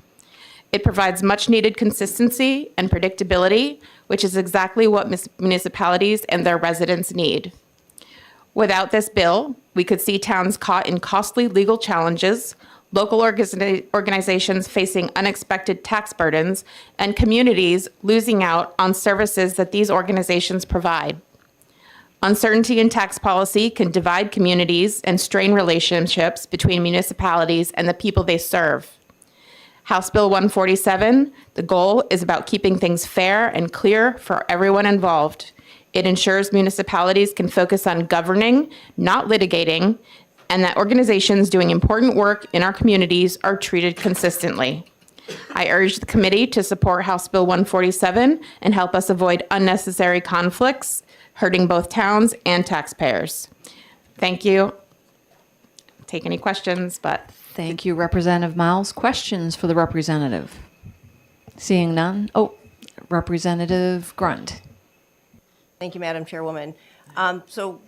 It provides much-needed consistency and predictability, which is exactly what municipalities and their residents need. Without this bill, we could see towns caught in costly legal challenges, local organizations facing unexpected tax burdens, and communities losing out on services that these organizations provide. Uncertainty in tax policy can divide communities and strain relationships between municipalities and the people they serve. House Bill 147, the goal is about keeping things fair and clear for everyone involved. It ensures municipalities can focus on governing, not litigating, and that organizations doing important work in our communities are treated consistently. I urge the committee to support House Bill 147 and help us avoid unnecessary conflicts, hurting both towns and taxpayers. Thank you. Take any questions, but... Thank you, Representative Miles. Questions for the representative? Seeing none. Oh, Representative Grund. Thank you, Madam Chairwoman. So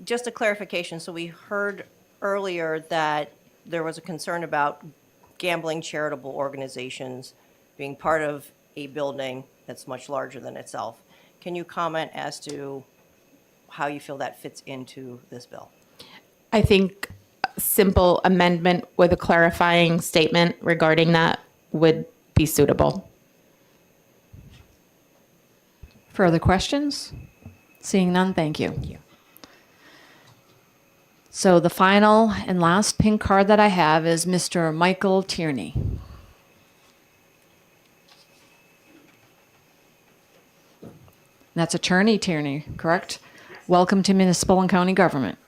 just a clarification. So we heard earlier that there was a concern about gambling charitable organizations being part of a building that's much larger than itself. Can you comment as to how you feel that fits into this bill? I think a simple amendment with a clarifying statement regarding that would be suitable. Further questions? Seeing none, thank you. So the final and last pink card that I have is Mr. Michael Tierney. That's Attorney Tierney, correct? Welcome to municipal and county government.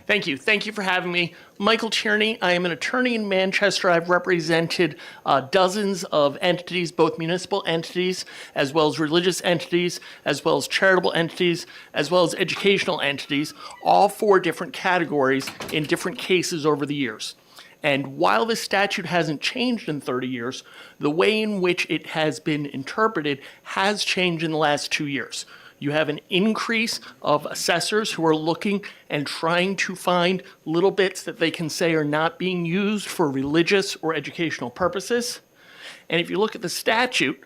Thank you. Thank you for having me. Michael Tierney. I am an attorney in Manchester. I've represented dozens of entities, both municipal entities, as well as religious entities, as well as charitable entities, as well as educational entities, all 4 different categories in different cases over the years. And while this statute hasn't changed in 30 years, the way in which it has been interpreted has changed in the last 2 years. You have an increase of assessors who are looking and trying to find little bits that they can say are not being used for religious or educational purposes. And if you look at the statute,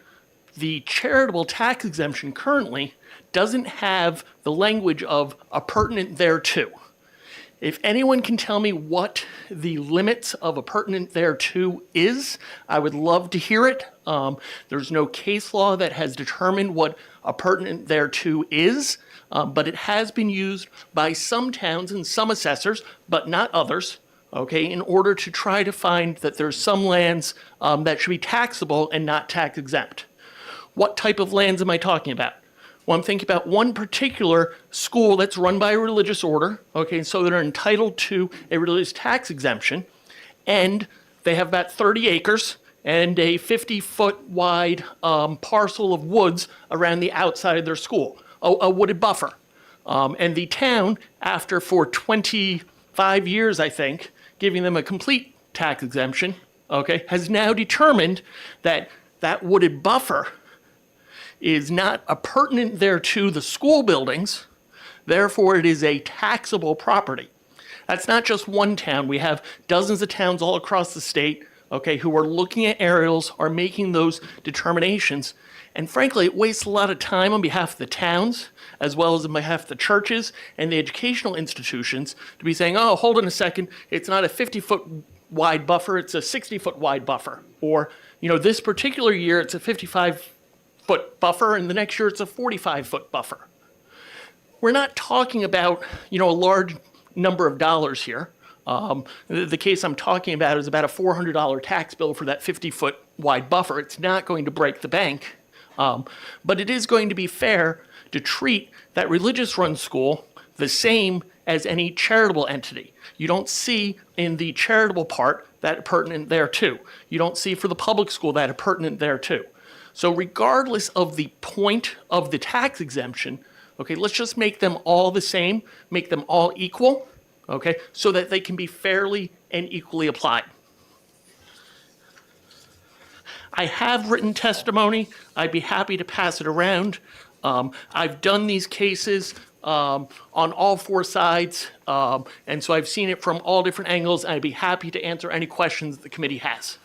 the charitable tax exemption currently doesn't have the language of appurtenant thereto. If anyone can tell me what the limits of appurtenant thereto is, I would love to hear it. There's no case law that has determined what appurtenant thereto is, but it has been used by some towns and some assessors, but not others, okay, in order to try to find that there's some lands that should be taxable and not tax exempt. What type of lands am I talking about? Well, I'm thinking about one particular school that's run by a religious order, okay, so they're entitled to a religious tax exemption, and they have about 30 acres and a 50-foot wide parcel of woods around the outside of their school, a wooded buffer. And the town, after for 25 years, I think, giving them a complete tax exemption, okay, has now determined that that wooded buffer is not appurtenant thereto the school buildings, therefore it is a taxable property. That's not just one town. We have dozens of towns all across the state, okay, who are looking at aerials, are making those determinations. And frankly, it wastes a lot of time on behalf of the towns, as well as on behalf of the churches and the educational institutions, to be saying, oh, hold on a second, it's not a 50-foot wide buffer, it's a 60-foot wide buffer. Or, you know, this particular year, it's a 55-foot buffer, and the next year it's a 45-foot buffer. We're not talking about, you know, a large number of dollars here. The case I'm talking about is about a $400 tax bill for that 50-foot wide buffer. It's not going to break the bank, but it is going to be fair to treat that religious-run school the same as any charitable entity. You don't see in the charitable part that appurtenant thereto. You don't see for the public school that appurtenant thereto. So regardless of the point of the tax exemption, okay, let's just make them all the same, make them all equal, okay, so that they can be fairly and equally applied. I have written testimony. I'd be happy to pass it around. I've done these cases on all 4 sides, and so I've seen it from all different angles, and I'd be happy to answer any questions that the committee has.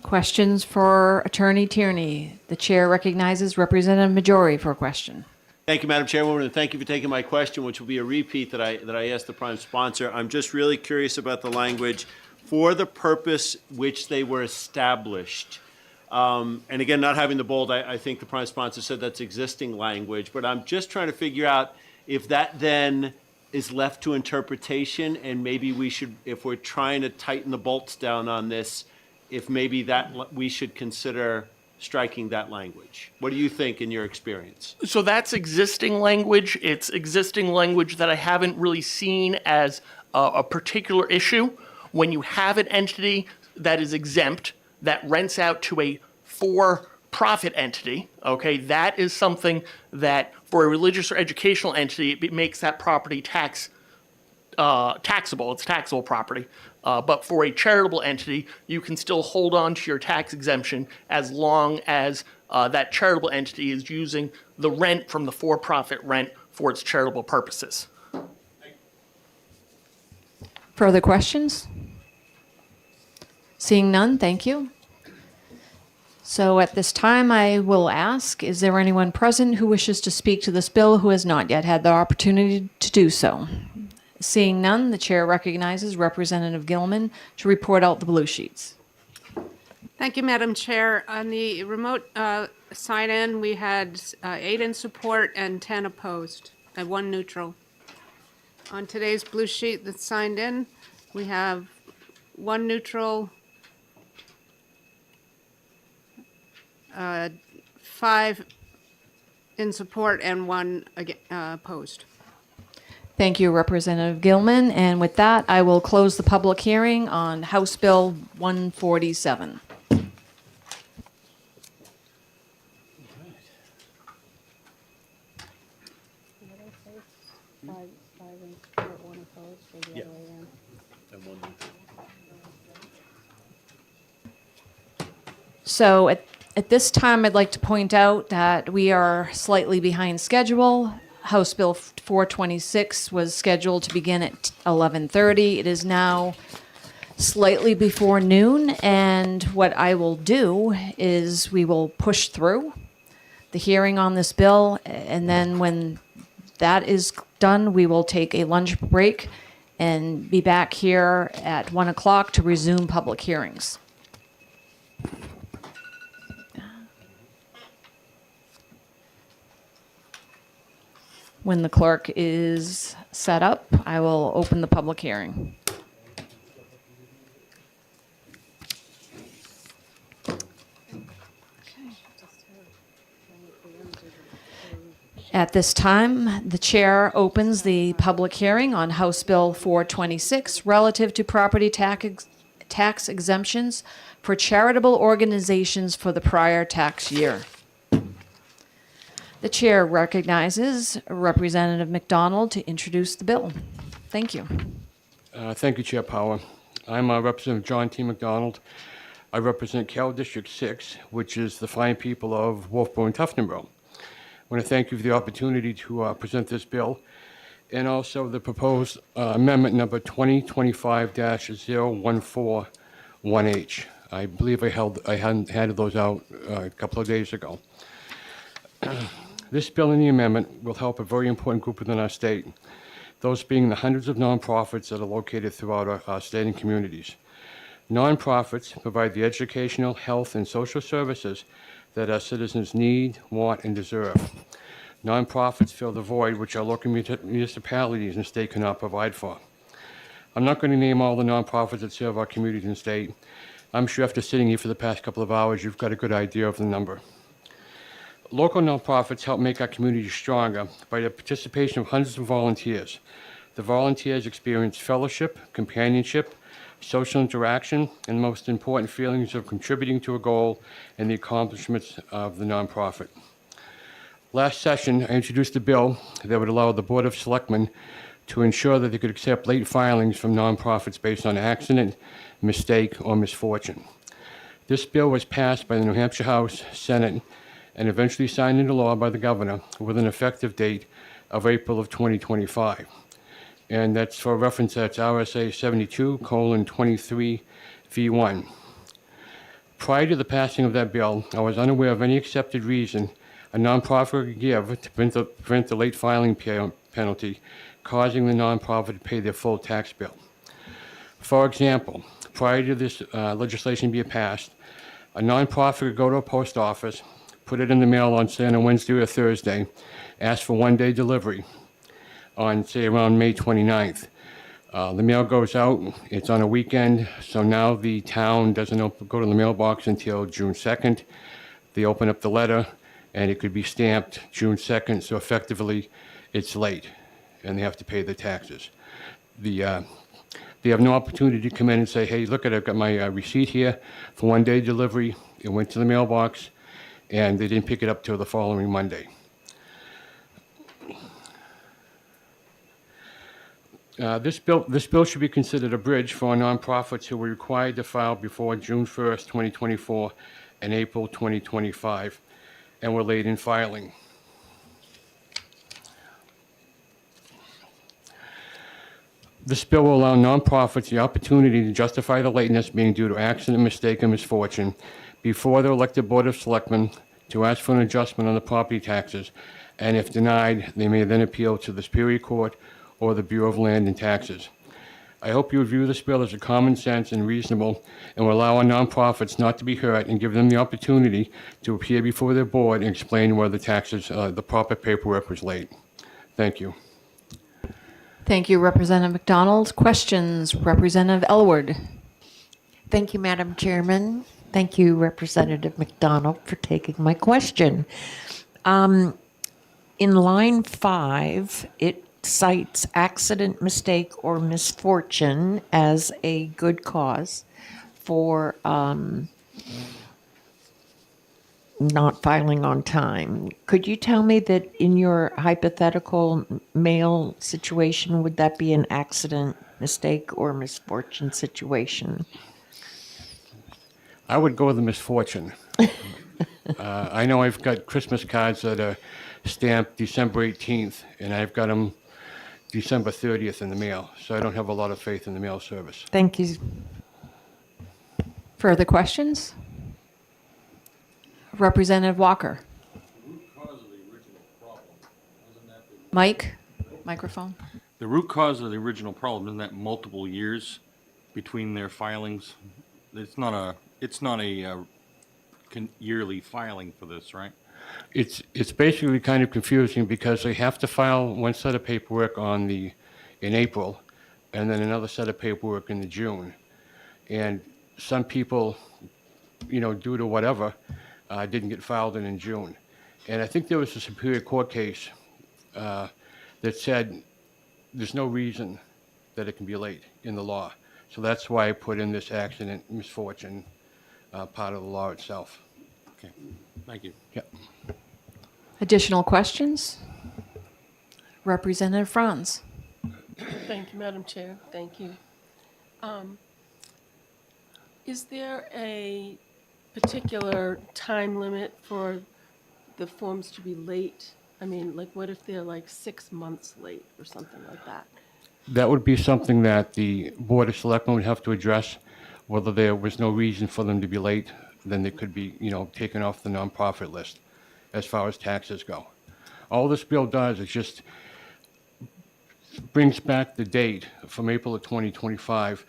Questions for Attorney Tierney? The chair recognizes Representative Majori for a question. Thank you, Madam Chairwoman, and thank you for taking my question, which will be a repeat that I asked the prime sponsor. I'm just really curious about the language, for the purpose which they were established. And again, not having the bold, I think the prime sponsor said that's existing language, but I'm just trying to figure out if that then is left to interpretation, and maybe we should, if we're trying to tighten the bolts down on this, if maybe that we should consider striking that language. What do you think in your experience? So that's existing language. It's existing language that I haven't really seen as a particular issue. When you have an entity that is exempt, that rents out to a for-profit entity, okay, that is something that for a religious or educational entity, it makes that property taxable. It's taxable property. But for a charitable entity, you can still hold on to your tax exemption as long as that charitable entity is using the rent from the for-profit rent for its charitable purposes. Further questions? Seeing none, thank you. So at this time, I will ask, is there anyone present who wishes to speak to this bill who has not yet had the opportunity to do so? Seeing none, the chair recognizes Representative Gilman to report out the blue sheets. Thank you, Madam Chair. On the remote sign-in, we had 8 in support and 10 opposed, and 1 neutral. On today's blue sheet that's signed in, we have 1 neutral, 5 in support, and 1 opposed. Thank you, Representative Gilman. And with that, I will close the public hearing on House Bill 147. So at this time, I'd like to point out that we are slightly behind schedule. House Bill 426 was scheduled to begin at 11:30. It is now slightly before noon, and what I will do is we will push through the hearing on this bill, and then when that is done, we will take a lunch break and be back here at 1 o'clock to resume public hearings. When the clerk is set up, I will open the public hearing. At this time, the chair opens the public hearing on House Bill 426 relative to property tax exemptions for charitable organizations for the prior tax year. The chair recognizes Representative McDonald to introduce the bill. Thank you. Thank you, Chair Power. I'm Representative John T. McDonald. I represent Cal District 6, which is the fine people of Wolfboro and Tuftonboro. I want to thank you for the opportunity to present this bill and also the proposed amendment number 2025-0141H. I believe I handed those out a couple of days ago. This bill and the amendment will help a very important group within our state, those being the hundreds of nonprofits that are located throughout our state and communities. Nonprofits provide the educational, health, and social services that our citizens need, want, and deserve. Nonprofits fill the void which our local municipalities and state cannot provide for. I'm not going to name all the nonprofits that serve our communities and state. I'm sure after sitting here for the past couple of hours, you've got a good idea of the number. Local nonprofits help make our communities stronger by the participation of hundreds of volunteers. The volunteers experience fellowship, companionship, social interaction, and most important, feelings of contributing to a goal and the accomplishments of the nonprofit. Last session, I introduced a bill that would allow the Board of Selectmen to ensure that they could accept late filings from nonprofits based on accident, mistake, or misfortune. This bill was passed by the New Hampshire House, Senate, and eventually signed into law by the governor with an effective date of April of 2025. And that's for reference, that's RSA 72:23V1. Prior to the passing of that bill, I was unaware of any accepted reason a nonprofit could give to prevent the late filing penalty, causing the nonprofit to pay their full tax bill. For example, prior to this legislation being passed, a nonprofit could go to a post office, put it in the mail on, say, on a Wednesday or Thursday, ask for one-day delivery on, say, around May 29th. The mail goes out, it's on a weekend, so now the town doesn't go to the mailbox until June 2nd. They open up the letter, and it could be stamped June 2nd, so effectively, it's late, and they have to pay the taxes. They have no opportunity to come in and say, hey, look, I've got my receipt here for one-day delivery. It went to the mailbox, and they didn't pick it up till the following Monday. This bill should be considered a bridge for nonprofits who were required to file before June 1st, 2024 and April 2025 and were late in filing. This bill will allow nonprofits the opportunity to justify the lateness being due to accident, mistake, or misfortune before their elected Board of Selectmen to ask for an adjustment on the property taxes, and if denied, they may then appeal to the Superior Court or the Bureau of Land and Taxes. I hope you view this bill as a common sense and reasonable and will allow our nonprofits not to be hurt and give them the opportunity to appear before their board and explain whether the proper paperwork was late. Thank you. Thank you, Representative McDonald. Questions, Representative Elward. Thank you, Madam Chairman. Thank you, Representative McDonald, for taking my question. In line 5, it cites accident, mistake, or misfortune as a good cause for not filing on time. Could you tell me that in your hypothetical mail situation, would that be an accident, mistake, or misfortune situation? I would go with the misfortune. I know I've got Christmas cards that are stamped December 18th, and I've got them December 30th in the mail, so I don't have a lot of faith in the mail service. Thank you. Further questions? Representative Walker. Mike, microphone. The root cause of the original problem, isn't that multiple years between their filings? It's not a yearly filing for this, right? It's basically kind of confusing because they have to file one set of paperwork in April, and then another set of paperwork in June. And some people, due to whatever, didn't get filed in June. And I think there was a Superior Court case that said there's no reason that it can be late in the law. So that's why I put in this accident, misfortune part of the law itself. Okay, thank you. Yep. Additional questions? Representative Franz. Thank you, Madam Chair. Thank you. Is there a particular time limit for the forms to be late? I mean, like, what if they're like 6 months late or something like that? That would be something that the Board of Selectmen would have to address. Whether there was no reason for them to be late, then they could be, taken off the nonprofit list as far as taxes go. All this bill does is just brings back the date from April of 2025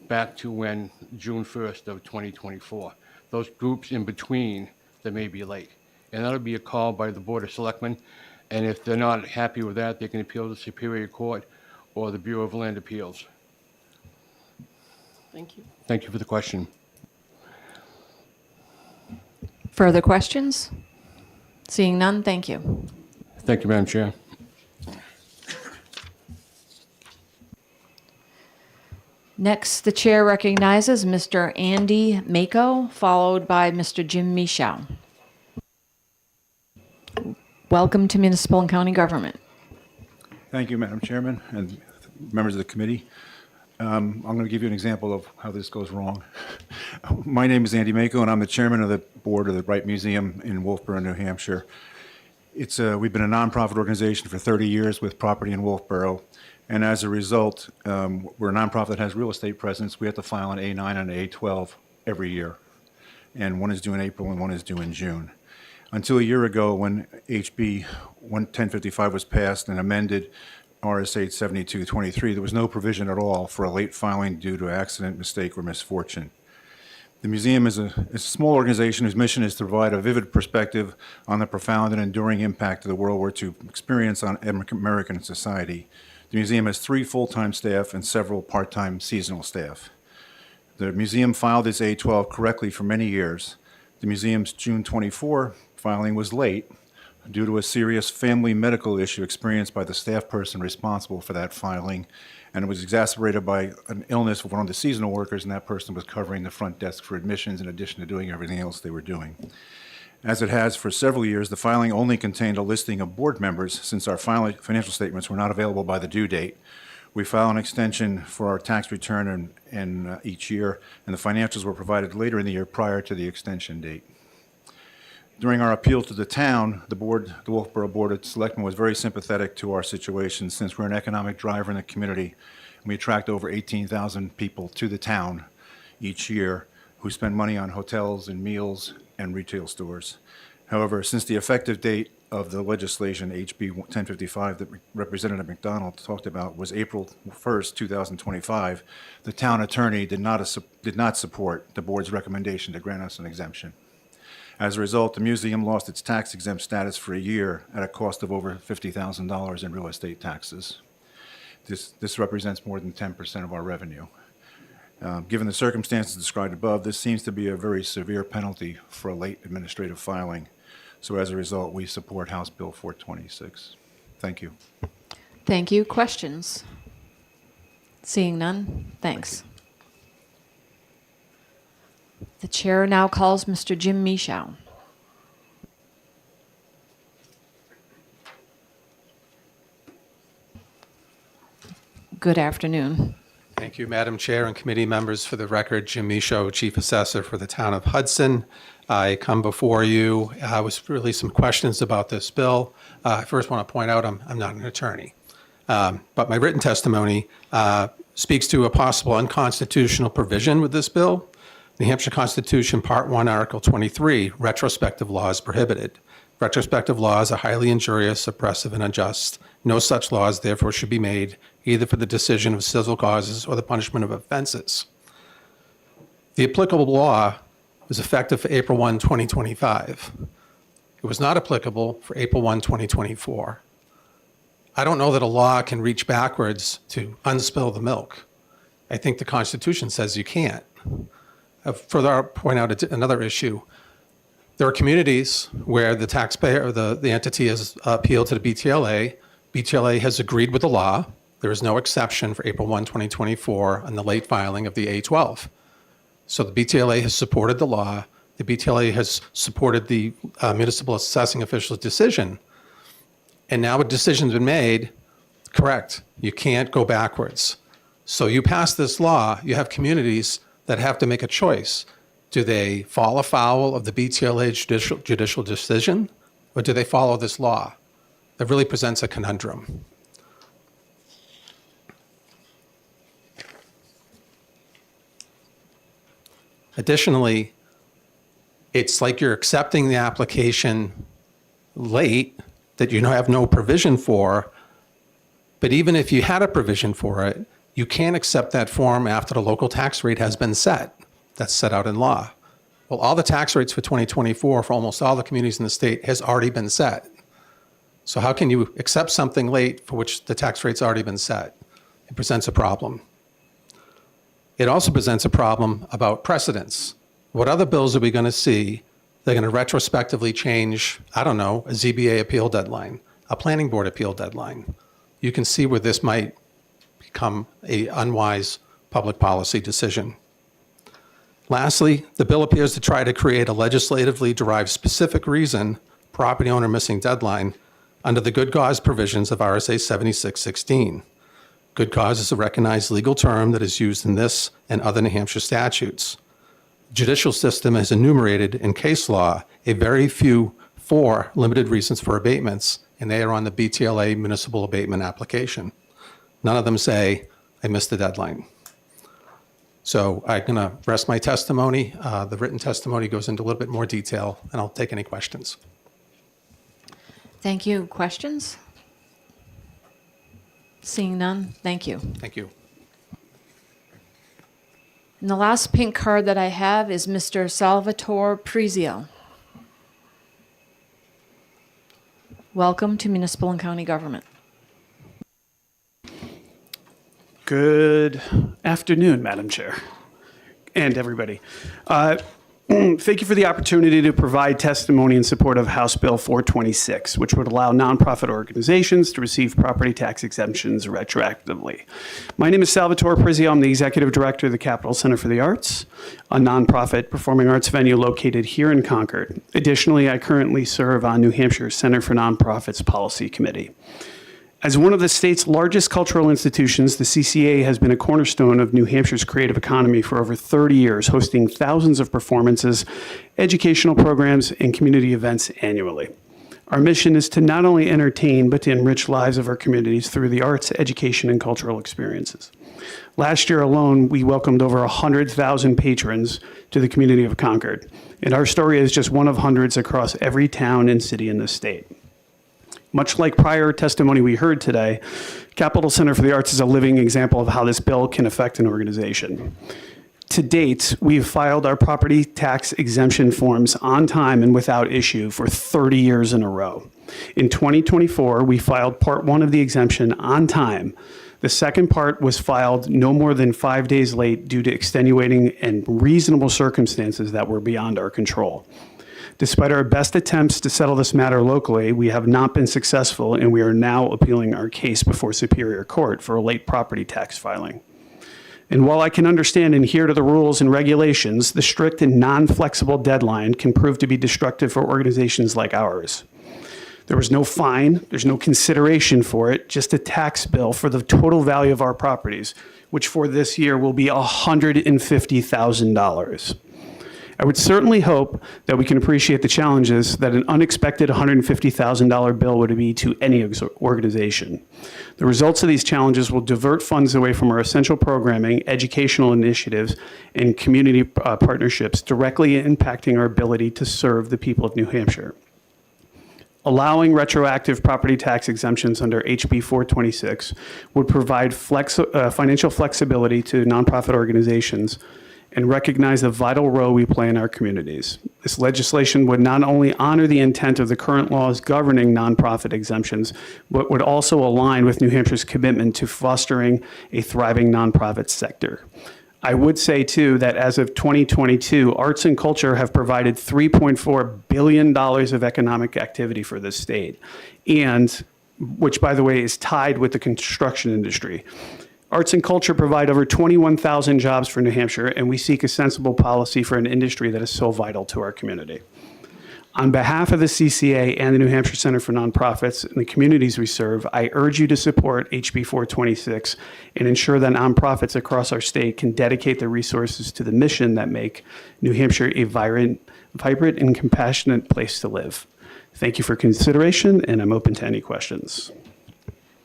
back to when June 1st of 2024. Those groups in between that may be late. And that'll be a call by the Board of Selectmen. And if they're not happy with that, they can appeal to the Superior Court or the Bureau of Land Appeals. Thank you. Thank you for the question. Further questions? Seeing none, thank you. Thank you, Madam Chair. Next, the chair recognizes Mr. Andy Mako, followed by Mr. Jim Michaud. Welcome to Municipal and County Government. Thank you, Madam Chairman and members of the committee. I'm going to give you an example of how this goes wrong. My name is Andy Mako, and I'm the chairman of the board of the Wright Museum in Wolfboro, New Hampshire. We've been a nonprofit organization for 30 years with property in Wolfboro, and as a result, we're a nonprofit that has real estate presence. We have to file an A9 and an A12 every year, and one is due in April and one is due in June. Until a year ago, when HB 1055 was passed and amended RSA 7223, there was no provision at all for a late filing due to accident, mistake, or misfortune. The museum is a small organization whose mission is to provide a vivid perspective on the profound and enduring impact of the World War II experience on American society. The museum has 3 full-time staff and several part-time seasonal staff. The museum filed its A12 correctly for many years. The museum's June 24 filing was late due to a serious family medical issue experienced by the staff person responsible for that filing, and it was exacerbated by an illness of one of the seasonal workers, and that person was covering the front desk for admissions in addition to doing everything else they were doing. As it has for several years, the filing only contained a listing of board members since our financial statements were not available by the due date. We file an extension for our tax return in each year, and the financials were provided later in the year prior to the extension date. During our appeal to the town, the Wolfboro Board of Selectmen was very sympathetic to our situation since we're an economic driver in the community. We attract over 18,000 people to the town each year who spend money on hotels and meals and retail stores. However, since the effective date of the legislation, HB 1055, that Representative McDonald talked about, was April 1st, 2025, the town attorney did not support the board's recommendation to grant us an exemption. As a result, the museum lost its tax-exempt status for a year at a cost of over $50,000 in real estate taxes. This represents more than 10% of our revenue. Given the circumstances described above, this seems to be a very severe penalty for a late administrative filing. So as a result, we support House Bill 426. Thank you. Thank you. Questions? Seeing none, thanks. The chair now calls Mr. Jim Michaud. Good afternoon. Thank you, Madam Chair and committee members. For the record, Jim Michaud, Chief Assessor for the Town of Hudson. I come before you with really some questions about this bill. I first want to point out I'm not an attorney, but my written testimony speaks to a possible unconstitutional provision with this bill. New Hampshire Constitution, Part 1, Article 23, retrospective laws prohibited. Retrospective laws are highly injurious, oppressive, and unjust. No such laws, therefore, should be made, either for the decision of civil causes or the punishment of offenses. The applicable law was effective for April 1, 2025. It was not applicable for April 1, 2024. I don't know that a law can reach backwards to unspill the milk. I think the Constitution says you can't. Further, I'll point out another issue. There are communities where the taxpayer or the entity has appealed to the BTLA. BTLA has agreed with the law. There is no exception for April 1, 2024 on the late filing of the A12. So the BTLA has supported the law. The BTLA has supported the municipal assessing official's decision. And now a decision's been made, correct, you can't go backwards. So you pass this law, you have communities that have to make a choice. Do they fall afoul of the BTLA judicial decision, or do they follow this law? That really presents a conundrum. Additionally, it's like you're accepting the application late that you have no provision for, but even if you had a provision for it, you can't accept that form after the local tax rate has been set. That's set out in law. Well, all the tax rates for 2024 for almost all the communities in the state has already been set. So how can you accept something late for which the tax rate's already been set? It presents a problem. It also presents a problem about precedents. What other bills are we going to see? They're going to retrospectively change, I don't know, a ZBA appeal deadline, a planning board appeal deadline. You can see where this might become an unwise public policy decision. Lastly, the bill appears to try to create a legislatively derived specific reason, property owner missing deadline, under the good cause provisions of RSA 7616. Good cause is a recognized legal term that is used in this and other New Hampshire statutes. The judicial system has enumerated in case law a very few 4 limited reasons for abatements, and they are on the BTLA municipal abatement application. None of them say, I missed the deadline. So I'm going to rest my testimony. The written testimony goes into a little bit more detail, and I'll take any questions. Thank you. Questions? Seeing none, thank you. Thank you. And the last pink card that I have is Mr. Salvatore Prizio. Welcome to Municipal and County Government. Good afternoon, Madam Chair, and everybody. Thank you for the opportunity to provide testimony in support of House Bill 426, which would allow nonprofit organizations to receive property tax exemptions retroactively. My name is Salvatore Prizio. I'm the Executive Director of the Capital Center for the Arts, a nonprofit performing arts venue located here in Concord. Additionally, I currently serve on New Hampshire's Center for Nonprofits Policy Committee. As one of the state's largest cultural institutions, the CCA has been a cornerstone of New Hampshire's creative economy for over 30 years, hosting thousands of performances, educational programs, and community events annually. Our mission is to not only entertain, but to enrich lives of our communities through the arts, education, and cultural experiences. Last year alone, we welcomed over 100,000 patrons to the community of Concord, and our story is just one of hundreds across every town and city in the state. Much like prior testimony we heard today, Capital Center for the Arts is a living example of how this bill can affect an organization. To date, we've filed our property tax exemption forms on time and without issue for 30 years in a row. In 2024, we filed Part 1 of the exemption on time. The second part was filed no more than 5 days late due to extenuating and reasonable circumstances that were beyond our control. Despite our best attempts to settle this matter locally, we have not been successful, and we are now appealing our case before Superior Court for a late property tax filing. And while I can understand and adhere to the rules and regulations, the strict and non-flexible deadline can prove to be destructive for organizations like ours. There was no fine, there's no consideration for it, just a tax bill for the total value of our properties, which for this year will be $150,000. I would certainly hope that we can appreciate the challenges that an unexpected $150,000 bill would be to any organization. The results of these challenges will divert funds away from our essential programming, educational initiatives, and community partnerships, directly impacting our ability to serve the people of New Hampshire. Allowing retroactive property tax exemptions under HB 426 would provide financial flexibility to nonprofit organizations and recognize the vital role we play in our communities. This legislation would not only honor the intent of the current laws governing nonprofit exemptions, but would also align with New Hampshire's commitment to fostering a thriving nonprofit sector. I would say, too, that as of 2022, arts and culture have provided $3.4 billion of economic activity for this state, and which, by the way, is tied with the construction industry. Arts and culture provide over 21,000 jobs for New Hampshire, and we seek a sensible policy for an industry that is so vital to our community. On behalf of the CCA and the New Hampshire Center for Nonprofits and the communities we serve, I urge you to support HB 426 and ensure that nonprofits across our state can dedicate their resources to the mission that make New Hampshire a vibrant and compassionate place to live. Thank you for consideration, and I'm open to any questions.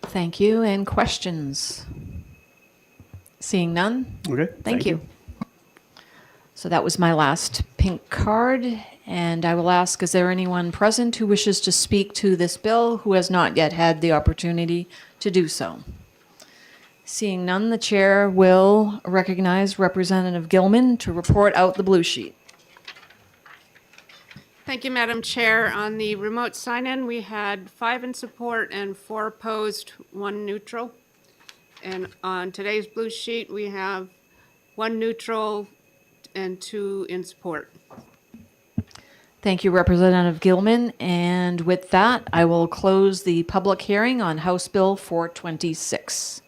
Thank you. And questions? Seeing none? Okay. Thank you. So that was my last pink card, and I will ask, is there anyone present who wishes to speak to this bill who has not yet had the opportunity to do so? Seeing none, the chair will recognize Representative Gilman to report out the blue sheet. Thank you, Madam Chair. On the remote sign-in, we had 5 in support and 4 opposed, 1 neutral. And on today's blue sheet, we have 1 neutral and 2 in support. Thank you, Representative Gilman. And with that, I will close the public hearing on House Bill 426.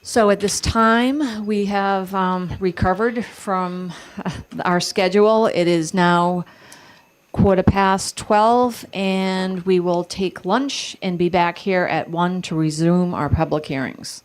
So at this time, we have recovered from our schedule. It is now 12:15, and we will take lunch and be back here at 1 to resume our public hearings.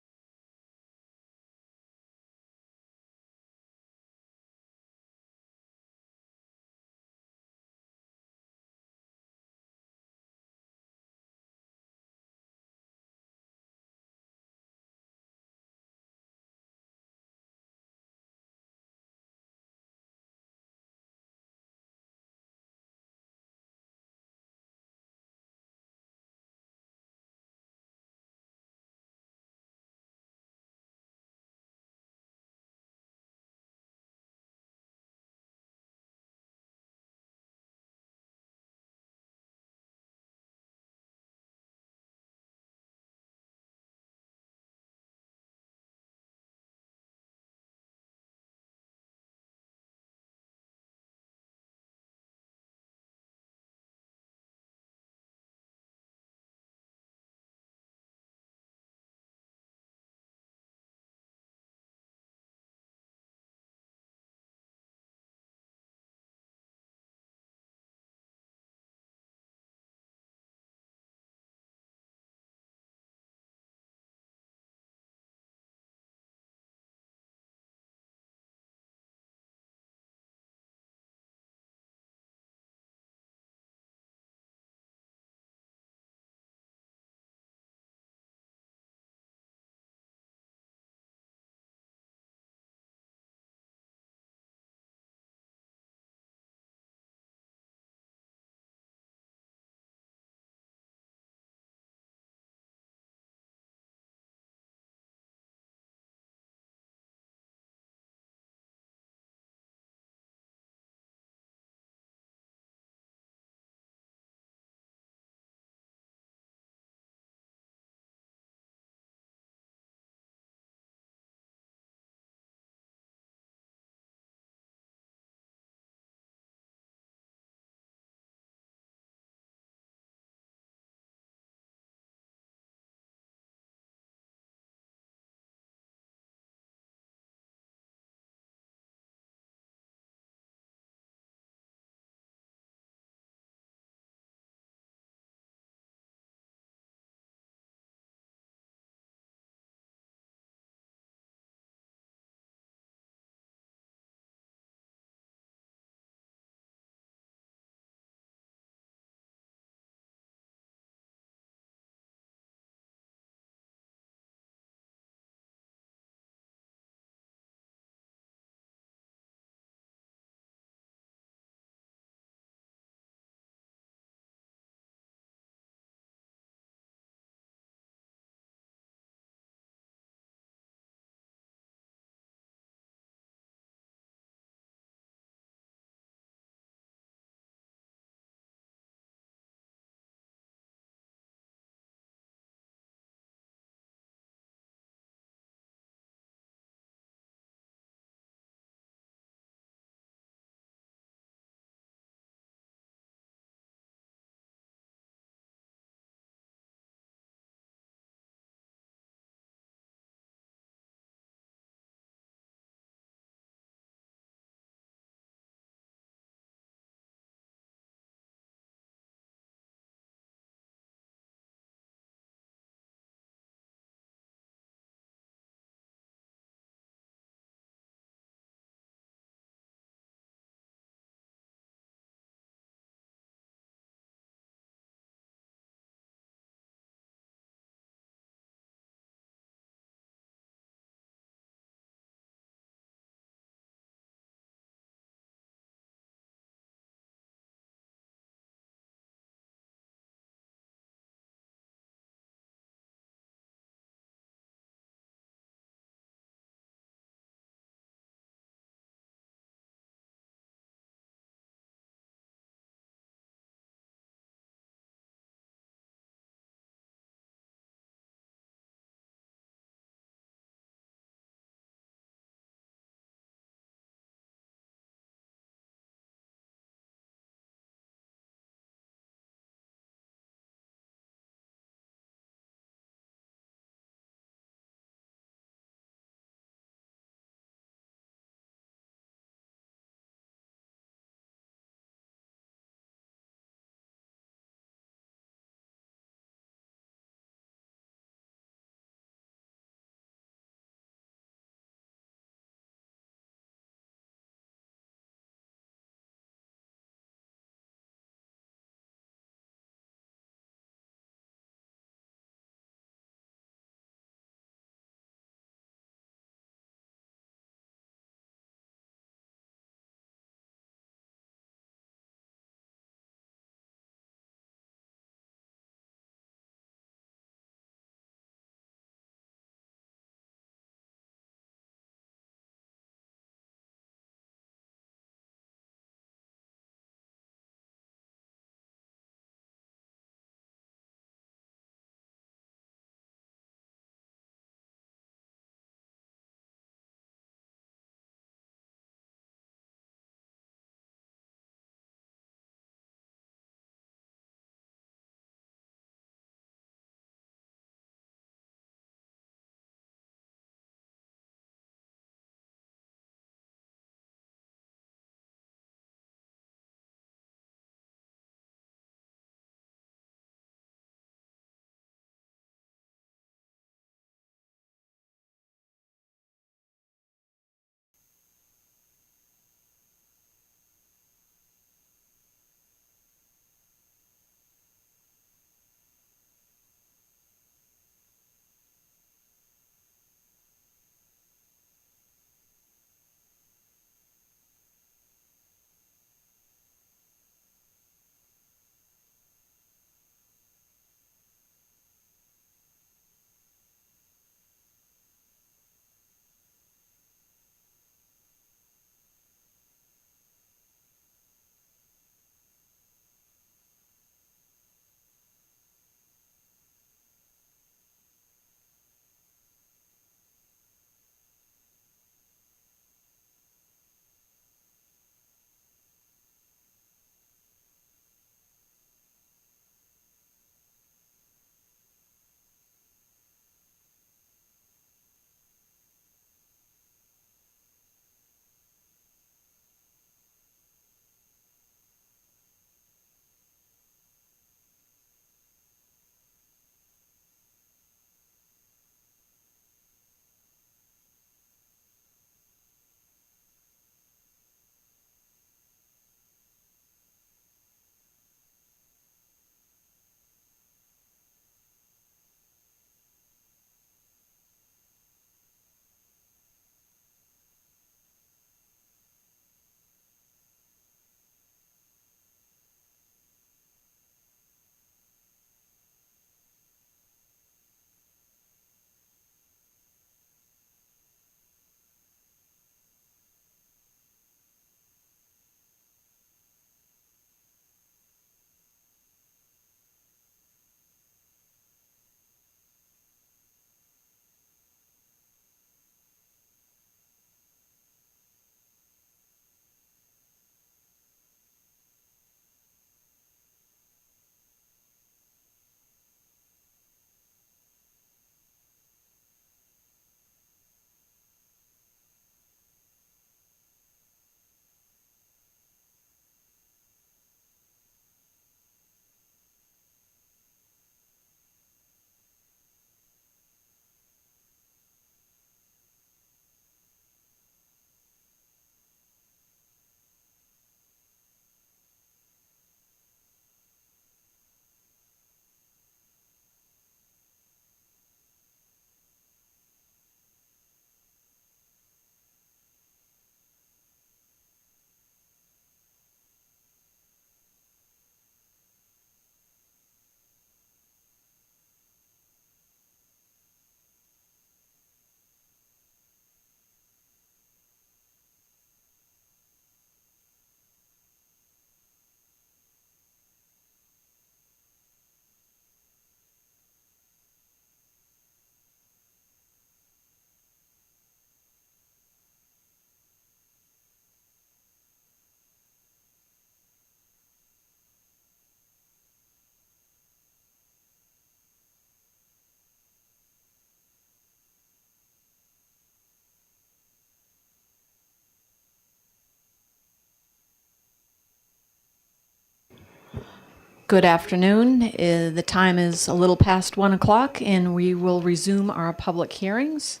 Good afternoon. The time is a little past 1 o'clock, and we will resume our public hearings.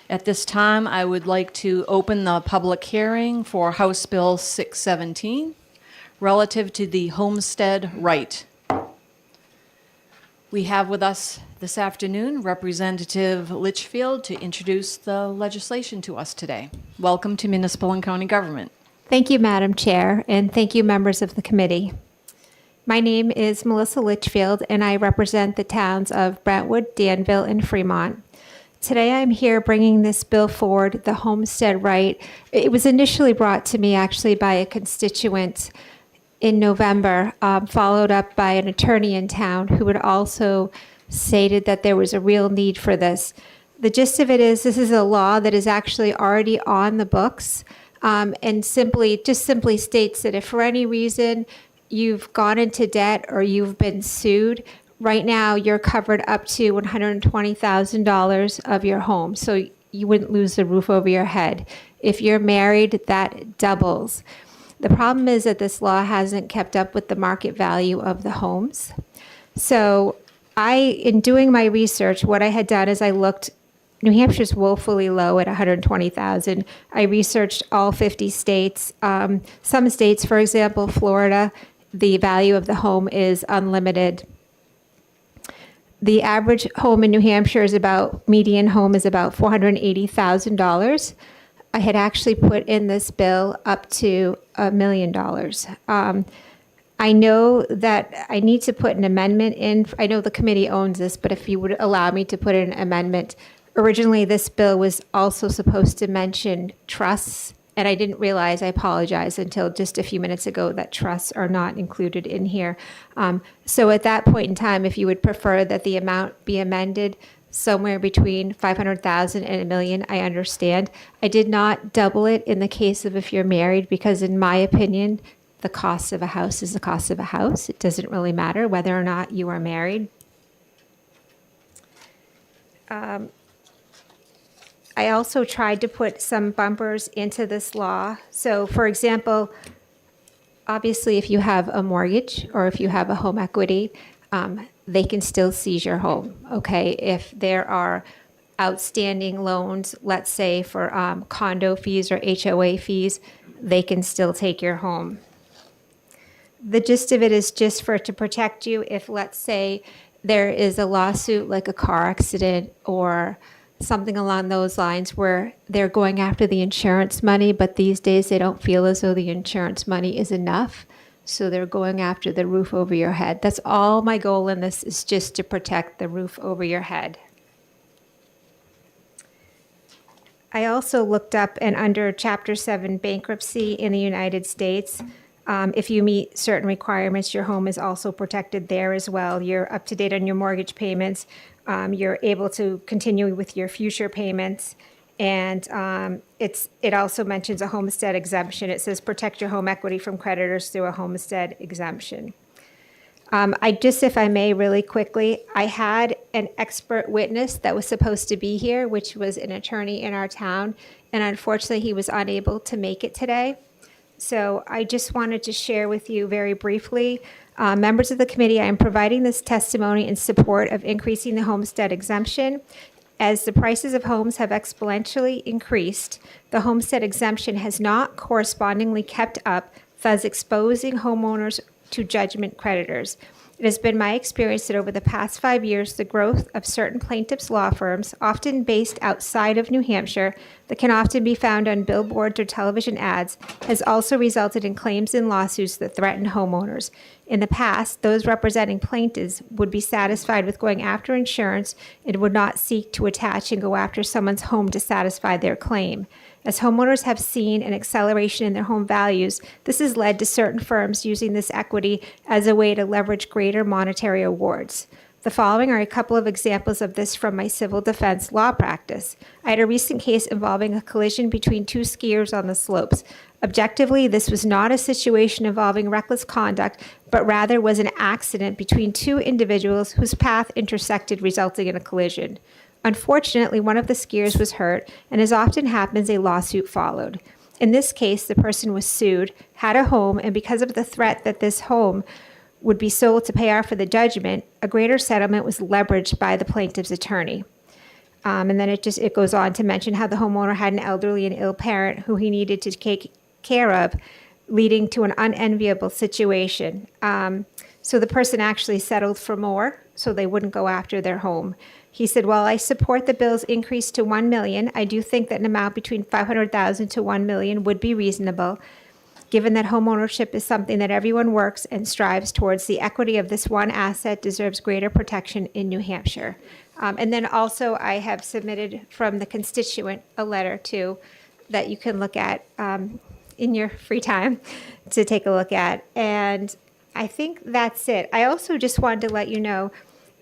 At this time, I would like to open the public hearing for House Bill 617 relative to the homestead right. We have with us this afternoon Representative Litchfield to introduce the legislation to us today. Welcome to Municipal and County Government. Thank you, Madam Chair, and thank you, members of the committee. My name is Melissa Litchfield, and I represent the towns of Brentwood, Danville, and Fremont. Today I'm here bringing this bill forward, the homestead right. It was initially brought to me actually by a constituent in November, followed up by an attorney in town who had also stated that there was a real need for this. The gist of it is this is a law that is actually already on the books, and simply states that if for any reason you've gone into debt or you've been sued, right now you're covered up to $120,000 of your home. So you wouldn't lose the roof over your head. If you're married, that doubles. The problem is that this law hasn't kept up with the market value of the homes. So in doing my research, what I had done is I looked, New Hampshire's woefully low at $120,000. I researched all 50 states. Some states, for example, Florida, the value of the home is unlimited. The average home in New Hampshire median home is about $480,000. I had actually put in this bill up to $1 million. I know that I need to put an amendment in. I know the committee owns this, but if you would allow me to put in an amendment. Originally, this bill was also supposed to mention trusts, and I didn't realize, I apologize, until just a few minutes ago that trusts are not included in here. So at that point in time, if you would prefer that the amount be amended somewhere between $500,000 and $1 million, I understand. I did not double it in the case of if you're married, because in my opinion, the cost of a house is the cost of a house. It doesn't really matter whether or not you are married. I also tried to put some bumpers into this law. So, for example, obviously, if you have a mortgage or if you have a home equity, they can still seize your home, okay? If there are outstanding loans, let's say for condo fees or HOA fees, they can still take your home. The gist of it is just to protect you if, let's say, there is a lawsuit like a car accident or something along those lines where they're going after the insurance money, but these days they don't feel as though the insurance money is enough. So they're going after the roof over your head. That's all my goal in this, is just to protect the roof over your head. I also looked up, and under Chapter 7 bankruptcy in the United States, if you meet certain requirements, your home is also protected there as well. You're up to date on your mortgage payments. You're able to continue with your future payments. And it also mentions a homestead exemption. It says protect your home equity from creditors through a homestead exemption. If I may, really quickly, I had an expert witness that was supposed to be here, which was an attorney in our town. And unfortunately, he was unable to make it today. So I just wanted to share with you very briefly, members of the committee, I am providing this testimony in support of increasing the homestead exemption. As the prices of homes have exponentially increased, the homestead exemption has not correspondingly kept up, thus exposing homeowners to judgment creditors. It has been my experience that over the past 5 years, the growth of certain plaintiffs' law firms, often based outside of New Hampshire, that can often be found on billboards or television ads, has also resulted in claims and lawsuits that threaten homeowners. In the past, those representing plaintiffs would be satisfied with going after insurance and would not seek to attach and go after someone's home to satisfy their claim. As homeowners have seen an acceleration in their home values, this has led to certain firms using this equity as a way to leverage greater monetary awards. The following are a couple of examples of this from my civil defense law practice. I had a recent case involving a collision between two skiers on the slopes. Objectively, this was not a situation involving reckless conduct, but rather was an accident between two individuals whose path intersected, resulting in a collision. Unfortunately, one of the skiers was hurt, and as often happens, a lawsuit followed. In this case, the person was sued, had a home, and because of the threat that this home would be sold to pay off for the judgment, a greater settlement was leveraged by the plaintiff's attorney. And then it goes on to mention how the homeowner had an elderly and ill parent who he needed to take care of, leading to an unenviable situation. So the person actually settled for more, so they wouldn't go after their home. He said, "While I support the bill's increase to $1 million, I do think that an amount between $500,000 to $1 million would be reasonable, given that homeownership is something that everyone works and strives towards. The equity of this one asset deserves greater protection in New Hampshire." And then also I have submitted from the constituent a letter too that you can look at in your free time to take a look at. And I think that's it. I also just wanted to let you know,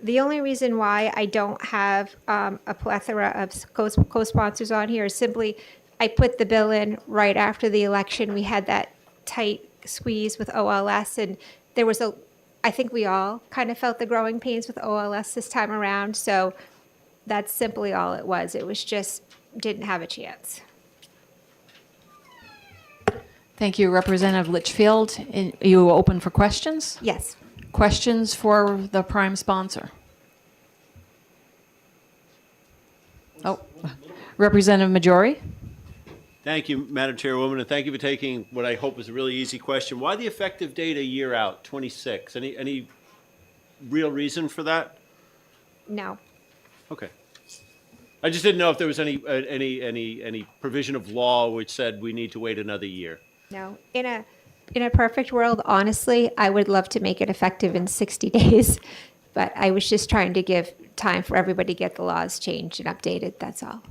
the only reason why I don't have a plethora of co-sponsors on here is simply I put the bill in right after the election. We had that tight squeeze with OLS, and there was I think we all kind of felt the growing pains with OLS this time around. So that's simply all it was. It was just didn't have a chance. Thank you, Representative Litchfield. Are you open for questions? Yes. Questions for the prime sponsor? Oh, Representative Majori? Thank you, Madam Chairwoman, and thank you for taking what I hope is a really easy question. Why the effective date a year out, 26? Any real reason for that? No. Okay. I just didn't know if there was any provision of law which said we need to wait another year. No. In a perfect world, honestly, I would love to make it effective in 60 days, but I was just trying to give time for everybody to get the laws changed and updated. That's all.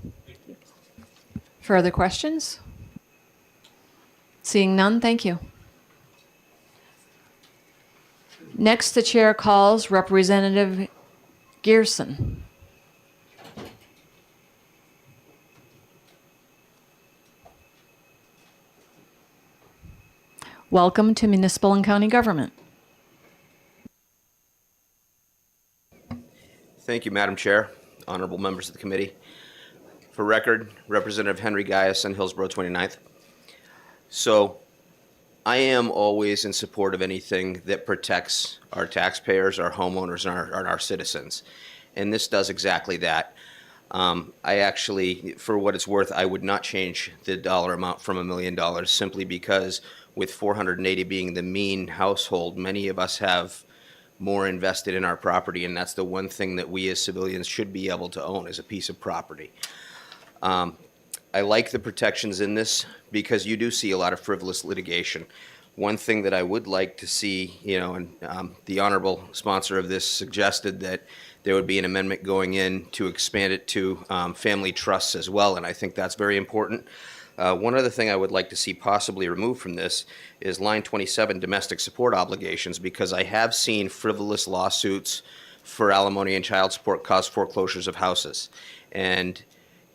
Further questions? Seeing none, thank you. Next, the chair calls Representative Gearson. Welcome to Municipal and County Government. Thank you, Madam Chair, honorable members of the committee. For record, Representative Henry Gaius, Hillsborough 29th. So I am always in support of anything that protects our taxpayers, our homeowners, and our citizens. And this does exactly that. I actually, for what it's worth, I would not change the dollar amount from $1 million simply because with 480 being the mean household, many of us have more invested in our property, and that's the one thing that we as civilians should be able to own is a piece of property. I like the protections in this because you do see a lot of frivolous litigation. One thing that I would like to see, and the honorable sponsor of this suggested that there would be an amendment going in to expand it to family trusts as well, and I think that's very important. One other thing I would like to see possibly removed from this is line 27, domestic support obligations, because I have seen frivolous lawsuits for alimony and child support cause foreclosures of houses. And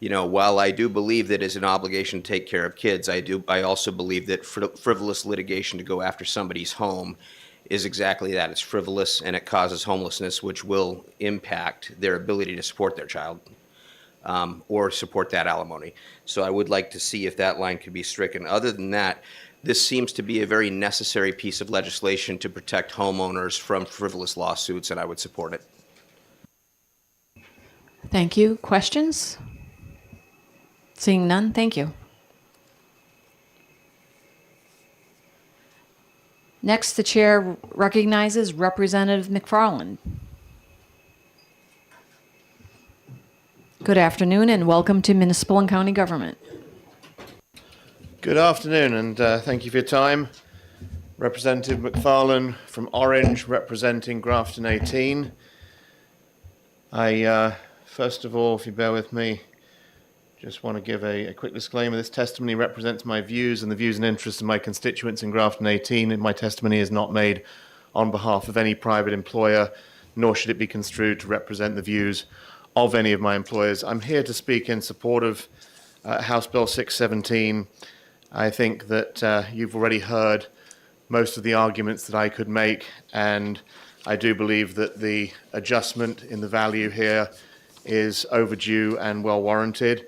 while I do believe that it's an obligation to take care of kids, I also believe that frivolous litigation to go after somebody's home is exactly that. It's frivolous and it causes homelessness, which will impact their ability to support their child or support that alimony. So I would like to see if that line could be stricken. Other than that, this seems to be a very necessary piece of legislation to protect homeowners from frivolous lawsuits, and I would support it. Thank you. Questions? Seeing none, thank you. Next, the chair recognizes Representative McFarland. Good afternoon and welcome to Municipal and County Government. Good afternoon and thank you for your time. Representative McFarlane from Orange, representing Grafton 18. I, first of all, if you bear with me, just want to give a quick disclaimer. This testimony represents my views and the views and interests of my constituents in Grafton 18, and my testimony is not made on behalf of any private employer, nor should it be construed to represent the views of any of my employers. I'm here to speak in support of House Bill 617. I think that you've already heard most of the arguments that I could make, and I do believe that the adjustment in the value here is overdue and well warranted.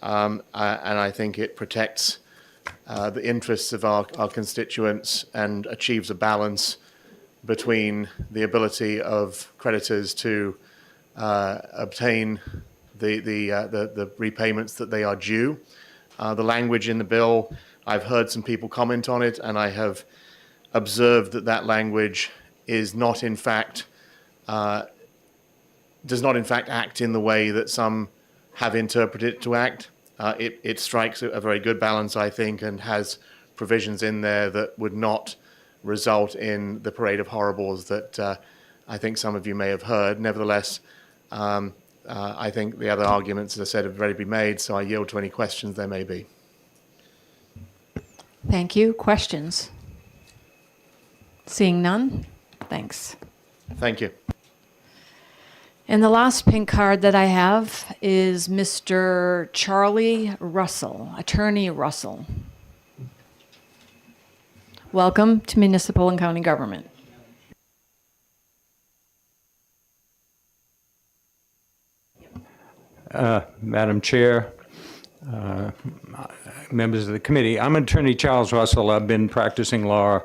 And I think it protects the interests of our constituents and achieves a balance between the ability of creditors to obtain the repayments that they are due. The language in the bill, I've heard some people comment on it, and I have observed that that language is not in fact, does not in fact act in the way that some have interpreted it to act. It strikes a very good balance, I think, and has provisions in there that would not result in the parade of horribles that I think some of you may have heard. Nevertheless, I think the other arguments, as I said, have already been made, so I yield to any questions there may be. Thank you. Questions? Seeing none? Thanks. Thank you. And the last pink card that I have is Mr. Charlie Russell, Attorney Russell. Welcome to Municipal and County Government. Madam Chair, members of the committee, I'm Attorney Charles Russell. I've been practicing law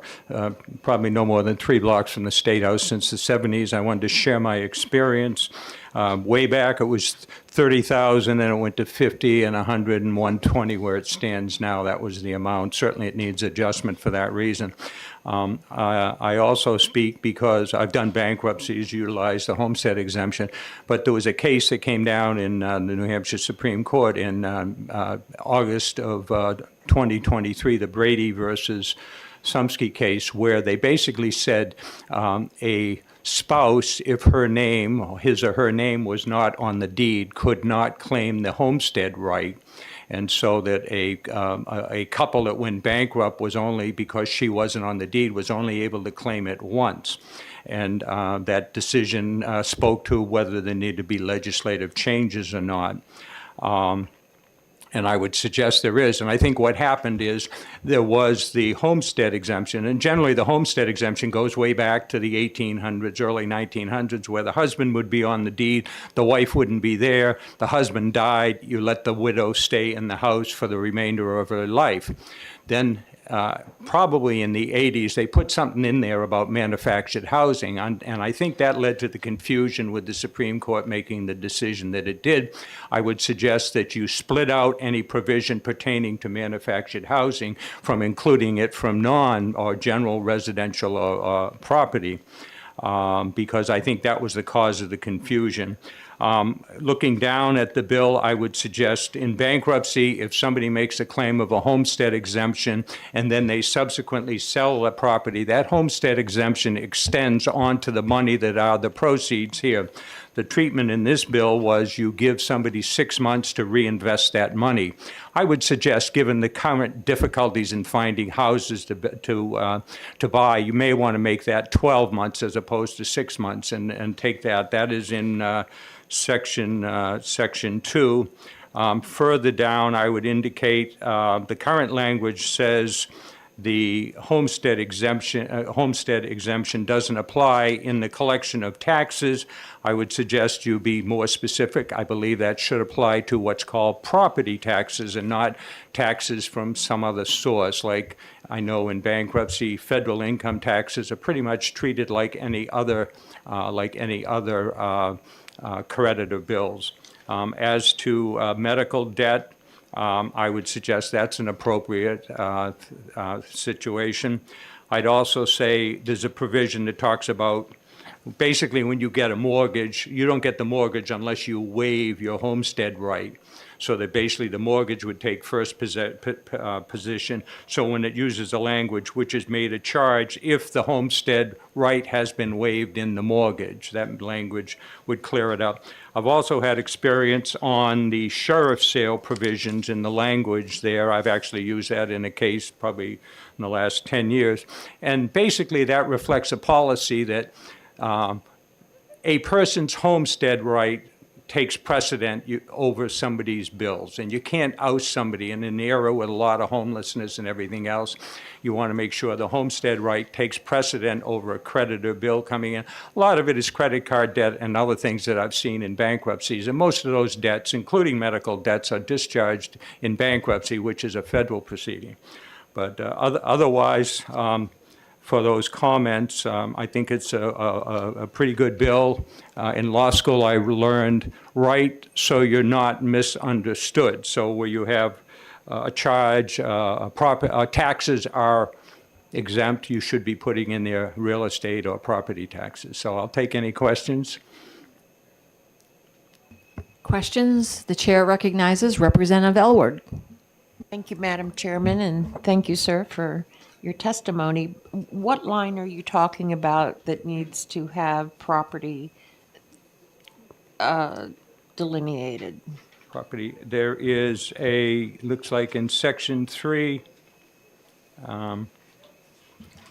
probably no more than 3 blocks from the State House since the 70s. I wanted to share my experience. Way back it was 30,000, and it went to 50 and 100 and 120 where it stands now. That was the amount. Certainly it needs adjustment for that reason. I also speak because I've done bankruptcies, utilized the homestead exemption, but there was a case that came down in the New Hampshire Supreme Court in August of 2023, the Brady versus Sumsky case, where they basically said a spouse, if her name, his or her name was not on the deed, could not claim the homestead right. And so that a couple that went bankrupt was only because she wasn't on the deed, was only able to claim it once. And that decision spoke to whether there needed to be legislative changes or not. And I would suggest there is. And I think what happened is there was the homestead exemption. And generally the homestead exemption goes way back to the 1800s, early 1900s, where the husband would be on the deed, the wife wouldn't be there, the husband died, you let the widow stay in the house for the remainder of her life. Then probably in the 80s, they put something in there about manufactured housing, and I think that led to the confusion with the Supreme Court making the decision that it did. I would suggest that you split out any provision pertaining to manufactured housing from including it from non or general residential property, because I think that was the cause of the confusion. Looking down at the bill, I would suggest in bankruptcy, if somebody makes a claim of a homestead exemption and then they subsequently sell the property, that homestead exemption extends onto the money that are the proceeds here. The treatment in this bill was you give somebody 6 months to reinvest that money. I would suggest, given the current difficulties in finding houses to buy, you may want to make that 12 months as opposed to 6 months and take that. That is in section 2. Further down, I would indicate the current language says the homestead exemption doesn't apply in the collection of taxes. I would suggest you be more specific. I believe that should apply to what's called property taxes and not taxes from some other source. Like I know in bankruptcy, federal income taxes are pretty much treated like any other creditor bills. As to medical debt, I would suggest that's an appropriate situation. I'd also say there's a provision that talks about basically when you get a mortgage, you don't get the mortgage unless you waive your homestead right. So that basically the mortgage would take first position. So when it uses a language which is made a charge if the homestead right has been waived in the mortgage, that language would clear it up. I've also had experience on the sheriff's sale provisions in the language there. I've actually used that in a case probably in the last 10 years. And basically that reflects a policy that a person's homestead right takes precedent over somebody's bills. And you can't oust somebody in an era with a lot of homelessness and everything else. You want to make sure the homestead right takes precedent over a creditor bill coming in. A lot of it is credit card debt and other things that I've seen in bankruptcies. And most of those debts, including medical debts, are discharged in bankruptcy, which is a federal proceeding. But otherwise, for those comments. I think it's a pretty good bill. In law school, I learned right so you're not misunderstood. So where you have a charge, taxes are exempt, you should be putting in there real estate or property taxes. So I'll take any questions. Questions? The chair recognizes Representative Elward. Thank you, Madam Chairman, and thank you, sir, for your testimony. What line are you talking about that needs to have property delineated? Property, there is looks like in section 3,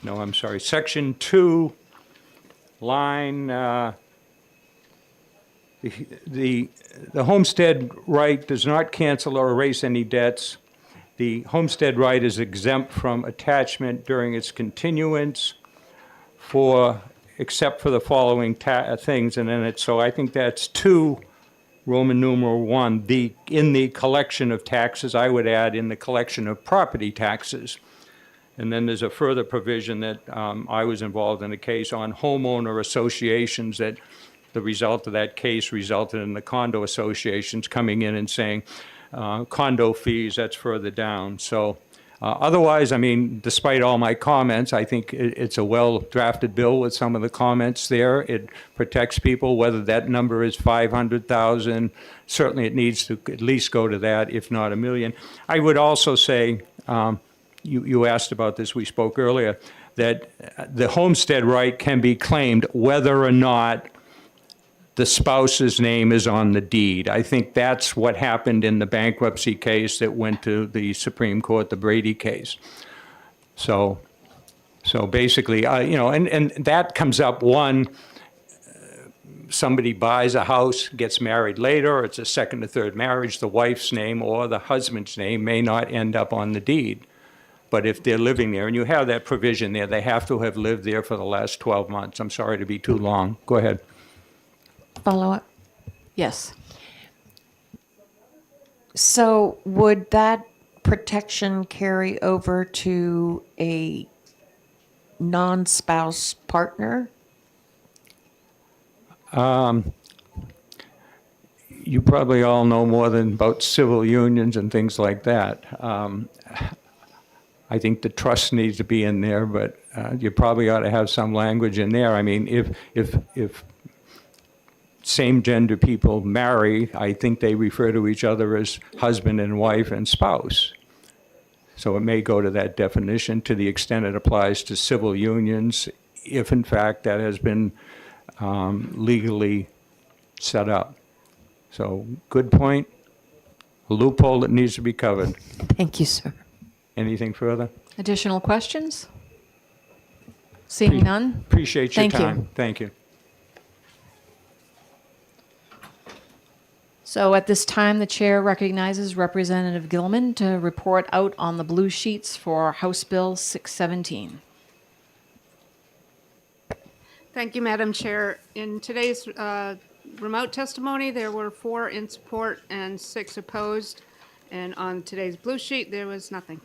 no, I'm sorry, section 2, line, the homestead right does not cancel or erase any debts. The homestead right is exempt from attachment during its continuance except for the following things, and then so I think that's 2, Roman numeral 1, in the collection of taxes. I would add in the collection of property taxes. And then there's a further provision that I was involved in a case on homeowner associations, that the result of that case resulted in the condo associations coming in and saying condo fees, that's further down. So otherwise, I mean, despite all my comments, I think it's a well-drafted bill with some of the comments there. It protects people, whether that number is 500,000. Certainly it needs to at least go to that, if not 1 million. I would also say, you asked about this, we spoke earlier, that the homestead right can be claimed whether or not the spouse's name is on the deed. I think that's what happened in the bankruptcy case that went to the Supreme Court, the Brady case. So basically, and that comes up somebody buys a house, gets married later, it's a second or third marriage, the wife's name or the husband's name may not end up on the deed. But if they're living there, and you have that provision there, they have to have lived there for the last 12 months. I'm sorry to be too long. Go ahead. Follow up? Yes. So would that protection carry over to a non-spouse partner? You probably all know more than about civil unions and things like that. I think the trust needs to be in there, but you probably ought to have some language in there. I mean, if same-gender people marry, I think they refer to each other as husband and wife and spouse. So it may go to that definition to the extent it applies to civil unions, if in fact that has been legally set up. So good point. A loophole that needs to be covered. Thank you, sir. Anything further? Additional questions? Seeing none? Appreciate your Thank you. time. Thank you. So at this time, the chair recognizes Representative Gilman to report out on the blue sheets for House Bill 617. Thank you, Madam Chair. In today's remote testimony, there were 4 in support and 6 opposed. And on today's blue sheet, there was nothing.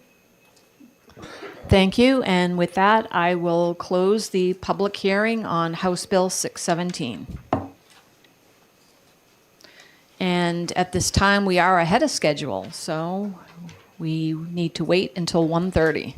Thank you. And with that, I will close the public hearing on House Bill 617. And at this time, we are ahead of schedule, so we need to wait until 1:30.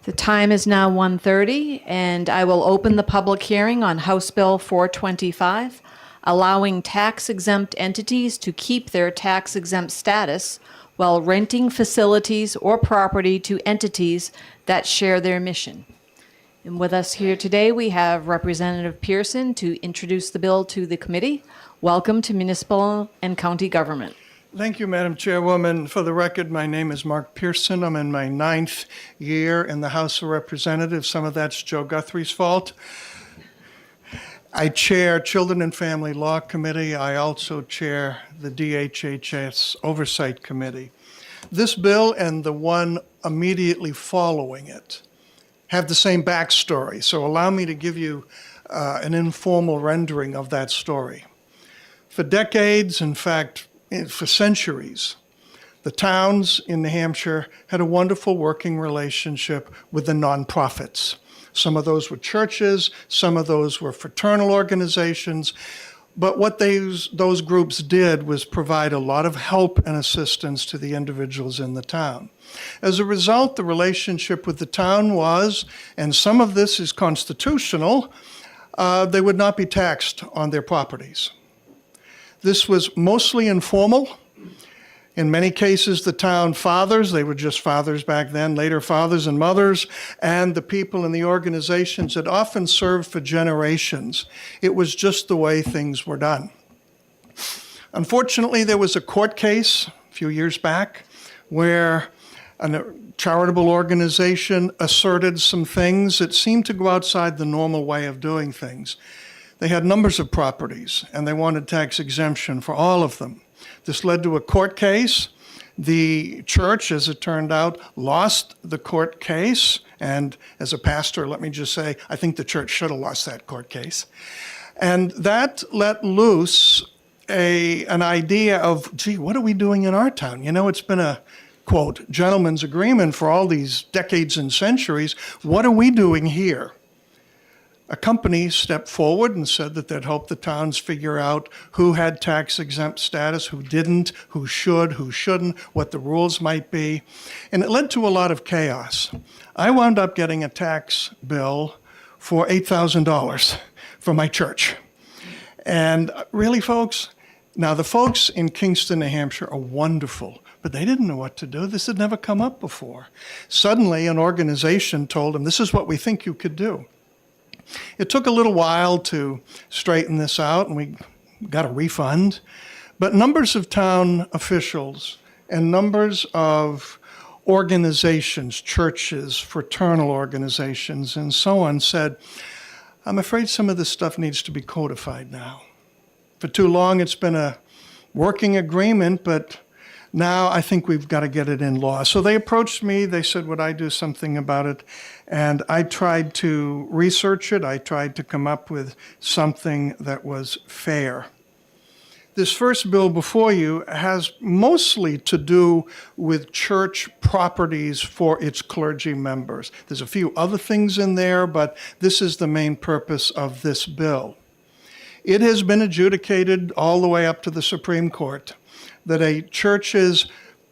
The time is now 1:30, and I will open the public hearing on House Bill 425, allowing tax-exempt entities to keep their tax-exempt status while renting facilities or property to entities that share their mission. And with us here today, we have Representative Pearson to introduce the bill to the committee. Welcome to Municipal and County Government. Thank you, Madam Chairwoman. For the record, my name is Mark Pearson. I'm in my 9th year in the House of Representatives. Some of that's Joe Guthrie's fault. I chair Children and Family Law Committee. I also chair the DHHS Oversight Committee. This bill and the one immediately following it have the same backstory, so allow me to give you an informal rendering of that story. For decades, in fact, for centuries, the towns in New Hampshire had a wonderful working relationship with the nonprofits. Some of those were churches, some of those were fraternal organizations, but what those groups did was provide a lot of help and assistance to the individuals in the town. As a result, the relationship with the town was, and some of this is constitutional, they would not be taxed on their properties. This was mostly informal. In many cases, the town fathers, they were just fathers back then, later fathers and mothers, and the people in the organizations had often served for generations. It was just the way things were done. Unfortunately, there was a court case a few years back where a charitable organization asserted some things that seemed to go outside the normal way of doing things. They had numbers of properties, and they wanted tax exemption for all of them. This led to a court case. The church, as it turned out, lost the court case. And as a pastor, let me just say, I think the church should have lost that court case. And that let loose an idea of, gee, what are we doing in our town? You know, it's been a, quote, gentleman's agreement for all these decades and centuries. What are we doing here? A company stepped forward and said that they'd help the towns figure out who had tax-exempt status, who didn't, who should, who shouldn't, what the rules might be. And it led to a lot of chaos. I wound up getting a tax bill for $8,000 from my church. And really, folks, now the folks in Kingston, New Hampshire are wonderful, but they didn't know what to do. This had never come up before. Suddenly, an organization told them, this is what we think you could do. It took a little while to straighten this out, and we got a refund. But numbers of town officials and numbers of organizations, churches, fraternal organizations, and so on said, I'm afraid some of this stuff needs to be codified now. For too long, it's been a working agreement, but now I think we've got to get it in law. So they approached me. They said, would I do something about it? And I tried to research it. I tried to come up with something that was fair. This first bill before you has mostly to do with church properties for its clergy members. There's a few other things in there, but this is the main purpose of this bill. It has been adjudicated all the way up to the Supreme Court that a church's,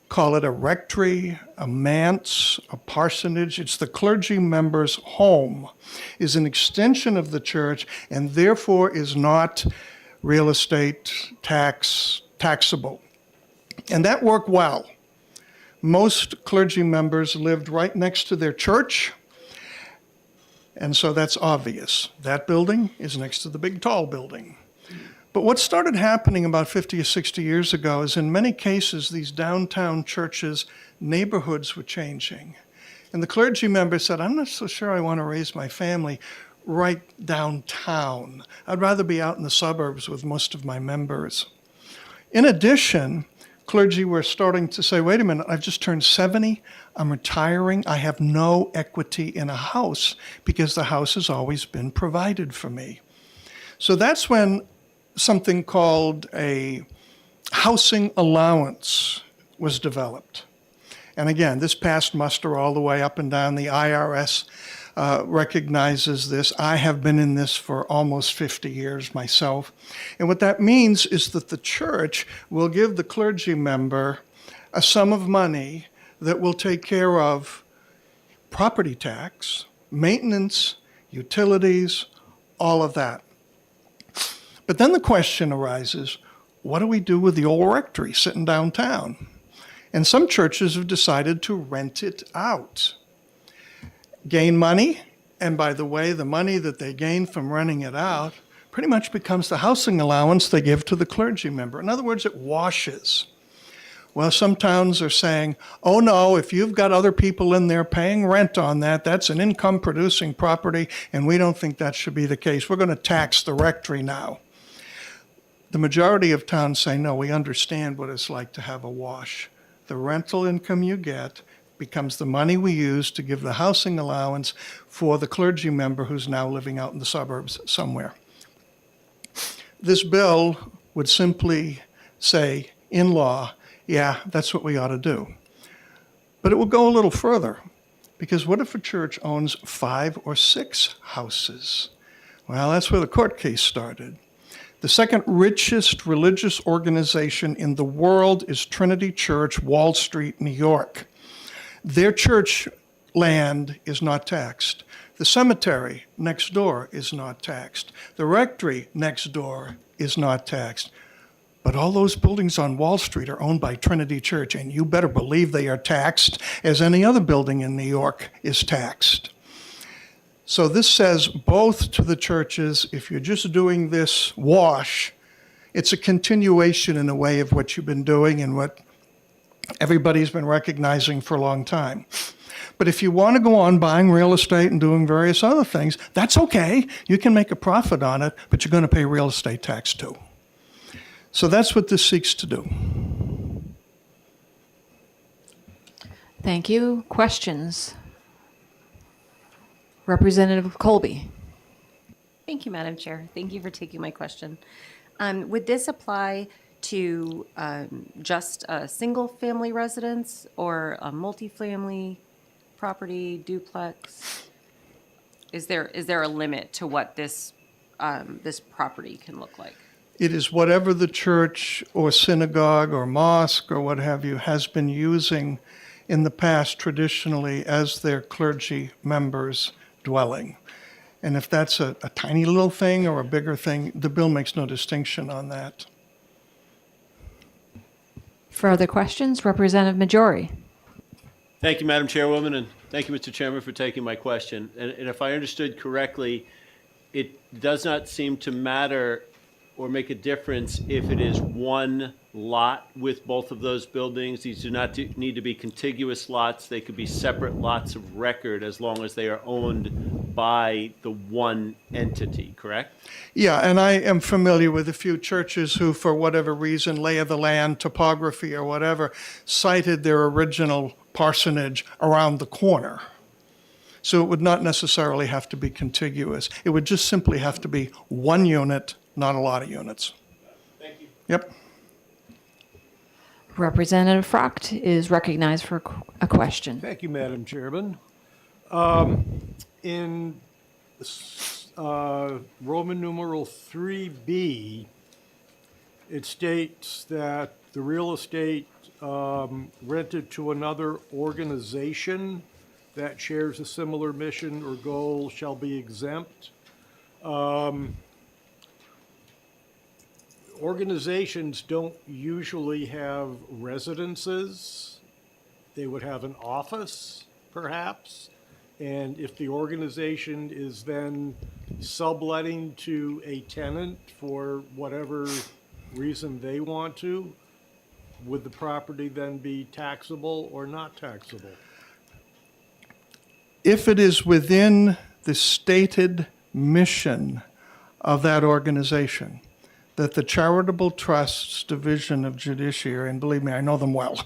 call it a rectory, a manse, a parsonage, it's the clergy member's home, is an extension of the church and therefore is not real estate taxable. And that worked well. Most clergy members lived right next to their church, and so that's obvious. That building is next to the big tall building. But what started happening about 50 or 60 years ago is in many cases, these downtown churches, neighborhoods were changing. And the clergy member said, I'm not so sure I want to raise my family right downtown. I'd rather be out in the suburbs with most of my members. In addition, clergy were starting to say, wait a minute, I've just turned 70, I'm retiring, I have no equity in a house because the house has always been provided for me. So that's when something called a housing allowance was developed. And again, this passed muster all the way up and down. The IRS recognizes this. I have been in this for almost 50 years myself. And what that means is that the church will give the clergy member a sum of money that will take care of property tax, maintenance, utilities, all of that. But then the question arises, what do we do with the old rectory sitting downtown? And some churches have decided to rent it out. Gain money, and by the way, the money that they gain from renting it out pretty much becomes the housing allowance they give to the clergy member. In other words, it washes. Well, some towns are saying, oh no, if you've got other people in there paying rent on that, that's an income-producing property, and we don't think that should be the case. We're going to tax the rectory now. The majority of towns say, no, we understand what it's like to have a wash. The rental income you get becomes the money we use to give the housing allowance for the clergy member who's now living out in the suburbs somewhere. This bill would simply say, in law, yeah, that's what we ought to do. But it will go a little further, because what if a church owns 5 or 6 houses? Well, that's where the court case started. The second richest religious organization in the world is Trinity Church, Wall Street, New York. Their church land is not taxed. The cemetery next door is not taxed. The rectory next door is not taxed. But all those buildings on Wall Street are owned by Trinity Church, and you better believe they are taxed as any other building in New York is taxed. So this says both to the churches, if you're just doing this wash, it's a continuation in a way of what you've been doing and what everybody's been recognizing for a long time. But if you want to go on buying real estate and doing various other things, that's okay. You can make a profit on it, but you're going to pay real estate tax too. So that's what this seeks to do. Thank you. Questions? Representative Colby. Thank you, Madam Chair. Thank you for taking my question. Would this apply to just a single-family residence or a multifamily property, duplex? Is there a limit to what this this property can look like? It is whatever the church or synagogue or mosque or what have you has been using in the past traditionally as their clergy members' dwelling. And if that's a tiny little thing or a bigger thing, the bill makes no distinction on that. Further questions? Representative Majori. Thank you, Madam Chairwoman, and thank you, Mr. Chairman, for taking my question. And if I understood correctly, it does not seem to matter or make a difference if it is one lot with both of those buildings. These do not need to be contiguous lots. They could be separate lots of record as long as they are owned by the one entity, correct? Yeah, and I am familiar with a few churches who, for whatever reason, lay of the land, topography, or whatever, cited their original parsonage around the corner. So it would not necessarily have to be contiguous. It would just simply have to be one unit, not a lot of units. Thank you. Yep. Representative Frocht is recognized for a question. Thank you, Madam Chairman. In Roman numeral 3B, it states that the real estate rented to another organization that shares a similar mission or goal shall be exempt. Organizations don't usually have residences. They would have an office, perhaps. And if the organization is then subletting to a tenant for whatever reason they want to, would the property then be taxable or not taxable? If it is within the stated mission of that organization, that the Charitable Trusts Division of Judiciary, and believe me, I know them well,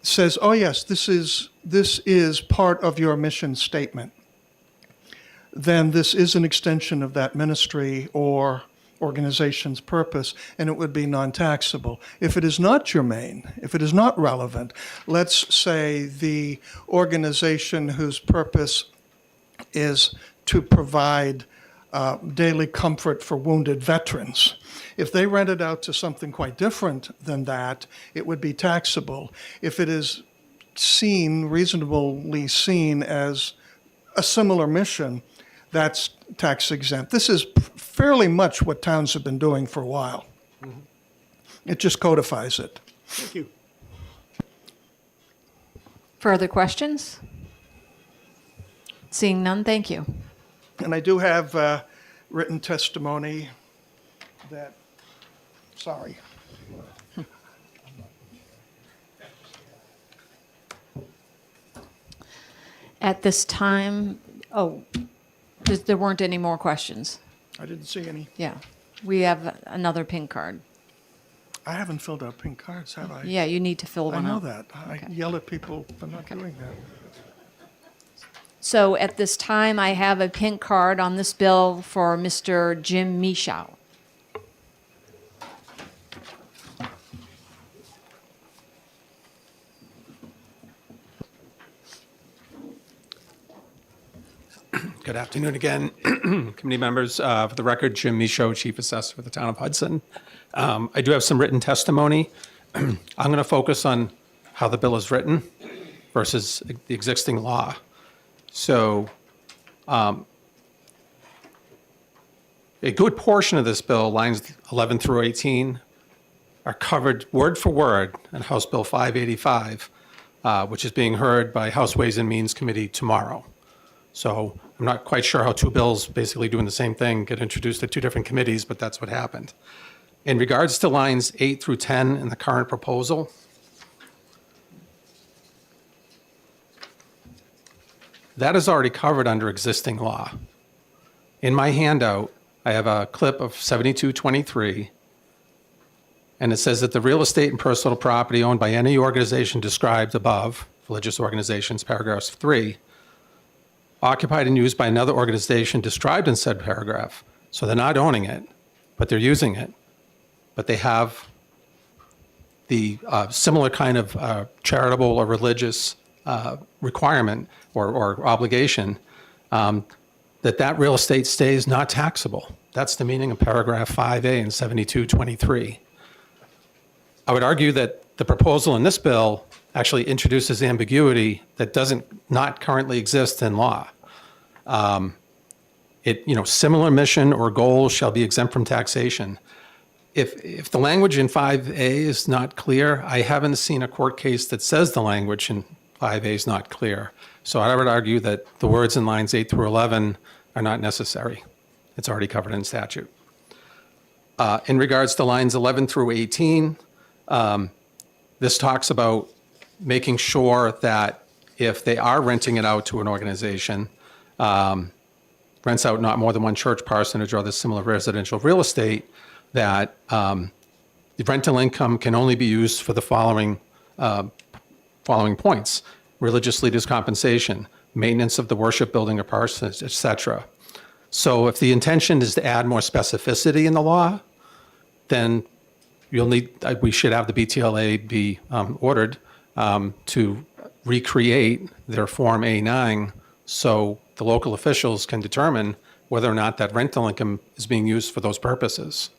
says, oh yes, this is part of your mission statement, then this is an extension of that ministry or organization's purpose, and it would be non-taxable. If it is not germane, if it is not relevant, let's say the organization whose purpose is to provide daily comfort for wounded veterans. If they rent it out to something quite different than that, it would be taxable. If it is reasonably seen as a similar mission that's tax exempt. This is fairly much what towns have been doing for a while. It just codifies it. Thank you. Further questions? Seeing none, thank you. And I do have written testimony that, sorry. At this time, there weren't any more questions. I didn't see any. Yeah, we have another pink card. I haven't filled out pink cards, have I? Yeah, you need to fill one I know out. that. I yell at people for not doing that. So at this time, I have a pink card on this bill for Mr. Jim Michaud. Good afternoon again, committee members. For the record, Jim Michaud, Chief Assessor for the Town of Hudson. I do have some written testimony. I'm going to focus on how the bill is written versus the existing law. So a good portion of this bill, lines 11 through 18, are covered word for word in House Bill 585, which is being heard by House Ways and Means Committee tomorrow. So I'm not quite sure how two bills basically doing the same thing get introduced at two different committees, but that's what happened. In regards to lines 8 through 10 in the current proposal, that is already covered under existing law. In my handout, I have a clip of 7223, and it says that the real estate and personal property owned by any organization described above, religious organizations, paragraph 3, occupied and used by another organization described in said paragraph. So they're not owning it, but they're using it. But they have the similar kind of charitable or religious requirement or obligation that real estate stays not taxable. That's the meaning of paragraph 5A in 7223. I would argue that the proposal in this bill actually introduces ambiguity that not currently exist in law. Similar mission or goals shall be exempt from taxation. If the language in 5A is not clear, I haven't seen a court case that says the language in 5A is not clear. So I would argue that the words in lines 8 through 11 are not necessary. It's already covered in statute. In regards to lines 11 through 18, this talks about making sure that if they are renting it out to an organization, rents out not more than one church parsonage or other similar residential real estate, that the rental income can only be used for the following points: religious leaders' compensation, maintenance of the worship building or parsonage, etc. So if the intention is to add more specificity in the law, then we should have the BTLA be ordered to recreate their Form A9 so the local officials can determine whether or not that rental income is being used for those purposes.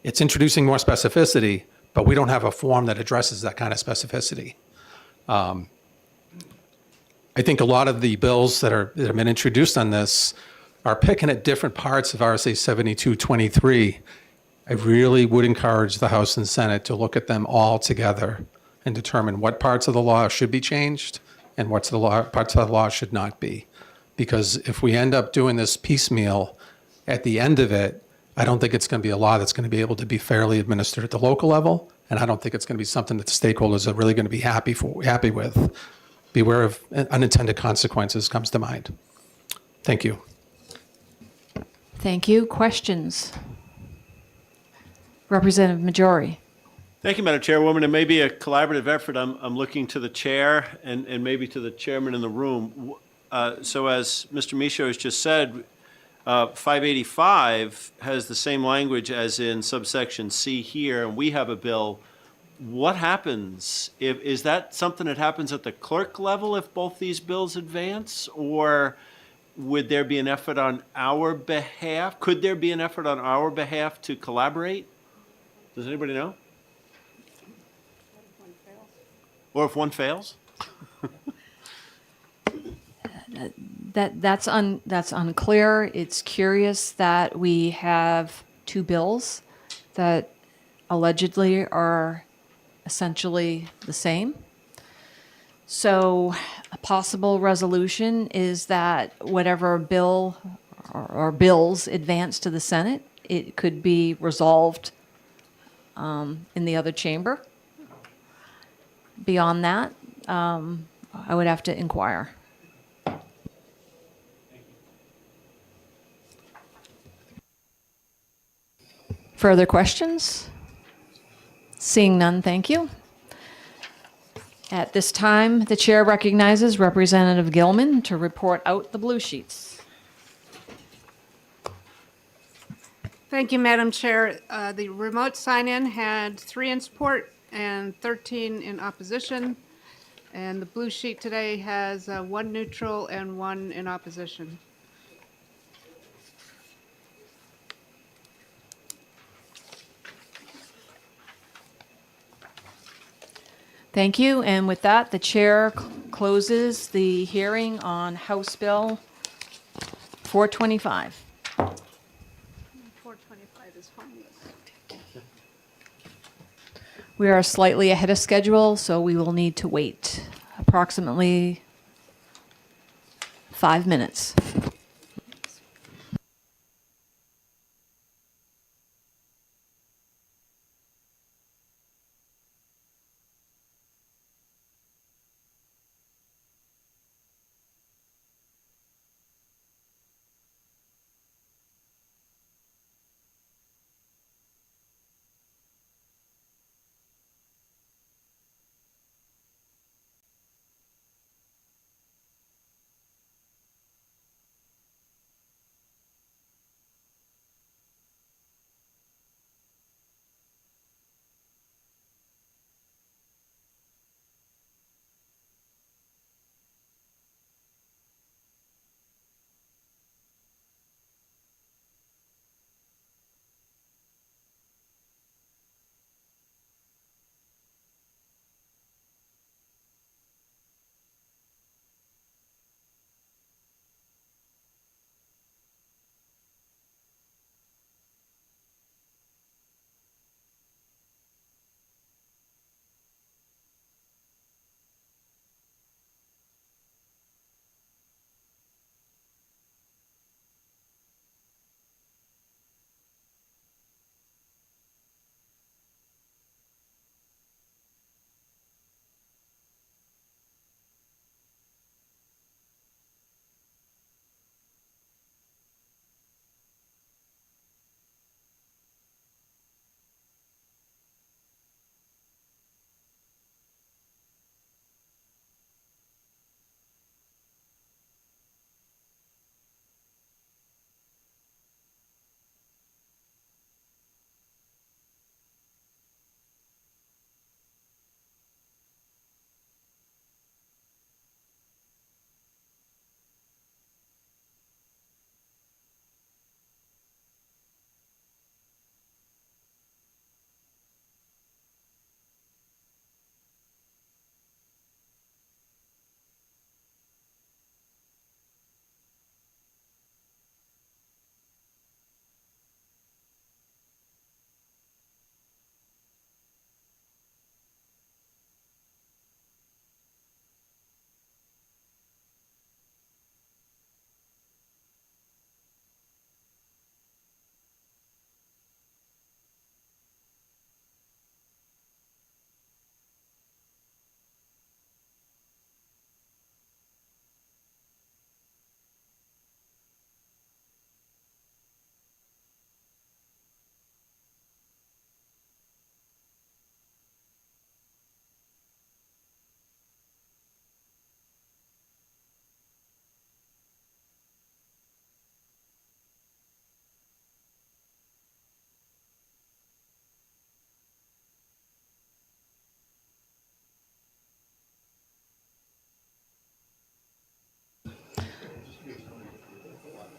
It's introducing more specificity, but we don't have a form that addresses that kind of specificity. I think a lot of the bills that have been introduced on this are picking at different parts of RSA 7223. I really would encourage the House and Senate to look at them all together and determine what parts of the law should be changed and what parts of the law should not be. Because if we end up doing this piecemeal, at the end of it, I don't think it's going to be a law that's going to be able to be fairly administered at the local level, and I don't think it's going to be something that the stakeholders are really going to be happy with. Beware of unintended consequences comes to mind. Thank you. Thank you. Questions? Representative Majori. Thank you, Madam Chairwoman. It may be a collaborative effort. I'm looking to the chair and maybe to the chairman in the room. So as Mr. Michaud has just said, 585 has the same language as in subsection C here, and we have a bill. What happens? Is that something that happens at the clerk level if both these bills advance? Or would there be an effort on our behalf? Could there be an effort on our behalf to collaborate? Does anybody know? Or if one fails? That's unclear. It's curious that we have two bills that allegedly are essentially the same. So a possible resolution is that whatever bill or bills advance to the Senate, it could be resolved in the other chamber. Beyond that, I would have to inquire. Further questions? Seeing none, thank you. At this time, the chair recognizes Representative Gilman to report out the blue sheets. Thank you, Madam Chair. The remote sign-in had 3 in support and 13 in opposition. And the blue sheet today has 1 neutral and 1 in opposition. Thank you. And with that, the chair closes the hearing on House Bill 425. 425 is homeless. We are slightly ahead of schedule, so we will need to wait approximately 5 minutes.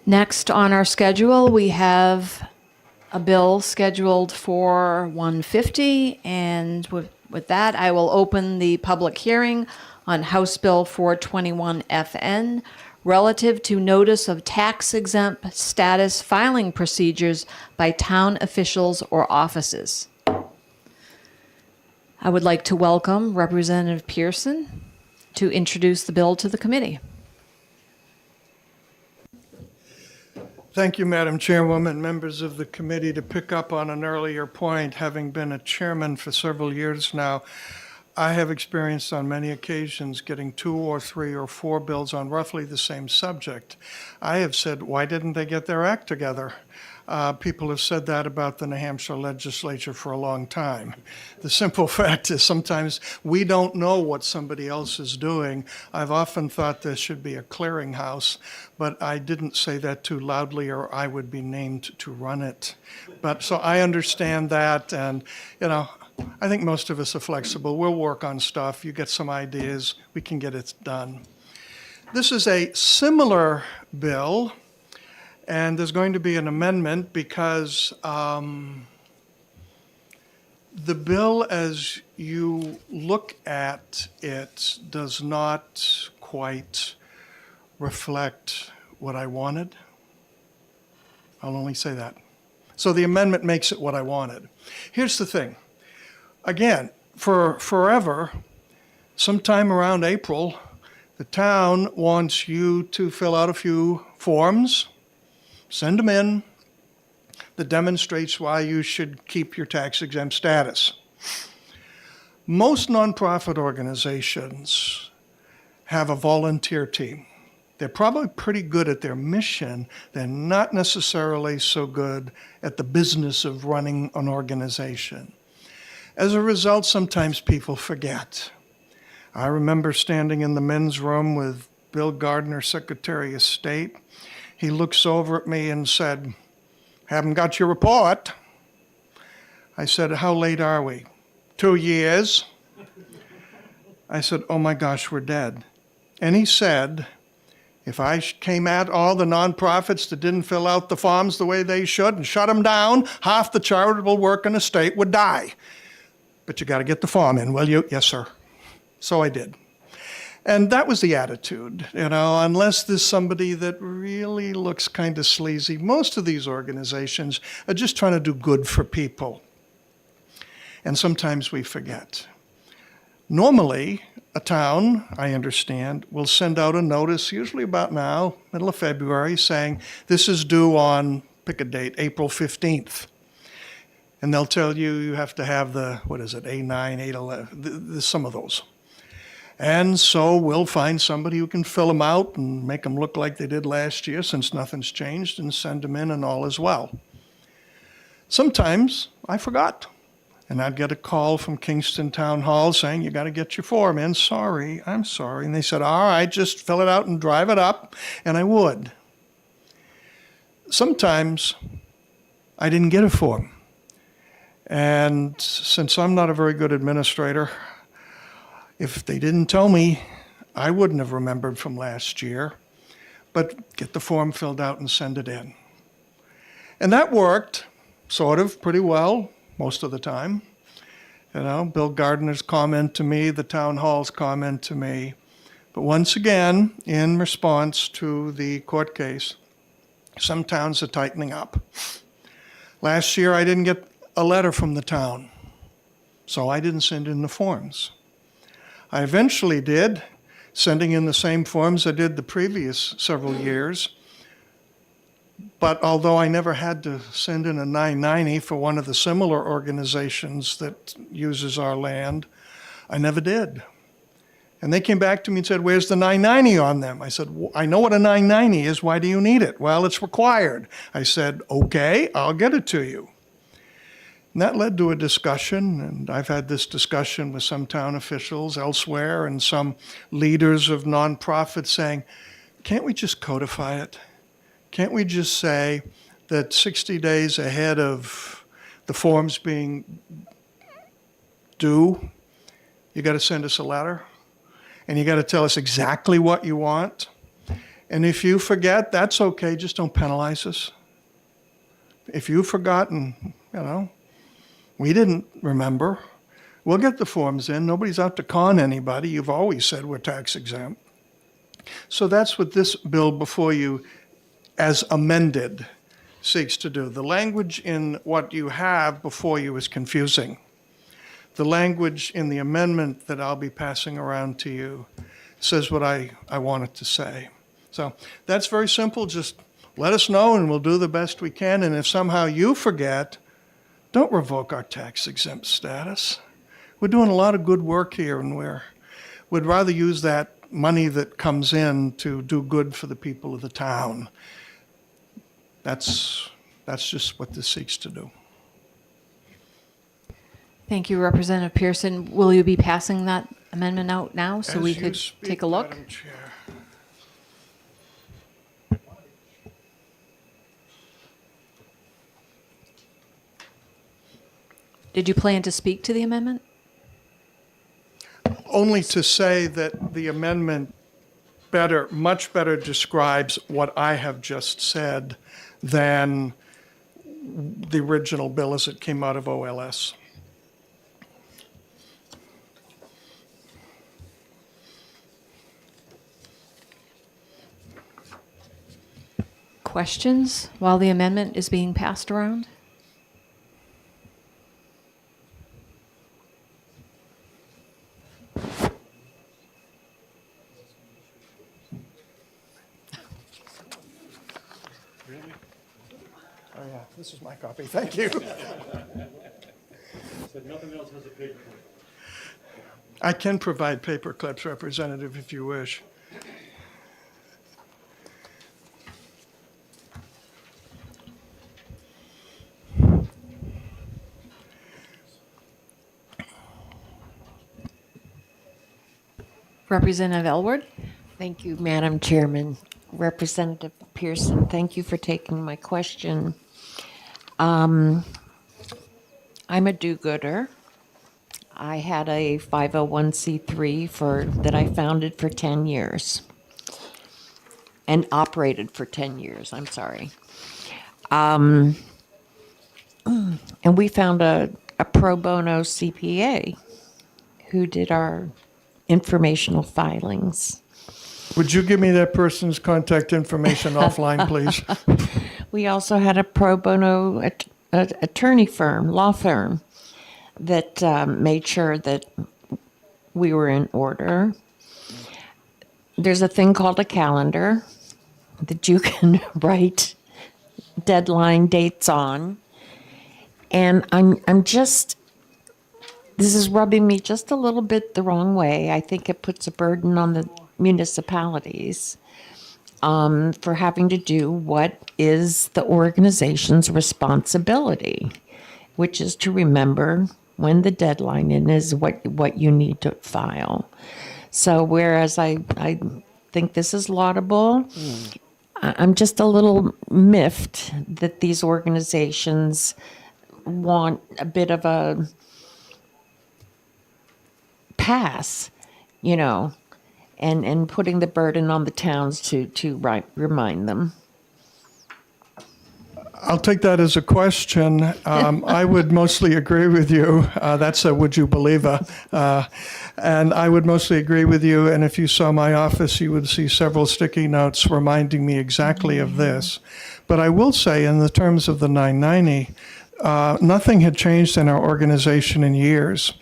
Next on our schedule, we have a bill scheduled for 150, and with that, I will open the public hearing on House Bill 421 FN relative to notice of tax exempt status filing procedures by town officials or offices. I would like to welcome Representative Pearson to introduce the bill to the committee. Thank you, Madam Chairwoman, members of the committee. To pick up on an earlier point, having been a chairman for several years now, I have experienced on many occasions getting 2 or 3 or 4 bills on roughly the same subject. I have said, why didn't they get their act together? People have said that about the New Hampshire legislature for a long time. The simple fact is sometimes we don't know what somebody else is doing. I've often thought there should be a clearinghouse, but I didn't say that too loudly or I would be named to run it. But so I understand that, and I think most of us are flexible. We'll work on stuff. You get some ideas, we can get it done. This is a similar bill. And there's going to be an amendment because the bill, as you look at it, does not quite reflect what I wanted. I'll only say that. So the amendment makes it what I wanted. Here's the thing. Again, for forever, sometime around April, the town wants you to fill out a few forms, send them in, that demonstrates why you should keep your tax exempt status. Most nonprofit organizations have a volunteer team. They're probably pretty good at their mission. They're not necessarily so good at the business of running an organization. As a result, sometimes people forget. I remember standing in the men's room with Bill Gardner, Secretary of State. He looks over at me and said, "Haven't got your report." I said, "How late are we?" 2 years. I said, "Oh my gosh, we're dead." And he said, if I came at all the nonprofits that didn't fill out the forms the way they should and shut them down, half the charitable work in the state would die. But you got to get the form in, will you? Yes, sir. So I did. And that was the attitude, unless there's somebody that really looks kind of sleazy. Most of these organizations are just trying to do good for people. And sometimes we forget. Normally, a town, I understand, will send out a notice, usually about now, middle of February, saying this is due on, pick a date, April 15th. And they'll tell you you have to have the, A9, 811, some of those. And so we'll find somebody who can fill them out and make them look like they did last year, since nothing's changed, and send them in and all is well. Sometimes I forgot. And I'd get a call from Kingston Town Hall saying, you got to get your form in. Sorry, I'm sorry. And they said, all right, just fill it out and drive it up. And I would. Sometimes I didn't get a form. And since I'm not a very good administrator, if they didn't tell me, I wouldn't have remembered from last year. But get the form filled out and send it in. And that worked, sort of, pretty well, most of the time. Bill Gardner's comment to me, the town hall's comment to me. But once again, in response to the court case, some towns are tightening up. Last year, I didn't get a letter from the town, so I didn't send in the forms. I eventually did, sending in the same forms I did the previous several years. But although I never had to send in a 990 for one of the similar organizations that uses our land, I never did. And they came back to me and said, where's the 990 on them? I said, I know what a 990 is. Why do you need it? Well, it's required. I said, okay, I'll get it to you. And that led to a discussion, and I've had this discussion with some town officials elsewhere and some leaders of nonprofits saying, can't we just codify it? Can't we just say that 60 days ahead of the forms being due, you got to send us a letter, and you got to tell us exactly what you want? And if you forget, that's okay, just don't penalize us. If you've forgotten, we didn't remember, We'll get the forms in. Nobody's out to con anybody. You've always said we're tax exempt. So that's what this bill before you, as amended, seeks to do. The language in what you have before you is confusing. The language in the amendment that I'll be passing around to you says what I want it to say. So that's very simple. Just let us know and we'll do the best we can. And if somehow you forget, don't revoke our tax exempt status. We're doing a lot of good work here, and we'd rather use that money that comes in to do good for the people of the town. That's just what this seeks to do. Thank you, Representative Pearson. Will you be passing that amendment out now so As we you could speak, take a look? Madam Chair. Did you plan to speak to the amendment? Only to say that the amendment much better describes what I have just said than the original bill as it came out of OLS. Questions while the amendment is being passed around? Oh, yeah, this is my copy. Thank you. Nothing else has a paper clip. I can provide paper clips, Representative, if you wish. Representative Elward? Thank you, Madam Chairman. Representative Pearson, thank you for taking my question. I'm a do-gooder. I had a 501c3 that I founded for 10 years and operated for 10 years, I'm sorry. And we found a pro bono CPA who did our informational filings. Would you give me that person's contact information offline, please? We also had a pro bono attorney firm, law firm, that made sure that we were in order. There's a thing called a calendar that you can write deadline dates on. And I'm just, this is rubbing me just a little bit the wrong way. I think it puts a burden on the municipalities for having to do what is the organization's responsibility, which is to remember when the deadline is, what you need to file. So whereas I think this is laudable, I'm just a little miffed that these organizations want a bit of a pass, and putting the burden on the towns to remind them. I'll take that as a question. I would mostly agree with you. That's a would you believe her. And I would mostly agree with you. And if you saw my office, you would see several sticky notes reminding me exactly of this. But I will say, in the terms of the 990, nothing had changed in our organization in years.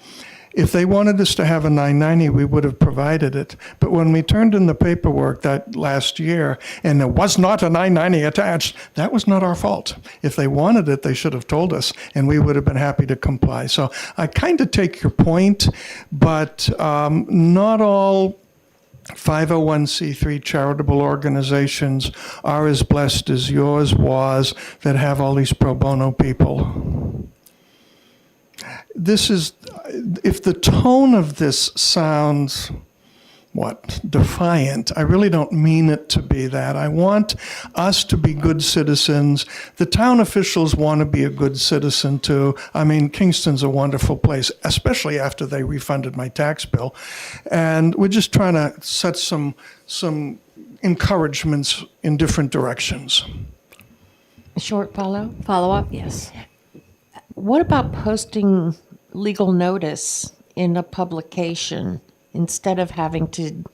If they wanted us to have a 990, we would have provided it. But when we turned in the paperwork that last year, and there was not a 990 attached, that was not our fault. If they wanted it, they should have told us, and we would have been happy to comply. So I kind of take your point, but not all 501c3 charitable organizations are as blessed as yours was that have all these pro bono people. This is, if the tone of this sounds, defiant, I really don't mean it to be that. I want us to be good citizens. The town officials want to be a good citizen too. I mean, Kingston's a wonderful place, especially after they refunded my tax bill. And we're just trying to set some encouragements in different directions. Short follow? Follow up, yes. What about posting legal notice in a publication instead of having to.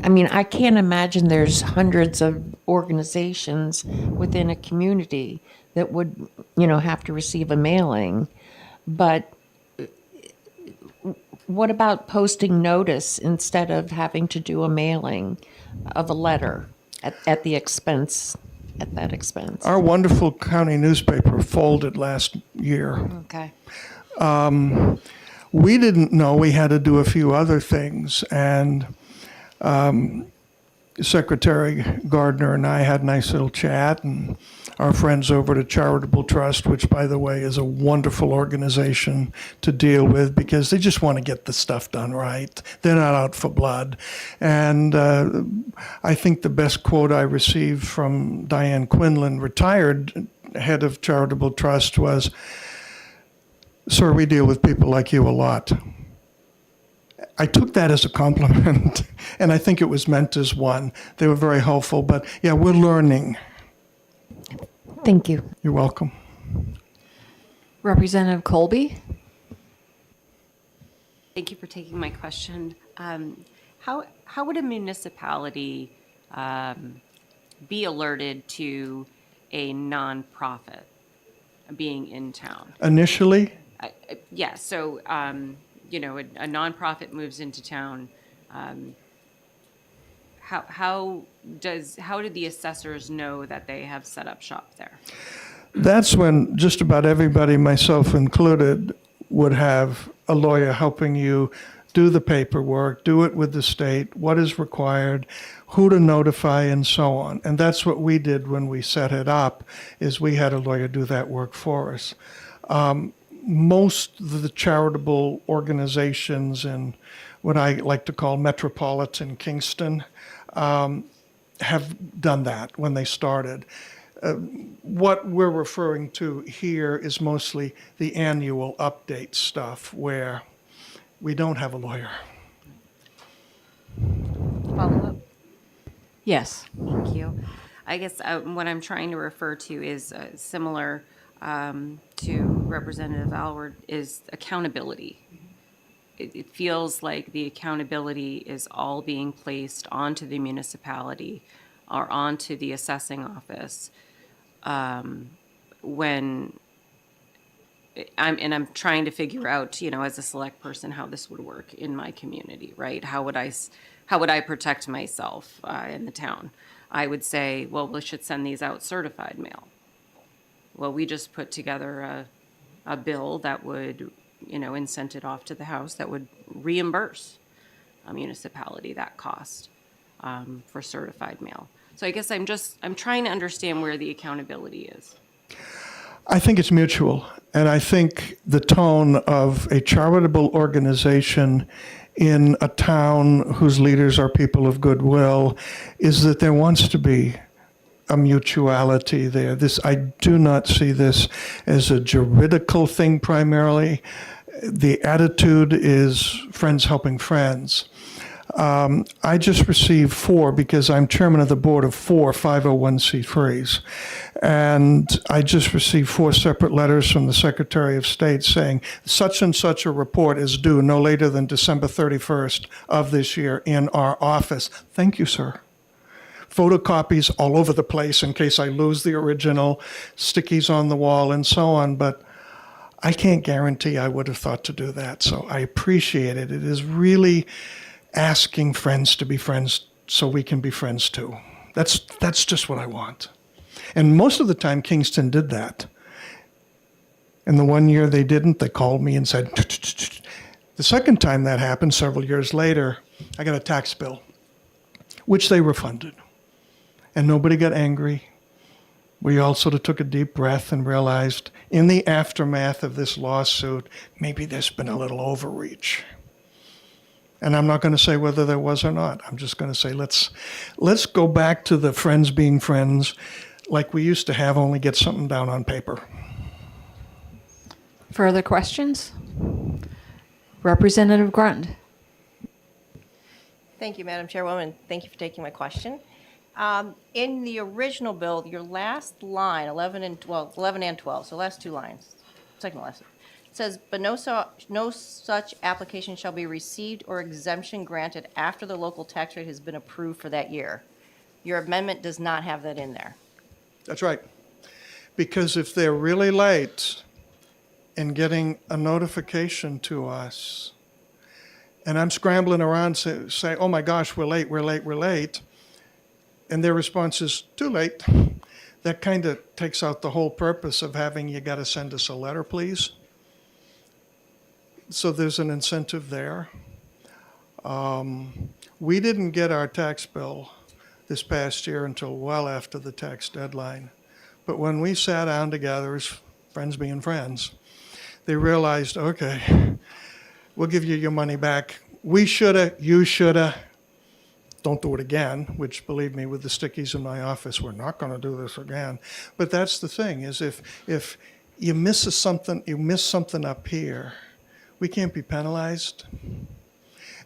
I mean, I can't imagine there's hundreds of organizations within a community that would, have to receive a mailing. But what about posting notice instead of having to do a mailing of a letter at that expense? Our wonderful county newspaper folded last year. Okay. We didn't know we had to do a few other things, and Secretary Gardner and I had a nice little chat, and our friends over at Charitable Trust, which, by the way, is a wonderful organization to deal with because they just want to get the stuff done right. They're not out for blood. And I think the best quote I received from Diane Quinlan, retired head of Charitable Trust, was, "Sir, we deal with people like you a lot." I took that as a compliment, and I think it was meant as one. They were very helpful, but yeah, we're learning. Thank you. You're welcome. Representative Colby? Thank you for taking my question. How would a municipality be alerted to a nonprofit being in town? Initially, Yeah, so, a nonprofit moves into town. How do the assessors know that they have set up shop there? that's when just about everybody, myself included, would have a lawyer helping you do the paperwork, do it with the state, what is required, who to notify, and so on. And that's what we did when we set it up, is we had a lawyer do that work for us. Most of the charitable organizations in what I like to call metropolitan Kingston have done that when they started. What we're referring to here is mostly the annual update stuff where we don't have a lawyer. Follow-up? Yes. Thank you. I guess what I'm trying to refer to is similar to Representative Alward, is accountability. It feels like the accountability is all being placed onto the municipality or onto the assessing office when I'm trying to figure out, as a select person, how this would work in my community, right? How would I protect myself in the town? I would say, well, we should send these out certified mail. Well, we just put together a bill that would, and sent it off to the House that would reimburse a municipality that cost for certified mail. So I guess I'm trying to understand where the accountability is. I think it's mutual. And I think the tone of a charitable organization in a town whose leaders are people of goodwill is that there wants to be a mutuality there. I do not see this as a juridical thing primarily. The attitude is friends helping friends. I just received 4, because I'm chairman of the board of 4 501c3s. And I just received 4 separate letters from the Secretary of State saying such and such a report is due no later than December 31st of this year in our office. Thank you, sir. Photocopies all over the place in case I lose the original, stickies on the wall, and so on. But I can't guarantee I would have thought to do that. So I appreciate it. It is really asking friends to be friends so we can be friends too. That's just what I want. And most of the time, Kingston did that. And the one year they didn't, they called me and said, the second time that happened, several years later, I got a tax bill, which they refunded. And nobody got angry. We all sort of took a deep breath and realized in the aftermath of this lawsuit, maybe there's been a little overreach. And I'm not going to say whether there was or not. I'm just going to say let's go back to the friends being friends like we used to have, only get something down on paper. Further questions? Representative Grund. Thank you, Madam Chairwoman. Thank you for taking my question. In the original bill, your last line, 11 and 12, so last 2 lines, second to last, says, but no such application shall be received or exemption granted after the local tax rate has been approved for that year. Your amendment does not have that in there. That's right. Because if they're really late in getting a notification to us, and I'm scrambling around say, oh my gosh, we're late, and their response is, too late, that kind of takes out the whole purpose of having, you got to send us a letter, please. So there's an incentive there. We didn't get our tax bill this past year until well after the tax deadline. But when we sat down together as friends being friends, they realized, okay, we'll give you your money back. We shoulda, you shoulda. Don't do it again, which, believe me, with the stickies in my office, we're not going to do this again. But that's the thing, is if you miss something up here, we can't be penalized.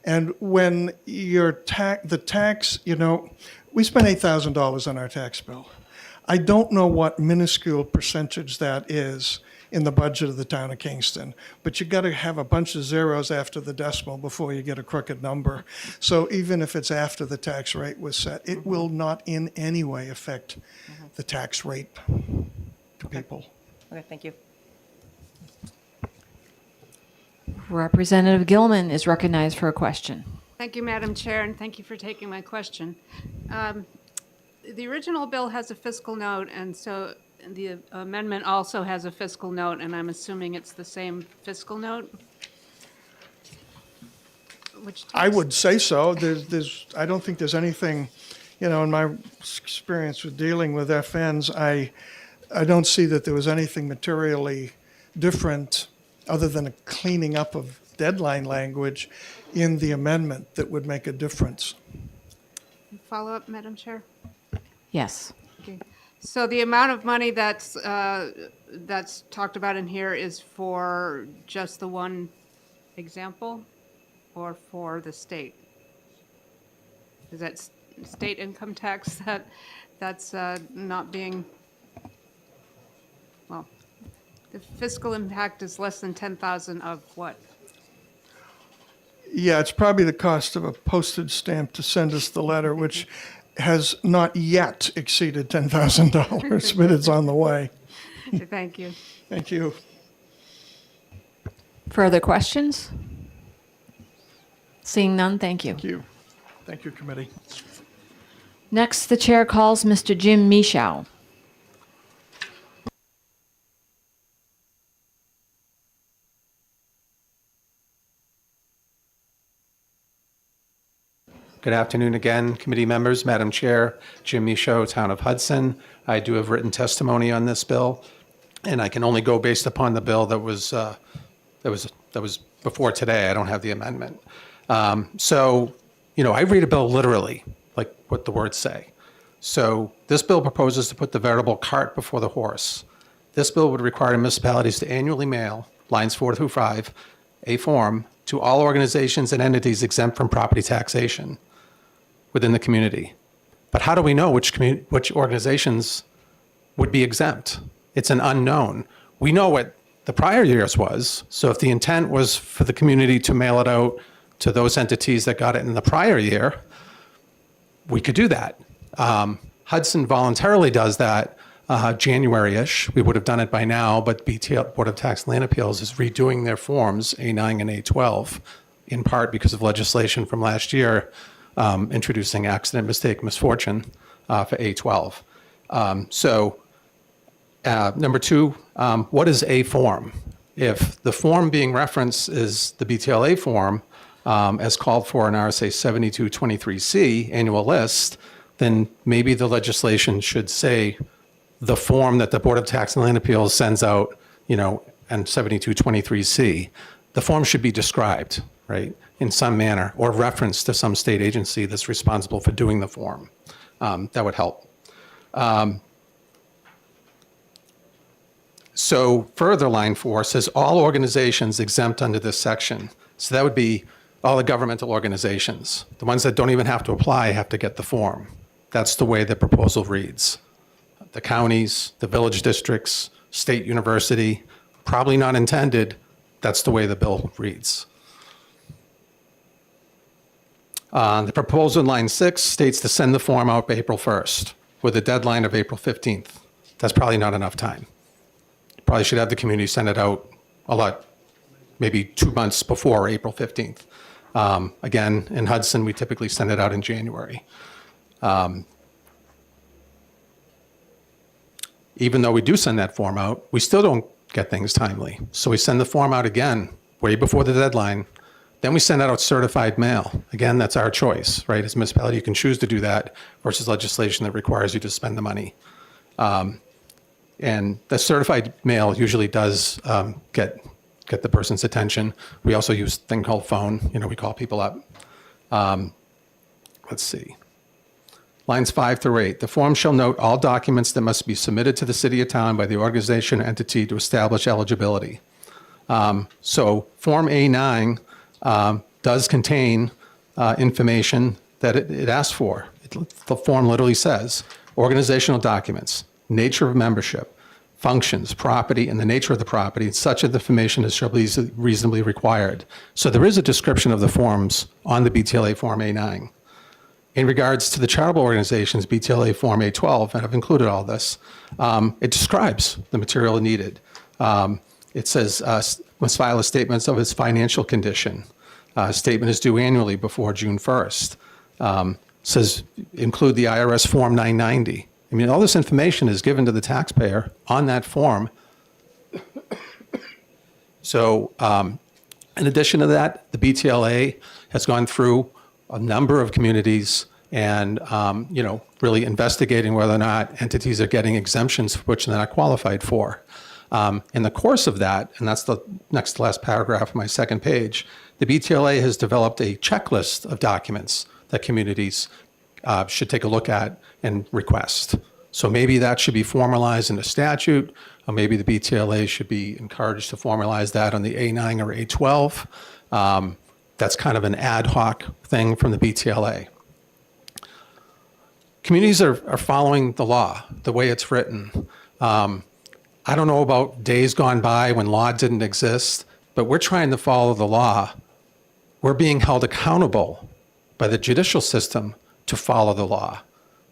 And when the tax, we spent $8,000 on our tax bill. I don't know what minuscule percentage that is in the budget of the town of Kingston, but you got to have a bunch of zeros after the decimal before you get a crooked number. So even if it's after the tax rate was set, it will not in any way affect the tax rate to people. Okay, thank you. Representative Gilman is recognized for a question. Thank you, Madam Chair, and thank you for taking my question. The original bill has a fiscal note, and so the amendment also has a fiscal note, and I'm assuming it's the same fiscal note? I would say so. I don't think there's anything, in my experience with dealing with FNs, I don't see that there was anything materially different other than a cleaning up of deadline language in the amendment that would make a difference. Follow up, Madam Chair? Yes. Okay. So the amount of money that's talked about in here is for just the one example, or for the state? Is that state income tax that's not being, well, the fiscal impact is less than 10,000 of what? Yeah, it's probably the cost of a postage stamp to send us the letter, which has not yet exceeded $10,000, but it's on the way. Thank you. Thank you. Further questions? Seeing none, thank you. Thank you. Thank you, committee. Next, the chair calls Mr. Jim Michow. Good afternoon again, committee members, Madam Chair, Jim Michaud, Town of Hudson. I do have written testimony on this bill, and I can only go based upon the bill that was before today. I don't have the amendment. So, I read a bill literally, like what the words say. So this bill proposes to put the veritable cart before the horse. This bill would require municipalities to annually mail, lines 4 through 5, a form to all organizations and entities exempt from property taxation within the community. But how do we know which organizations would be exempt? It's an unknown. We know what the prior year's was. So if the intent was for the community to mail it out to those entities that got it in the prior year, we could do that. Hudson voluntarily does that January-ish. We would have done it by now, but BTL, Board of Tax and Land Appeals, is redoing their forms, A9 and A12, in part because of legislation from last year introducing accident, mistake, misfortune for A12. Number two, what is a form? If the form being referenced is the BTLA form, as called for in RSA 7223C, annual list, then maybe the legislation should say the form that the Board of Tax and Land Appeals sends out, and 7223C, the form should be described, right, in some manner, or reference to some state agency that's responsible for doing the form. That would help. So further, line 4 says all organizations exempt under this section. So that would be all the governmental organizations. The ones that don't even have to apply have to get the form. That's the way the proposal reads. The counties, the village districts, state university, probably not intended, That's the way the bill reads. The proposal in line 6 states to send the form out by April 1st with a deadline of April 15th. That's probably not enough time. Probably should have the community send it out a lot, maybe 2 months before April 15th. Again, in Hudson, we typically send it out in January. Even though we do send that form out, we still don't get things timely. So we send the form out again, way before the deadline. Then we send out certified mail. Again, that's our choice, right? As a municipality, you can choose to do that versus legislation that requires you to spend the money. And the certified mail usually does get the person's attention. We also use a thing called phone. We call people up. Let's see. Lines 5 through 8. The form shall note all documents that must be submitted to the city or town by the organization or entity to establish eligibility. So Form A9 does contain information that it asks for. The form literally says organizational documents, nature of membership, functions, property, and the nature of the property. Such information as shall be reasonably required. So there is a description of the forms on the BTLA Form A9. In regards to the charitable organizations, BTLA Form A12, and I've included all this, it describes the material needed. It says must file a statement of its financial condition. Statement is due annually before June 1st. Says include the IRS Form 990. I mean, all this information is given to the taxpayer on that form. So in addition to that, the BTLA has gone through a number of communities and, really investigating whether or not entities are getting exemptions for which they're not qualified for. In the course of that, and that's the next to last paragraph of my second page, the BTLA has developed a checklist of documents that communities should take a look at and request. So maybe that should be formalized in a statute, or maybe the BTLA should be encouraged to formalize that on the A9 or A12. That's kind of an ad hoc thing from the BTLA. Communities are following the law, the way it's written. I don't know about days gone by when law didn't exist, but we're trying to follow the law. We're being held accountable by the judicial system to follow the law.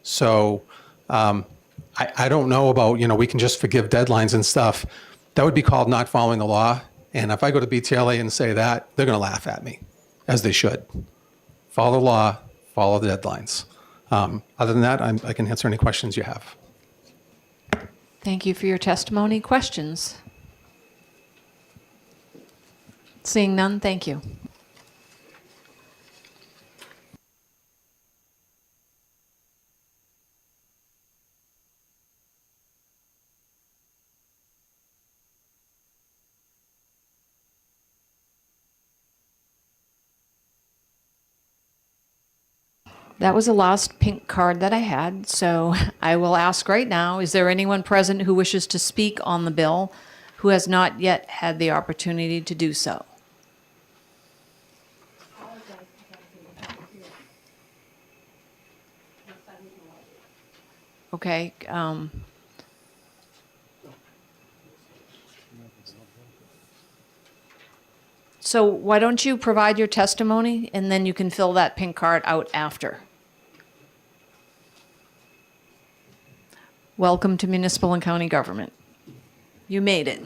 So I don't know about, we can just forgive deadlines and stuff. That would be called not following the law. And if I go to BTLA and say that, they're going to laugh at me, as they should. Follow the law, follow the deadlines. Other than that, I can answer any questions you have. Thank you for your testimony. Questions? Seeing none, thank you. That was the last pink card that I had, so I will ask right now, is there anyone present who wishes to speak on the bill who has not yet had the opportunity to do so? Okay. So why don't you provide your testimony, and then you can fill that pink card out after. Welcome to municipal and county government. You made it.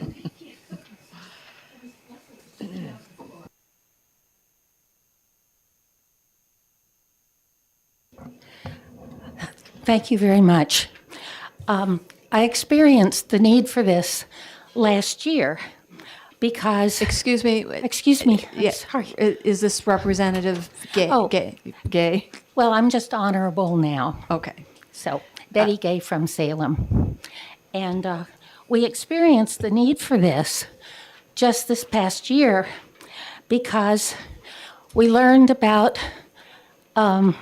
Thank you very much. I experienced the need for this last year because... Excuse me. Yes. Sorry. Is this Representative Gay? Oh. Gay? Well, I'm just honorable now. Okay. So, Betty Gay from Salem. And we experienced the need for this just this past year because we learned about, let's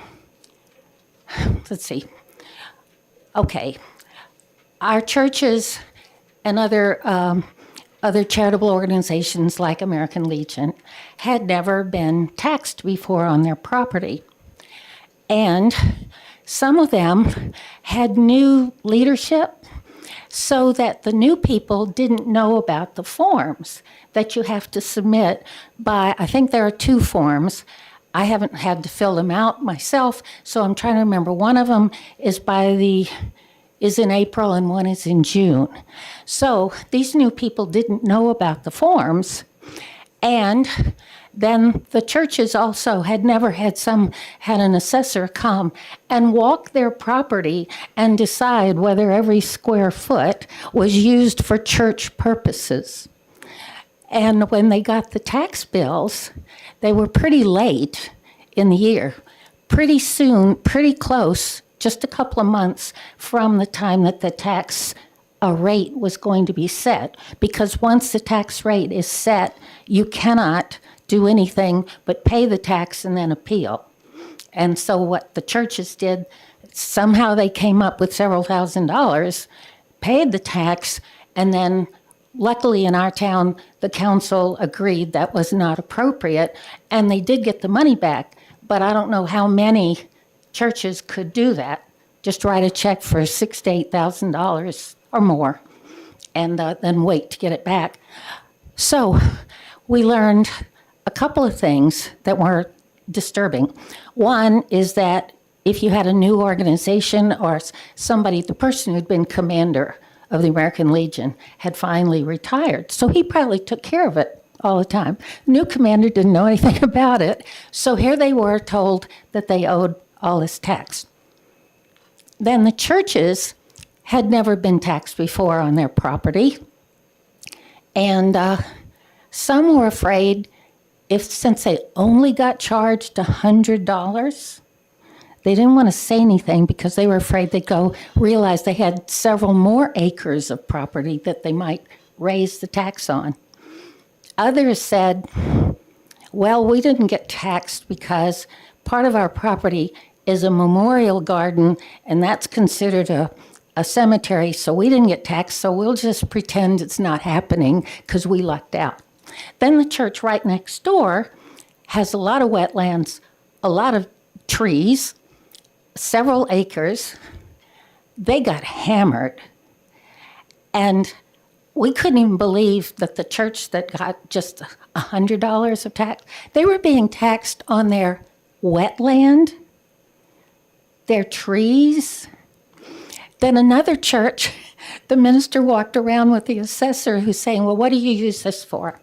see, okay, our churches and other charitable organizations like American Legion had never been taxed before on their property. And some of them had new leadership so that the new people didn't know about the forms that you have to submit by, I think there are 2 forms. I haven't had to fill them out myself, so I'm trying to remember. One of them is is in April and one is in June. So these new people didn't know about the forms, and then the churches also had never had an assessor come and walk their property and decide whether every square foot was used for church purposes. And when they got the tax bills, they were pretty late in the year. Pretty soon, pretty close, just a couple of months from the time that the tax rate was going to be set. Because once the tax rate is set, you cannot do anything but pay the tax and then appeal. And so what the churches did, somehow they came up with several $1,000s, paid the tax, and then luckily in our town, the council agreed that was not appropriate, and they did get the money back. But I don't know how many churches could do that, just write a check for $6,000 to $8,000 or more, and then wait to get it back. So we learned a couple of things that were disturbing. One is that if you had a new organization or somebody, the person who'd been commander of the American Legion had finally retired, so he probably took care of it all the time. New commander didn't know anything about it, so here they were told that they owed all this tax. Then the churches had never been taxed before on their property, and some were afraid since they only got charged $100, they didn't want to say anything because they were afraid they'd realize they had several more acres of property that they might raise the tax on. Others said, well, we didn't get taxed because part of our property is a memorial garden, and that's considered a cemetery, so we didn't get taxed, so we'll just pretend it's not happening because we lucked out. Then the church right next door has a lot of wetlands, a lot of trees, several acres. They got hammered. And we couldn't even believe that the church that got just $100 of tax, they were being taxed on their wetland, their trees. Then another church, the minister walked around with the assessor who's saying, well, what do you use this for?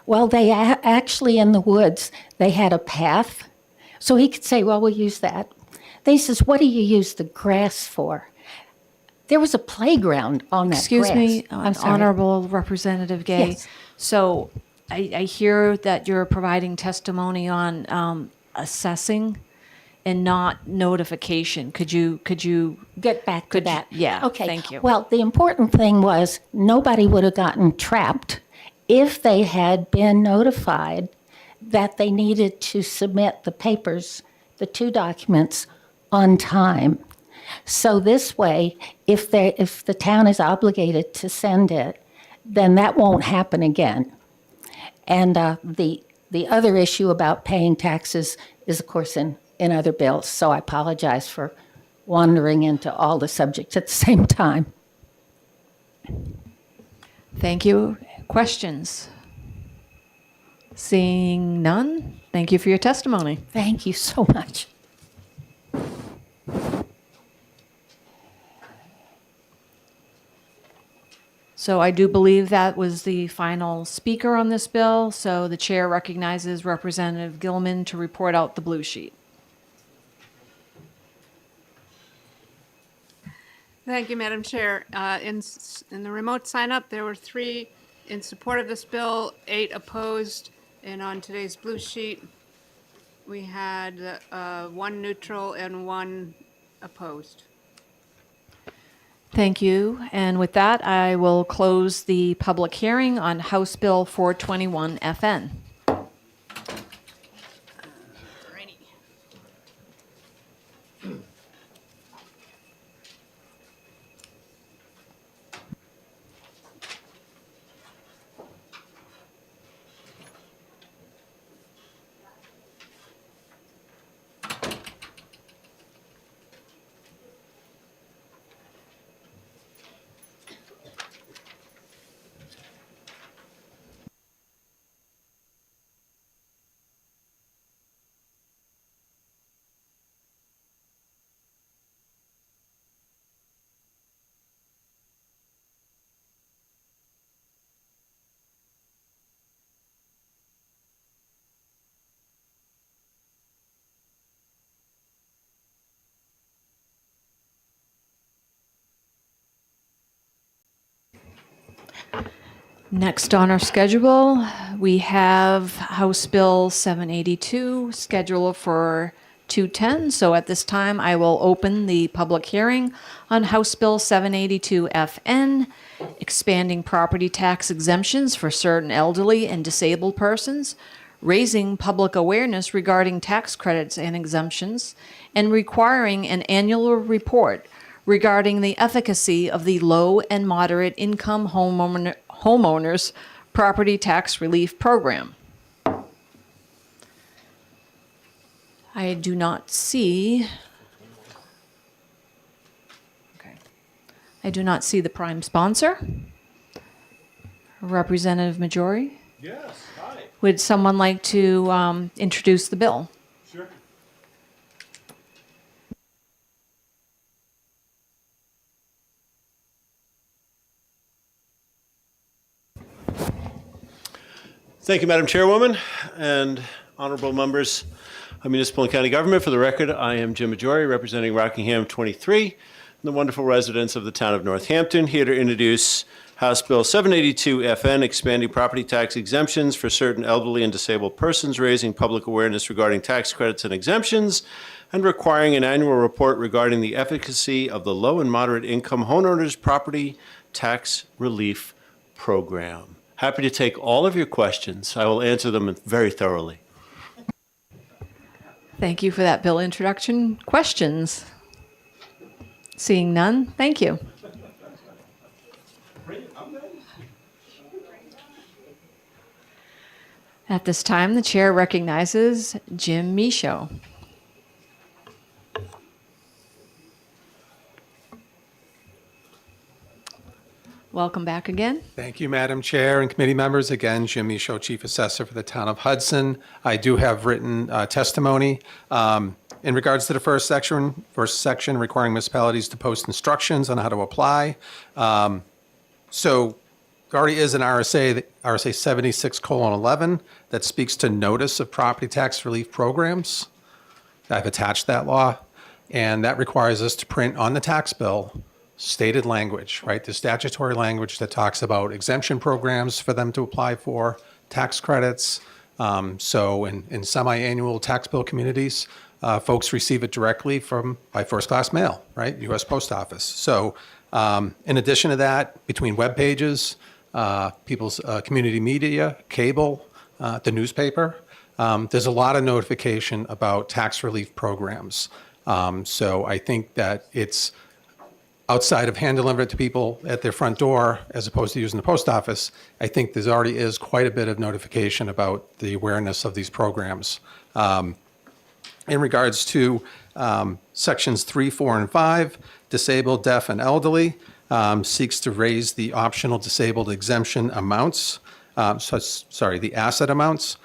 Well, they actually in the woods, they had a path. So he could say, well, we'll use that. Then he says, what do you use the grass for? There was a playground on that Excuse grass. me, I'm sorry. Honorable Representative Gay. Yes. So I hear that you're providing testimony on assessing and not notification. Could you get back to that? Yeah. Okay. Thank you. Well, the important thing was nobody would have gotten trapped if they had been notified that they needed to submit the papers, the 2 documents, on time. So this way, if the town is obligated to send it, then that won't happen again. And the other issue about paying taxes is, of course, in other bills. So I apologize for wandering into all the subjects at the same time. Thank you. Questions? Seeing none, thank you for your testimony. Thank you so much. So I do believe that was the final speaker on this bill. So the chair recognizes Representative Gilman to report out the blue sheet. Thank you, Madam Chair. In the remote sign-up, there were 3 in support of this bill, 8 opposed, and on today's blue sheet, we had 1 neutral and 1 opposed. Thank you. And with that, I will close the public hearing on House Bill 421 FN. Next on our schedule, we have House Bill 782 scheduled for 2:10. So at this time, I will open the public hearing on House Bill 782 FN, expanding property tax exemptions for certain elderly and disabled persons, raising public awareness regarding tax credits and exemptions, and requiring an annual report regarding the efficacy of the low and moderate income homeowners property tax relief program. I do not see. Okay. I do not see the prime sponsor. Representative Majori. Yes, hi. Would someone like to introduce the bill? Sure. Thank you, Madam Chairwoman, and honorable members of municipal and county government. For the record, I am Jim Majori, representing Rockingham 23, and the wonderful residents of the town of Northampton, here to introduce House Bill 782 FN, expanding property tax exemptions for certain elderly and disabled persons, raising public awareness regarding tax credits and exemptions, and requiring an annual report regarding the efficacy of the low and moderate income homeowners property tax relief program. Happy to take all of your questions. I will answer them very thoroughly. Thank you for that bill introduction. Questions? Seeing none, thank you. At this time, the chair recognizes Jim Michaud. Welcome back again. Thank you, Madam Chair and committee members. Again, Jim Michaud, Chief Assessor for the Town of Hudson. I do have written testimony. In regards to the first section requiring municipalities to post instructions on how to apply. So there already is an RSA 76:11 that speaks to notice of property tax relief programs. I've attached that law, and that requires us to print on the tax bill stated language, right? The statutory language that talks about exemption programs for them to apply for, tax credits. So in semi-annual tax bill communities, folks receive it directly by first-class mail, right? U.S. Post Office. So in addition to that, between web pages, people's community media, cable, the newspaper, there's a lot of notification about tax relief programs. So I think that it's outside of hand delivering it to people at their front door, as opposed to using the post office, I think there already is quite a bit of notification about the awareness of these programs. In regards to sections 3, 4, and 5, disabled, deaf, and elderly, seeks to raise the optional disabled exemption amounts, the asset amounts.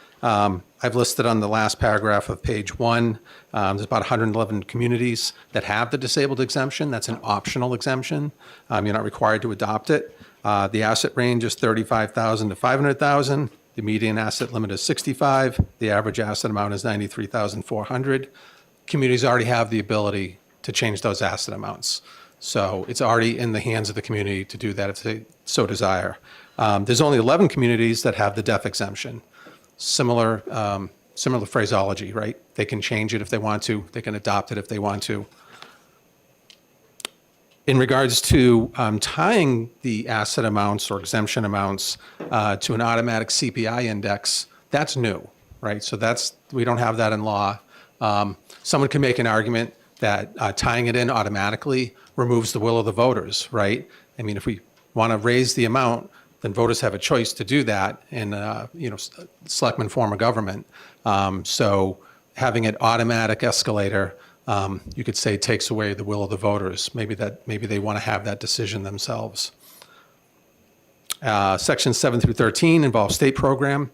I've listed on the last paragraph of page 1, there's about 111 communities that have the disabled exemption. That's an optional exemption. You're not required to adopt it. The asset range is $35,000 to $500,000. The median asset limit is $65,000. The average asset amount is $93,400. Communities already have the ability to change those asset amounts. So it's already in the hands of the community to do that if they so desire. There's only 11 communities that have the deaf exemption. Similar phraseology, right? They can change it if they want to. They can adopt it if they want to. In regards to tying the asset amounts or exemption amounts to an automatic CPI index, that's new, right? So we don't have that in law. Someone can make an argument that tying it in automatically removes the will of the voters, right? I mean, if we want to raise the amount, then voters have a choice to do that in selectman form of government. So having an automatic escalator, you could say, takes away the will of the voters. Maybe they want to have that decision themselves. Sections 7 through 13 involve state program.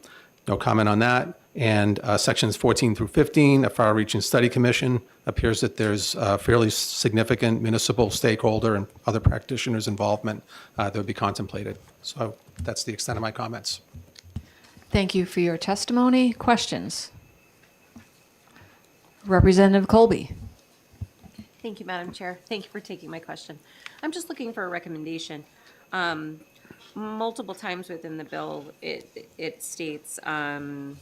No comment on that. And sections 14 through 15, a far-reaching study commission, appears that there's fairly significant municipal stakeholder and other practitioners' involvement that would be contemplated. So that's the extent of my comments. Thank you for your testimony. Questions? Representative Colby. Thank you, Madam Chair. Thank you for taking my question. I'm just looking for a recommendation. multiple times within the bill, it states an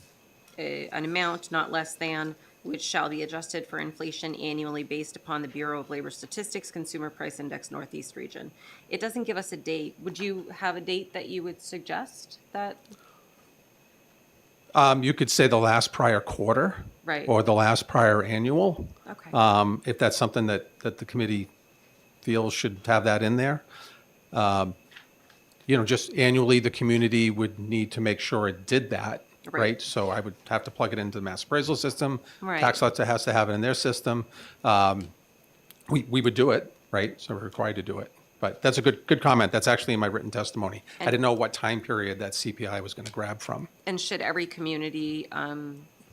amount not less than, which shall be adjusted for inflation annually based upon the Bureau of Labor Statistics Consumer Price Index Northeast Region. It doesn't give us a date. Would you have a date that you would suggest that? You could say the last prior quarter. Right. Or the last prior annual. Okay. If that's something that the committee feels should have that in there. Just annually, the community would need to make sure it did that, Right. right? So I would have to plug it into the mass appraisal system. Right. Tax collector has to have it in their system. We would do it, right? So we're required to do it. But that's a good comment. That's actually in my written testimony. I didn't know what time period that CPI was going to grab from. And should every community,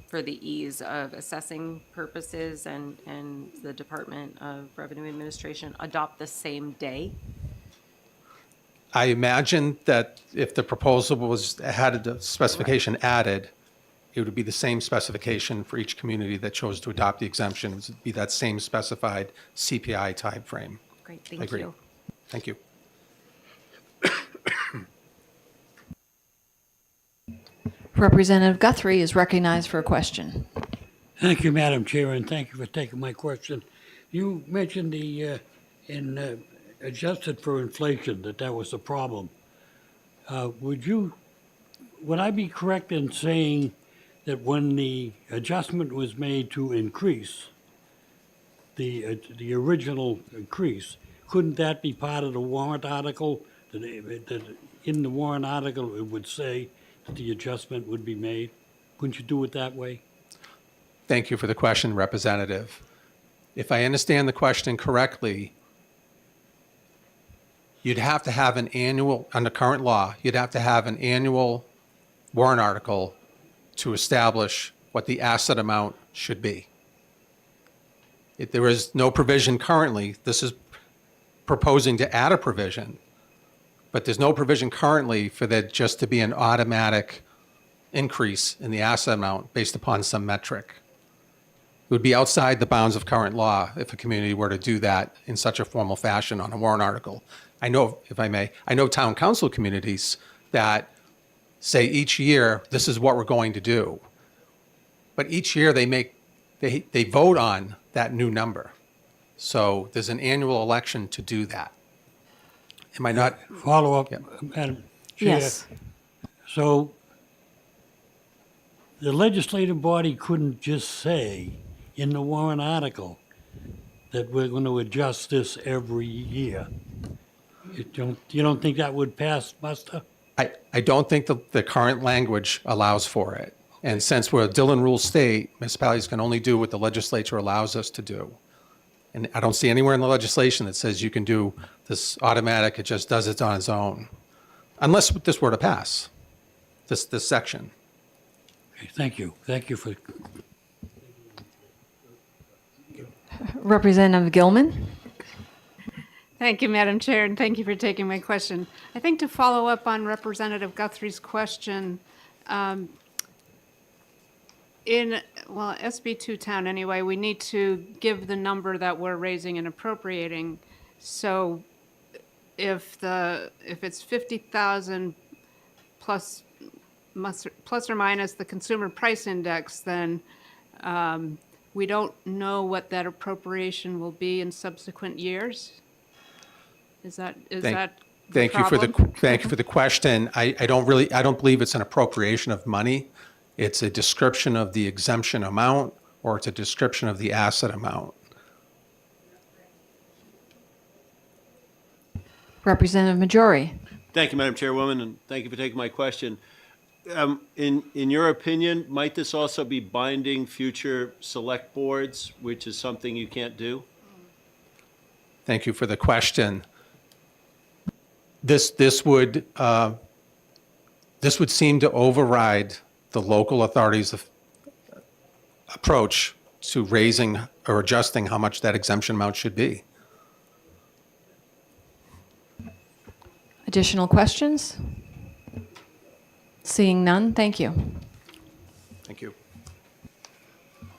for the ease of assessing purposes and the Department of Revenue Administration, adopt the same day? I imagine that if the proposal had a specification added, it would be the same specification for each community that chose to adopt the exemption. It would be that same specified CPI timeframe. Great, I thank agree. you. Thank you. Representative Guthrie is recognized for a question. Thank you, Madam Chair, and thank you for taking my question. You mentioned adjusted for inflation, that was a problem. Would I be correct in saying that when the adjustment was made to increase, the original increase, couldn't that be part of the warrant article? That in the warrant article, it would say that the adjustment would be made? Couldn't you do it that way? Thank you for the question, Representative. If I understand the question correctly, you'd have to have an annual, under current law, you'd have to have an annual warrant article to establish what the asset amount should be. If there is no provision currently, this is proposing to add a provision, but there's no provision currently for there just to be an automatic increase in the asset amount based upon some metric. It would be outside the bounds of current law if a community were to do that in such a formal fashion on a warrant article. I know, if I may, I know town council communities that say each year, this is what we're going to do. But each year they vote on that new number. So there's an annual election to do that. Am I not? Follow up, Yeah. Madam Chair. Yes. So the legislative body couldn't just say in the warrant article that we're going to adjust this every year. You don't think that would pass muster? I don't think the current language allows for it. And since we're a Dillon Rule state, municipalities can only do what the legislature allows us to do. And I don't see anywhere in the legislation that says you can do this automatic, it just does it on its own. Unless this were to pass, this section. Okay, thank you. Thank you for. Representative Gilman. Thank you, Madam Chair, and thank you for taking my question. I think to follow up on Representative Guthrie's question, in SB 2 town anyway, we need to give the number that we're raising and appropriating. So if it's 50,000 plus or minus the consumer price index, then we don't know what that appropriation will be in subsequent years. Is that Thank you for the question. I don't believe it's an appropriation of money. It's a description of the exemption amount, or it's a description of the asset amount. Representative Majori. Thank you, Madam Chairwoman, and thank you for taking my question. In your opinion, might this also be binding future select boards, which is something you can't do? Thank you for the question. This would seem to override the local authorities' approach to raising or adjusting how much that exemption amount should be. Additional questions? Seeing none, thank you. Thank you.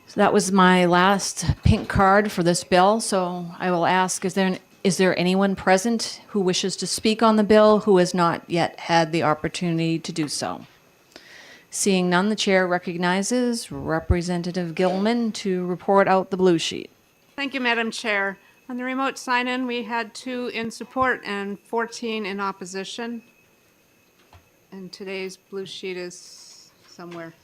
So that was my last pink card for this bill, so I will ask, is there Is there anyone present who wishes to speak on the bill who has not yet had the opportunity to do so? Seeing none, the chair recognizes Representative Gilman to report out the blue sheet. Thank you, Madam Chair. On the remote sign-in, we had 2 in support and 14 in opposition. And today's blue sheet is somewhere.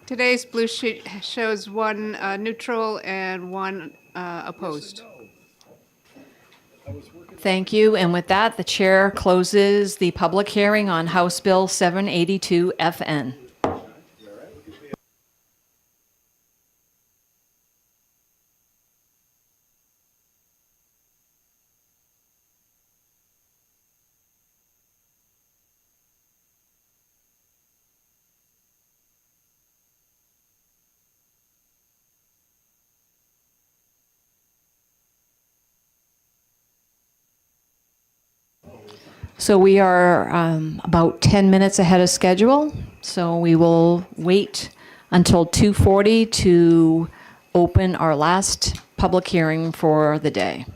Today's blue sheet shows 1 neutral and 1 opposed. Thank you. And with that, the chair closes the public hearing on House Bill 782 FN. So we are about 10 minutes ahead of schedule. So we will wait until 2:40 to open our last public hearing for the day.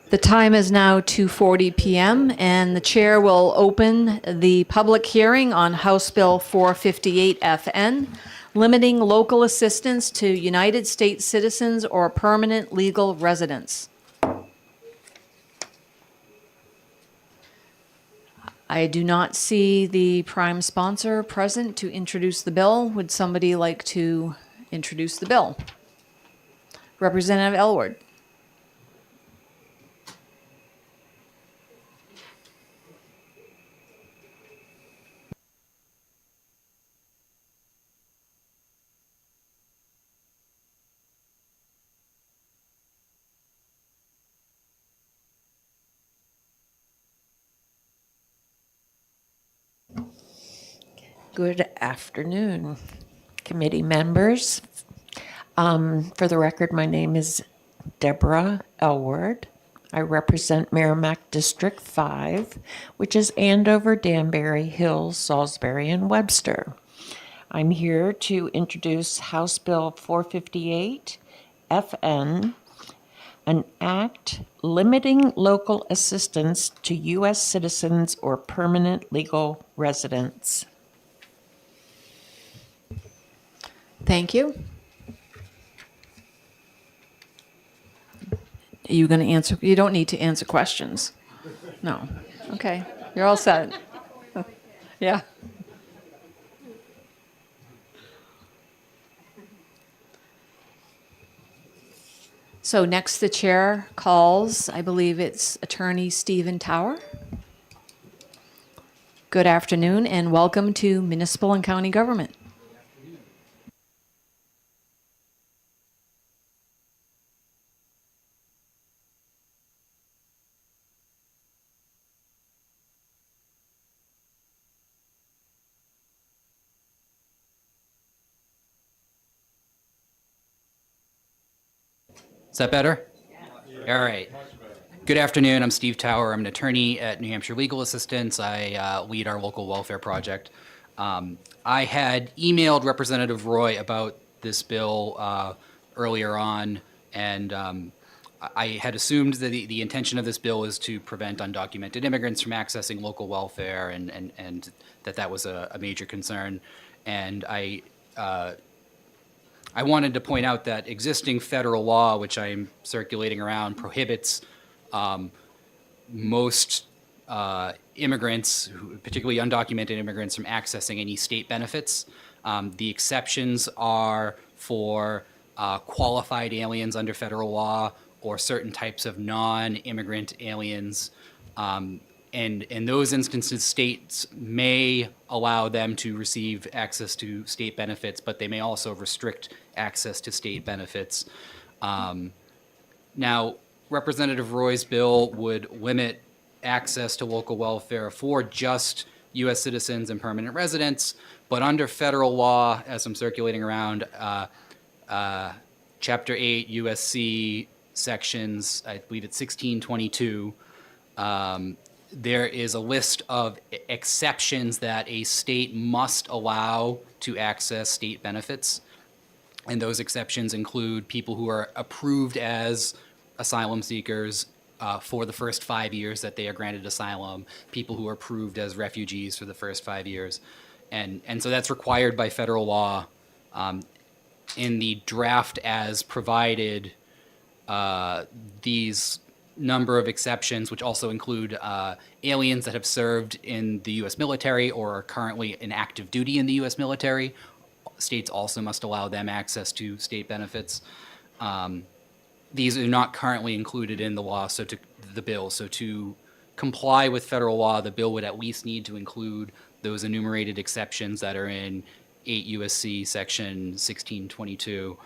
The time is now 2:40 p.m., and the chair will open the public hearing on House Bill 458 FN, limiting local assistance to United States citizens or permanent legal residents. I do not see the prime sponsor present to introduce the bill. Would somebody like to introduce the bill? Representative Elward. Good afternoon, committee members. For the record, my name is Deborah Elward. I represent Merrimack District 5, which is Andover, Danbury, Hills, Salisbury, and Webster. I'm here to introduce House Bill 458 FN, an act limiting local assistance to U.S. citizens or permanent legal residents. Thank you. Are you going to answer? You don't need to answer questions. No. Okay. You're all set. Yeah. So next the chair calls, I believe it's Attorney Stephen Tower. Good afternoon and welcome to Municipal and County Government. Is that better? All right. Good afternoon. I'm Steve Tower. I'm an attorney at New Hampshire Legal Assistance. I lead our local welfare project. I had emailed Representative Roy about this bill earlier on, and I had assumed that the intention of this bill was to prevent undocumented immigrants from accessing local welfare, and that was a major concern. And I wanted to point out that existing federal law, which I'm circulating around, prohibits most immigrants, particularly undocumented immigrants, from accessing any state benefits. The exceptions are for qualified aliens under federal law or certain types of non-immigrant aliens. And in those instances, states may allow them to receive access to state benefits, but they may also restrict access to state benefits. Now, Representative Roy's bill would limit access to local welfare for just U.S. citizens and permanent residents, but under federal law, as I'm circulating around, Chapter 8 USC sections, I believe it's 1622, there is a list of exceptions that a state must allow to access state benefits. And those exceptions include people who are approved as asylum seekers for the first 5 years that they are granted asylum, people who are approved as refugees for the first 5 years. And so that's required by federal law. In the draft as provided, these number of exceptions, which also include aliens that have served in the U.S. military or are currently in active duty in the U.S. military. States also must allow them access to state benefits. These are not currently included in the law, so to the bill. So to comply with federal law, the bill would at least need to include those enumerated exceptions that are in 8 USC section 1622.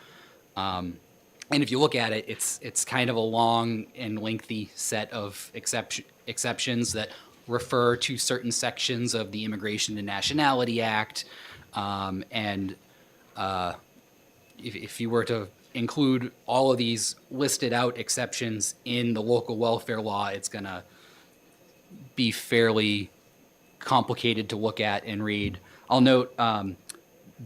And if you look at it, it's kind of a long and lengthy set of exceptions that refer to certain sections of the Immigration and Nationality Act. If you were to include all of these listed out exceptions in the local welfare law, it's going to be fairly complicated to look at and read. I'll note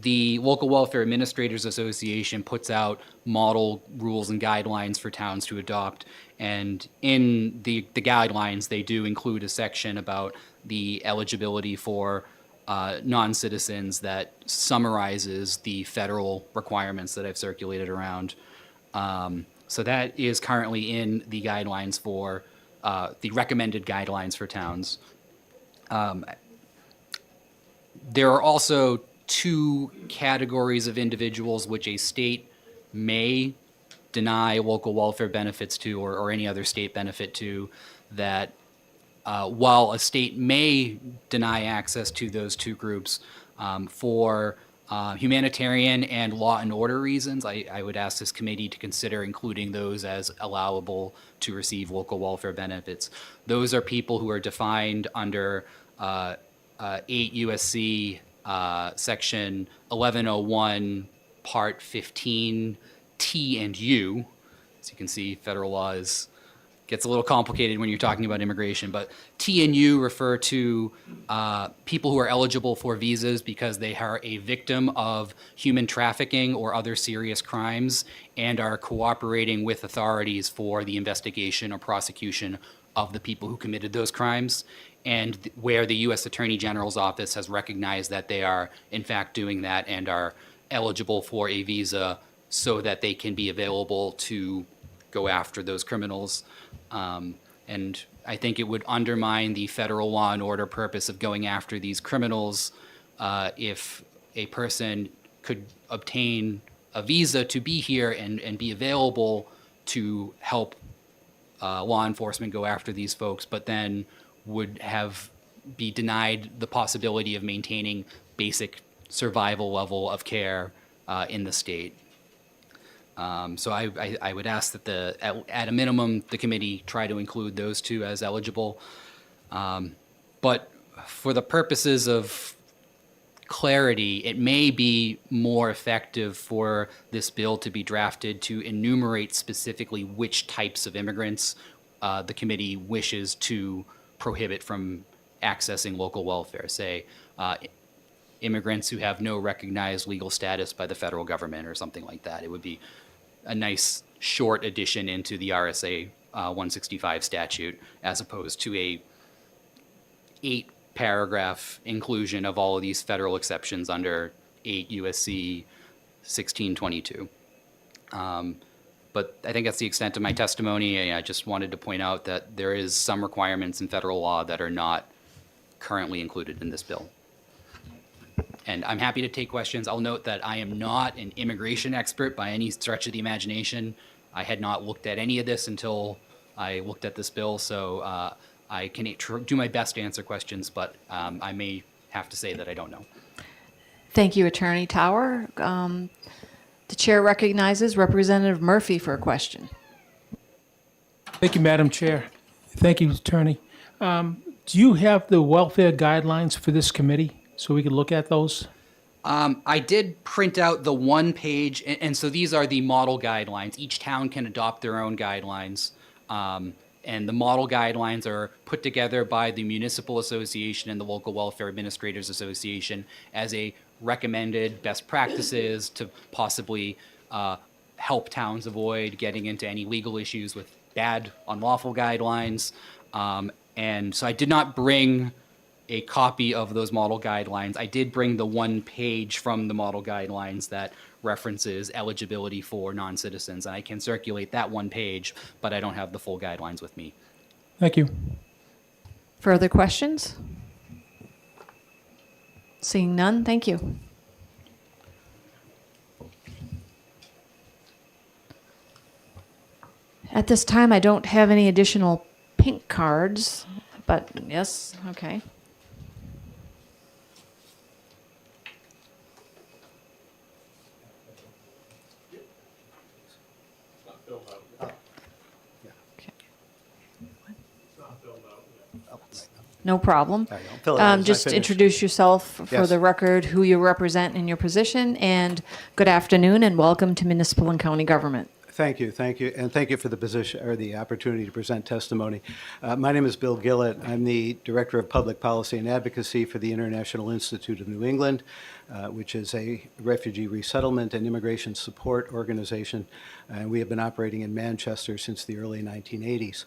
the Local Welfare Administrators Association puts out model rules and guidelines for towns to adopt. And in the guidelines, they do include a section about the eligibility for non-citizens that summarizes the federal requirements that I've circulated around. So that is currently in the guidelines for, the recommended guidelines for towns. There are also two categories of individuals which a state may deny local welfare benefits to, or any other state benefit to, that while a state may deny access to those two groups, for humanitarian and law and order reasons, I would ask this committee to consider including those as allowable to receive local welfare benefits. Those are people who are defined under 8 USC section 1101 part 15 T and U. As you can see, federal law gets a little complicated when you're talking about immigration, but T and U refer to people who are eligible for visas because they are a victim of human trafficking or other serious crimes and are cooperating with authorities for the investigation or prosecution of the people who committed those crimes, and where the U.S. Attorney General's office has recognized that they are in fact doing that and are eligible for a visa so that they can be available to go after those criminals. And I think it would undermine the federal law and order purpose of going after these criminals if a person could obtain a visa to be here and be available to help law enforcement go after these folks, but then would be denied the possibility of maintaining basic survival level of care in the state. So I would ask that at a minimum, the committee try to include those two as eligible. But for the purposes of clarity, it may be more effective for this bill to be drafted to enumerate specifically which types of immigrants the committee wishes to prohibit from accessing local welfare. Say, immigrants who have no recognized legal status by the federal government or something like that. It would be a nice short addition into the RSA 165 statute as opposed to a 8-paragraph inclusion of all of these federal exceptions under 8 USC 1622. But I think that's the extent of my testimony. I just wanted to point out that there is some requirements in federal law that are not currently included in this bill. And I'm happy to take questions. I'll note that I am not an immigration expert by any stretch of the imagination. I had not looked at any of this until I looked at this bill, so I can do my best to answer questions, but I may have to say that I don't know. Thank you, Attorney Tower. The chair recognizes Representative Murphy for a question. Thank you, Madam Chair. Thank you, Attorney. Do you have the welfare guidelines for this committee so we can look at those? I did print out the one page, and so these are the model guidelines. Each town can adopt their own guidelines. And the model guidelines are put together by the Municipal Association and the Local Welfare Administrators Association as a recommended best practices to possibly help towns avoid getting into any legal issues with bad, unlawful guidelines. And so I did not bring a copy of those model guidelines. I did bring the one page from the model guidelines that references eligibility for non-citizens, and I can circulate that one page, but I don't have the full guidelines with me. Thank you. Further questions? Seeing none, thank you. At this time, I don't have any additional pink cards, but yes, okay. No problem. Just introduce yourself for Yes. the record, who you represent in your position, and good afternoon and welcome to Municipal and County Government. Thank you, and thank you for the position, or the opportunity to present testimony. My name is Bill Gillett. I'm the Director of Public Policy and Advocacy for the International Institute of New England, which is a refugee resettlement and immigration support organization, and we have been operating in Manchester since the early 1980s.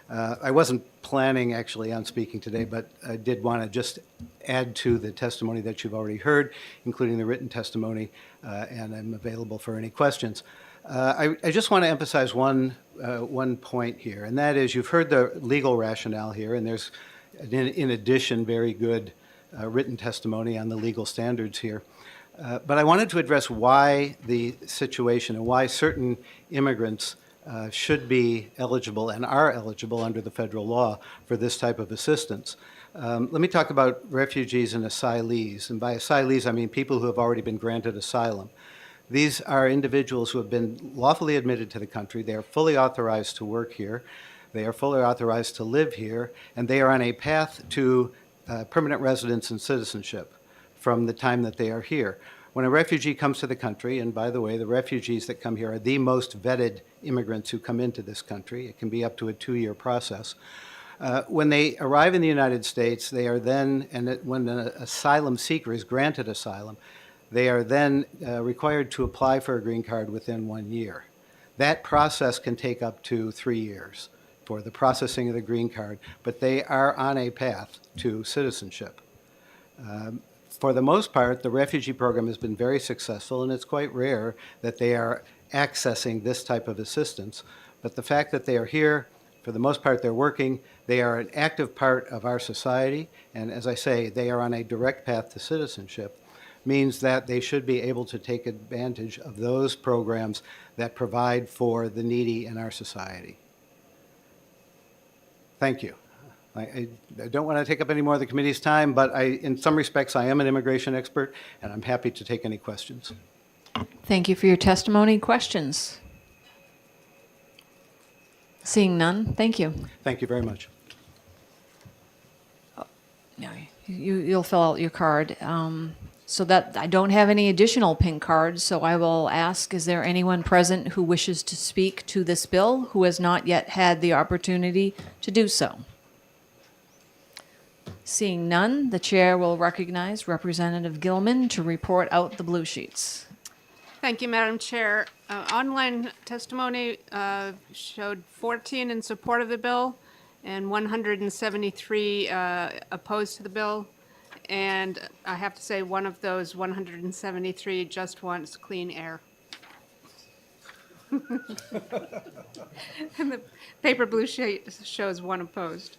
I wasn't planning actually on speaking today, but I did want to just add to the testimony that you've already heard, including the written testimony, and I'm available for any questions. I just want to emphasize one point here, and that is you've heard the legal rationale here, and there's, in addition, very good written testimony on the legal standards here. But I wanted to address why the situation and why certain immigrants should be eligible and are eligible under the federal law for this type of assistance. Let me talk about refugees and asylees. And by asylees, I mean people who have already been granted asylum. These are individuals who have been lawfully admitted to the country. They are fully authorized to work here. They are fully authorized to live here, and they are on a path to permanent residence and citizenship from the time that they are here. When a refugee comes to the country, and by the way, the refugees that come here are the most vetted immigrants who come into this country. It can be up to a 2-year process. When they arrive in the United States, they are then, and when an asylum seeker is granted asylum, they are then required to apply for a green card within 1 year. That process can take up to 3 years for the processing of the green card, but they are on a path to citizenship. For the most part, the refugee program has been very successful, and it's quite rare that they are accessing this type of assistance. But the fact that they are here, for the most part, they're working, they are an active part of our society, and as I say, they are on a direct path to citizenship, means that they should be able to take advantage of those programs that provide for the needy in our society. Thank you. I don't want to take up any more of the committee's time, but in some respects, I am an immigration expert, and I'm happy to take any questions. Thank you for your testimony. Questions? Seeing none, thank you. Thank you very much. Yeah, you'll fill out your card. So that I don't have any additional pink cards, so I will ask, is there anyone present who wishes to speak to this bill who has not yet had the opportunity to do so? Seeing none, the chair will recognize Representative Gilman to report out the blue sheets. Thank you, Madam Chair. Online testimony showed 14 in support of the bill and 173 opposed to the bill. And I have to say, one of those 173 just wants clean air. And the paper blue sheet shows one opposed.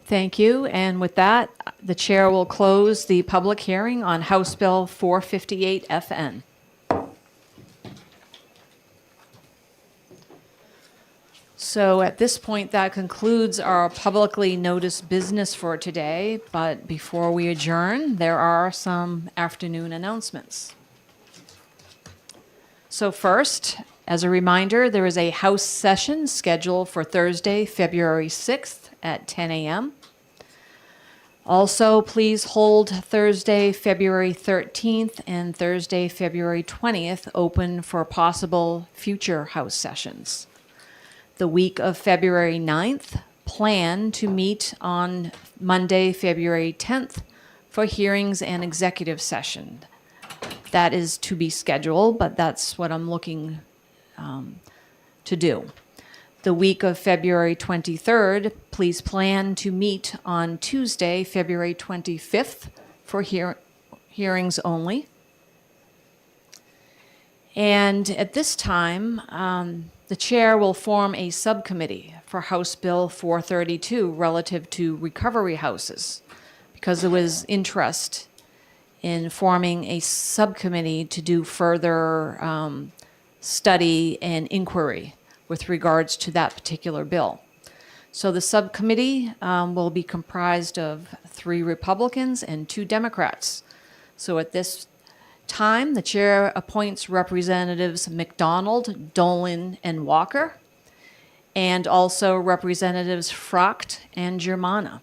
Thank you. And with that, the chair will close the public hearing on House Bill 458 FN. So at this point, that concludes our publicly noticed business for today. But before we adjourn, there are some afternoon announcements. So first, as a reminder, there is a House session scheduled for Thursday, February 6th at 10 a.m. Also, please hold Thursday, February 13th and Thursday, February 20th open for possible future House sessions. The week of February 9th, plan to meet on Monday, February 10th for hearings and executive session. That is to be scheduled, but that's what I'm looking to do. The week of February 23rd, please plan to meet on Tuesday, February 25th for hearings only. And at this time, the chair will form a subcommittee for House Bill 432 relative to recovery houses, because there was interest in forming a subcommittee to do further study and inquiry with regards to that particular bill. So the subcommittee will be comprised of 3 Republicans and 2 Democrats. So at this time, the chair appoints Representatives McDonald, Dolan, and Walker, and also Representatives Frocht and Germana.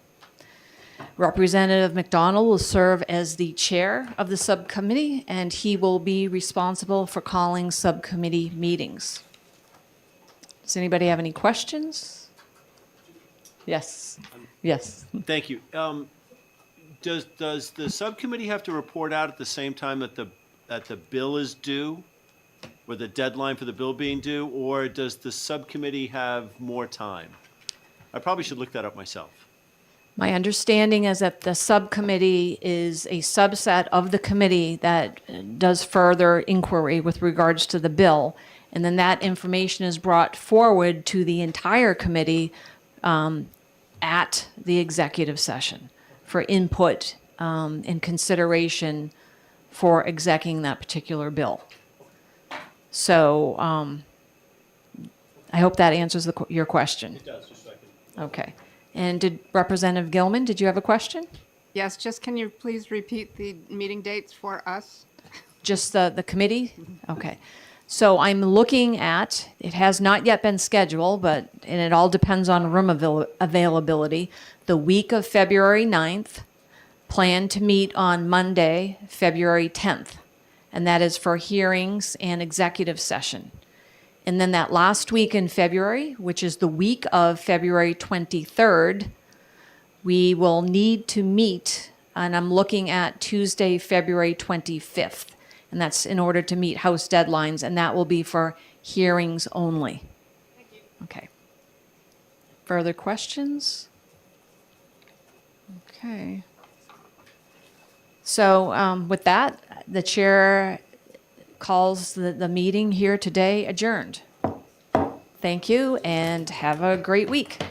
Representative McDonald will serve as the chair of the subcommittee, and he will be responsible for calling subcommittee meetings. Does anybody have any questions? Yes, yes. Thank you. Does the subcommittee have to report out at the same time that the bill is due, or the deadline for the bill being due, or does the subcommittee have more time? I probably should look that up myself. My understanding is that the subcommittee is a subset of the committee that does further inquiry with regards to the bill. And then that information is brought forward to the entire committee at the executive session for input and consideration for executing that particular bill. So I hope that answers your question. It does, just a second. Okay. And did Representative Gilman, did you have a question? Yes, just can you please repeat the meeting dates for us? Just the committee? Okay. So I'm looking at, it has not yet been scheduled, and it all depends on room availability, the week of February 9th, plan to meet on Monday, February 10th. And that is for hearings and executive session. And then that last week in February, which is the week of February 23rd, we will need to meet, and I'm looking at Tuesday, February 25th. And that's in order to meet House deadlines, and that will be for hearings only. Thank you. Okay. Further questions? Okay. So with that, the chair calls the meeting here today adjourned. Thank you, and have a great week.